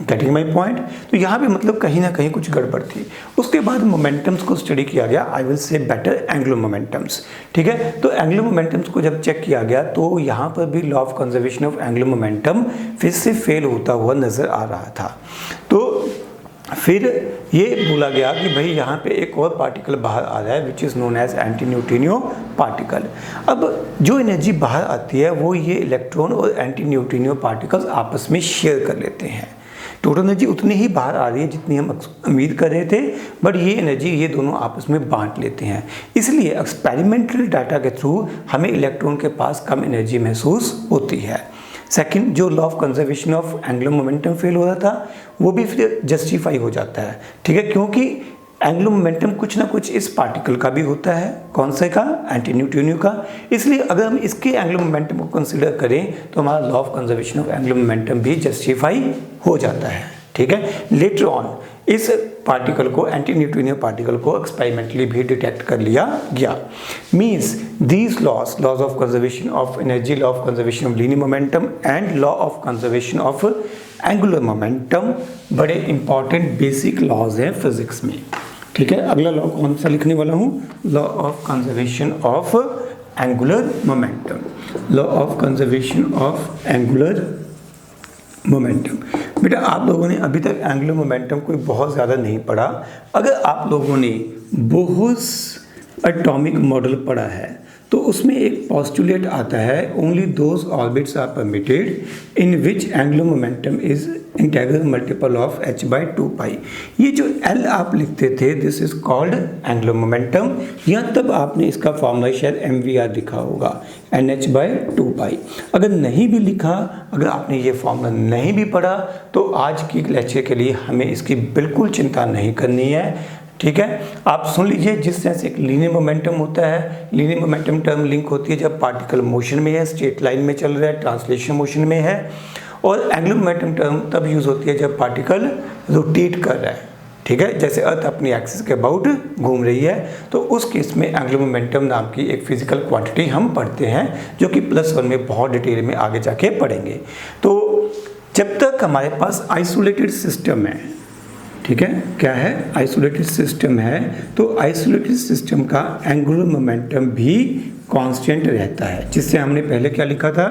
Getting my point. तो यहाँ पे मतलब कहीं ना कहीं कुछ गड़बड़ थी। उसके बाद मोमेंटम्स को स्टडी किया गया, I will say better angular momentums, ठीक है। तो एंगुलर मोमेंटम्स को जब चेक किया गया तो यहाँ पर भी law of conservation of angular momentum फिर से फेल होता हुआ नजर आ रहा था। तो फिर ये बोला गया कि भाई यहाँ पे एक और पार्टिकल बाहर आ रहा है which is known as anti neutrino particle. अब जो एनर्जी बाहर आती है वो ये इलेक्ट्रॉन और एंटी न्यूट्रिनो पार्टिकल्स आपस में शेयर कर लेते हैं। टोटल एनर्जी उतनी ही बाहर आ रही है जितनी हम उम्मीद कर रहे थे, बट ये एनर्जी ये दोनों आपस में बांट लेते हैं। इसलिए एक्सपेरिमेंटल डाटा के थ्रू हमें इलेक्ट्रॉन के पास कम एनर्जी महसूस होती है। सेकंड, जो law of conservation of angular momentum fail हो रहा था वो भी फिर जस्टिफाई हो जाता है, ठीक है, क्योंकि एंगुलर मोमेंटम कुछ ना कुछ इस पार्टिकल का भी होता है। कौन से का? एंटी न्यूट्रिनो का। इसलिए अगर हम इसके एंगुलर मोमेंटम को कंसिडर करें तो हमारा law of conservation of angular momentum भी जस्टिफाई हो जाता है, ठीक है। लेटर ऑन इस पार्टिकल को, एंटी न्यूट्रिनो पार्टिकल को एक्सपेरिमेंटली भी डिटेक्ट कर लिया गया। Means these laws of conservation of energy, law of conservation of linear momentum and law of conservation of angular momentum बड़े इंपॉर्टेंट बेसिक लॉज हैं physics में। ठीक है, अगला लॉ कौन सा लिखने वाला हूँ? Law of conservation of angular momentum, law of conservation of angular momentum. बेटा आप लोगों ने अभी तक एंगुलर मोमेंटम कोई बहुत ज़्यादा नहीं पढ़ा। अगर आप लोगों ने बोहर्स एटॉमिक मॉडल पढ़ा है तो उसमें एक पोस्टुलेट आता है, only those orbits are permitted in which angular momentum is integral multiple of h/2π। ये जो L आप लिखते थे, this is called angular momentum, या तब आपने इसका फॉर्मूला शायद mvr लिखा होगा, nh/2π। अगर नहीं भी लिखा, अगर आपने ये फॉर्मूला नहीं भी पढ़ा तो आज की लेक्चर के लिए हमें इसकी बिल्कुल चिंता नहीं करनी है। ठीक है, आप सुन लीजिए, जिस तरह से एक लीनियर मोमेंटम होता है, लीनियर मोमेंटम टर्म लिंक होती है जब पार्टिकल मोशन में है, स्ट्रेट लाइन में चल रहा है, ट्रांसलेशन मोशन में है, और एंगुलर मोमेंटम टर्म तब यूज़ होती है जब पार्टिकल रोटेट कर रहा है। ठीक है, जैसे अर्थ अपनी एक्सिस के अबाउट घूम रही है, तो उस केस में एंगुलर मोमेंटम नाम की एक फिजिकल क्वांटिटी हम पढ़ते हैं, जो कि +1 में बहुत डिटेल में आगे जाके पढ़ेंगे। तो जब तक हमारे पास आइसोलेटेड सिस्टम है, ठीक है, क्या है? आइसोलेटेड सिस्टम है, तो आइसोलेटेड सिस्टम का एंगुलर मोमेंटम भी कांस्टेंट रहता है, जिससे हमने पहले क्या लिखा था?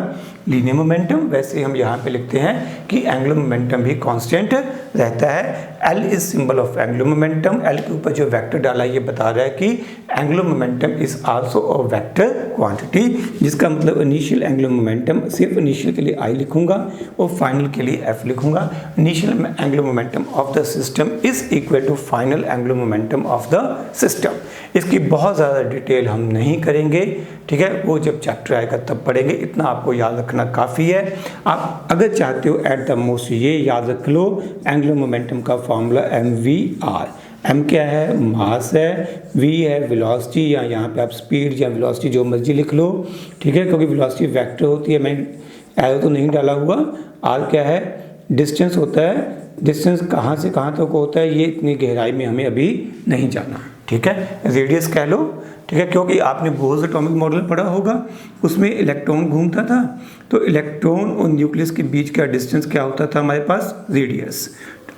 Linear momentum. वैसे हम यहाँ पे लिखते हैं कि एंगुलर मोमेंटम भी कांस्टेंट रहता है। L is symbol of angular momentum. L के ऊपर जो वेक्टर डाला है ये बता रहा है कि angular momentum is also a vector quantity, जिसका मतलब इनिशियल एंगुलर मोमेंटम, सिर्फ इनिशियल के लिए I लिखूंगा और फाइनल के लिए F लिखूंगा। Initial angular momentum of the system is equal to final angular momentum of the system. इसकी बहुत ज़्यादा डिटेल हम नहीं करेंगे, ठीक है, वो जब चैप्टर आएगा तब पढ़ेंगे। इतना आपको याद रखना काफ़ी है। आप अगर चाहते हो एट द मोस्ट ये याद रख लो, एंगुलर मोमेंटम का फॉर्मूला mvr। m क्या है? मास है, v है वेलोसिटी, या यहाँ पे आप स्पीड या वेलोसिटी जो मर्जी लिख लो, ठीक है, क्योंकि वेलोसिटी वेक्टर होती है। मैंने एरो तो नहीं डाला हुआ। r क्या है? डिस्टेंस होता है। डिस्टेंस कहाँ से कहाँ तक होता है ये इतनी गहराई में हमें अभी नहीं जाना, ठीक है। रेडियस कह लो, ठीक है, क्योंकि आपने बोहर्स एटॉमिक मॉडल पढ़ा होगा, उसमें इलेक्ट्रॉन घूमता था, तो इलेक्ट्रॉन और न्यूक्लियस के बीच का डिस्टेंस क्या होता था हमारे पास? Radius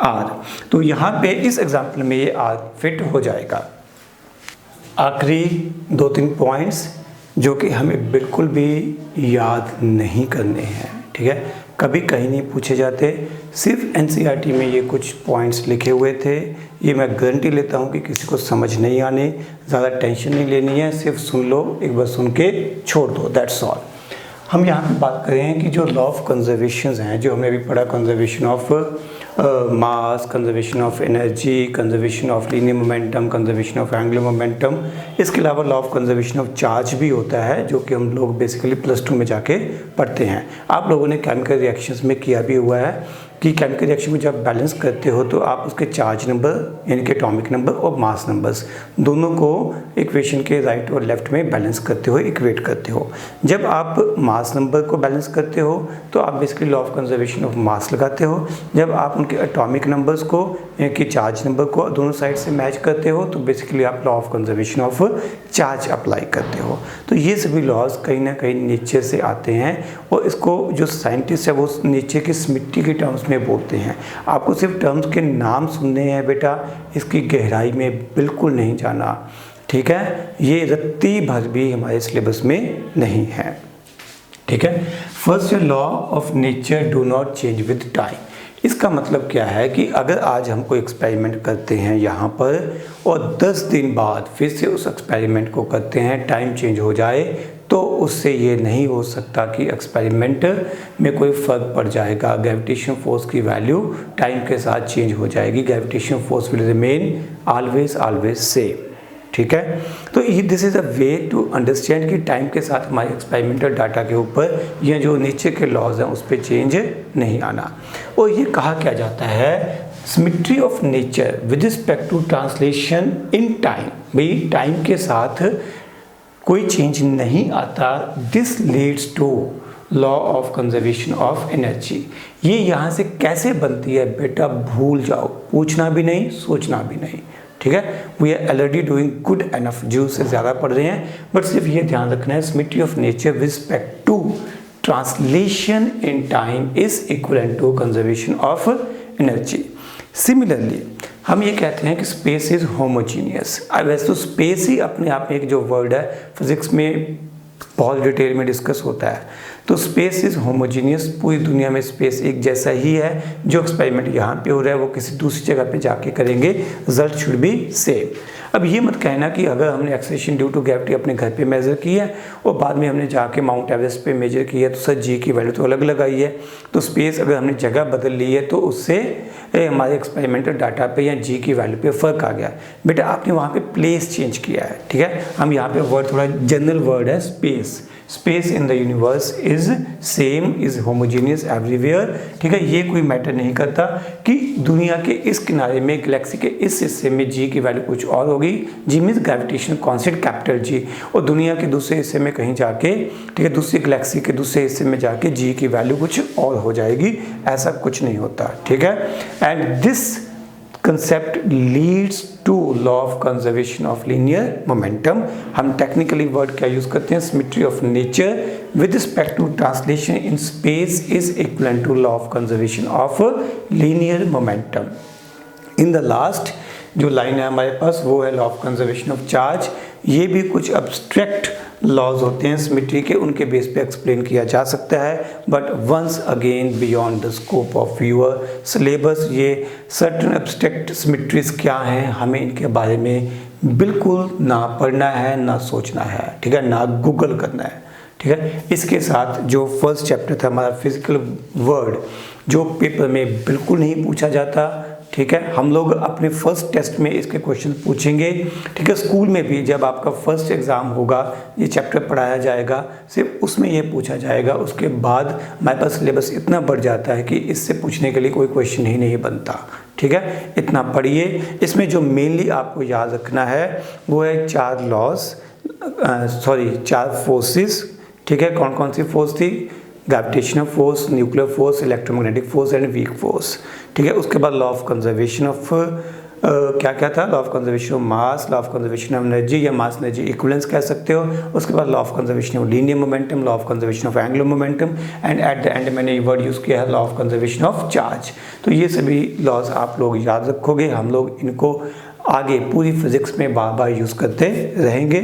r। तो यहाँ पे इस एग्जाम्पल में ये r फिट हो जाएगा। आखिरी 2-3 पॉइंट्स जो कि हमें बिल्कुल भी याद नहीं करने हैं, ठीक है, कभी कहीं नहीं पूछे जाते। सिर्फ एनसीईआरटी में ये कुछ पॉइंट्स लिखे हुए थे। ये मैं गारंटी लेता हूँ कि किसी को समझ नहीं आने, ज़्यादा टेंशन नहीं लेनी है, सिर्फ सुन लो, एक बार सुन के छोड़ दो, दैट्स ऑल। हम यहाँ पे बात कर रहे हैं कि जो लॉ ऑफ कंजर्वेशन हैं, जो हमने अभी पढ़ा, conservation of mass, conservation of energy, conservation of linear momentum, conservation of angular momentum. इसके अलावा law of conservation of charge भी होता है, जो कि हम लोग बेसिकली +2 में जाके पढ़ते हैं। आप लोगों ने केमिकल रिएक्शंस में किया भी हुआ है कि केमिकल रिएक्शन में जब बैलेंस करते हो तो आप उसके चार्ज नंबर यानी कि एटॉमिक नंबर और मास नंबर्स दोनों को इक्वेशन के राइट और लेफ्ट में बैलेंस करते हो, इक्वेट करते हो। जब आप मास नंबर को बैलेंस करते हो तो आप basically law of conservation of मास लगाते हो। जब आप उनके एटॉमिक नंबर्स को यानी कि चार्ज नंबर को दोनों साइड से मैच करते हो तो बेसिकली आप law of conservation of charge apply करते हो। तो ये सभी लॉज कहीं ना कहीं नीचे से आते हैं और इसको जो साइंटिस्ट है वो नीचे की स्मिट्टी के टर्म्स में बोलते हैं। आपको सिर्फ टर्म्स के नाम सुनने हैं बेटा, इसकी गहराई में बिल्कुल नहीं जाना, ठीक है। ये रत्ती भर भी हमारे सिलेबस में नहीं है, ठीक है। First law of nature do not change with time. इसका मतलब क्या है कि अगर आज हम कोई एक्सपेरिमेंट करते हैं यहाँ पर और 10 दिन बाद फिर से उस एक्सपेरिमेंट को करते हैं, टाइम चेंज हो जाए, तो उससे ये नहीं हो सकता कि एक्सपेरिमेंट में कोई फ़र्क पड़ जाएगा। ग्रेविटेशन फोर्स की वैल्यू टाइम के साथ चेंज हो जाएगी। Gravitation force will remain always same, ठीक है। तो this is a way to understand कि टाइम के साथ हमारे एक्सपेरिमेंटल डाटा के ऊपर ये जो नीचे के लॉज हैं उस पर चेंज नहीं आना। और ये कहा क्या जाता है, symmetry of nature with respect to translation in time. भाई टाइम के साथ कोई चेंज नहीं आता। This leads to law of conservation of energy. ये यहाँ से कैसे बनती है बेटा, भूल जाओ। पूछना भी नहीं, सोचना भी नहीं, ठीक है। We are already doing good enough, joule से ज़्यादा पढ़ रहे हैं, बट सिर्फ ये ध्यान रखना है symmetry of nature with respect to translation in time is equivalent to conservation of energy. Similarly हम ये कहते हैं कि स्पेस इज होमोजीनियस। अब वैसे तो स्पेस ही अपने आप में एक जो वर्ड है फिजिक्स में बहुत डिटेल में डिस्कस होता है, तो स्पेस इज होमोजीनियस, पूरी दुनिया में स्पेस एक जैसा ही है। जो एक्सपेरिमेंट यहाँ पे हो रहा है वो किसी दूसरी जगह पे जाके करेंगे, रिजल्ट शुड बी सेम। अब ये मत कहना कि अगर हमने एक्सेलेरेशन ड्यू टू ग्रेविटी अपने घर पे मेजर की है और बाद में हमने जाके माउंट एवरेस्ट पे मेजर की है तो सर जी की वैल्यू तो अलग अलग आई है। तो स्पेस अगर हमने जगह बदल ली है तो उससे हमारे एक्सपेरिमेंटल डाटा पे या जी की वैल्यू पे फ़र्क आ गया। बेटा आपने वहाँ पे प्लेस चेंज किया है, ठीक है। हम यहाँ पे वर्ड थोड़ा जनरल वर्ड है space. Space in the universe is same, is homogeneous everywhere, ठीक है। ये कोई मैटर नहीं करता कि दुनिया के इस किनारे में गैलेक्सी के इस हिस्से में जी की वैल्यू कुछ और होगी, G means gravitational constant capital G, और दुनिया के दूसरे हिस्से में कहीं जाके, ठीक है, दूसरी गैलेक्सी के दूसरे हिस्से में जाके जी की वैल्यू कुछ और हो जाएगी, ऐसा कुछ नहीं होता, ठीक है। And this concept leads to law of conservation of linear momentum. हम टेक्निकली वर्ड क्या यूज करते हैं, symmetry of nature with respect to translation in space is equal to law of conservation of linear momentum. In the last जो line है हमारे पास वो है law of conservation of charge. ये भी कुछ अब्स्ट्रैक्ट लॉज होते हैं सिमेट्री के, उनके बेस पे एक्सप्लेन किया जा सकता है, but once again beyond the scope of your syllabus. ये सर्टन एब्स्ट्रैक्ट सिमेट्रीज क्या हैं, हमें इनके बारे में बिल्कुल ना पढ़ना है, ना सोचना है, ठीक है, ना गूगल करना है, ठीक है। इसके साथ जो फर्स्ट चैप्टर था हमारा फिजिकल वर्ड, जो पेपर में बिल्कुल नहीं पूछा जाता, ठीक है, हम लोग अपने फर्स्ट टेस्ट में इसके क्वेश्चन पूछेंगे, ठीक है। स्कूल में भी जब आपका फर्स्ट एग्ज़ाम होगा ये चैप्टर पढ़ाया जाएगा, सिर्फ उसमें ये पूछा जाएगा। उसके बाद हमारे पास सिलेबस इतना बढ़ जाता है कि इससे पूछने के लिए कोई क्वेश्चन ही नहीं बनता, ठीक है। इतना पढ़िए। इसमें जो मेनली आपको याद रखना है वो है चार फोर्सेस, ठीक है। कौन कौन सी फोर्स थी, gravitational force, nuclear force, electromagnetic force and weak force, ठीक है। उसके बाद लॉ ऑफ कंजर्वेशन ऑफ क्या क्या था, law of conservation of mass, law of conservation of energy या मास एनर्जी इक्विवेलेंस कह सकते हो। उसके बाद law of conservation of linear momentum, law of conservation of angular momentum, and at the end मैंने ये वर्ड यूज़ किया है law of conservation of charge. तो ये सभी लॉज आप लोग याद रखोगे, हम लोग इनको आगे पूरी फिजिक्स में बार बार यूज़ करते रहेंगे,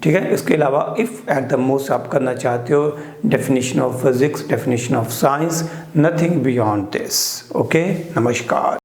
ठीक है। इसके अलावा इफ़ एट द मोस्ट आप करना चाहते हो definition of physics, definition of science, nothing beyond this. Okay, नमस्कार।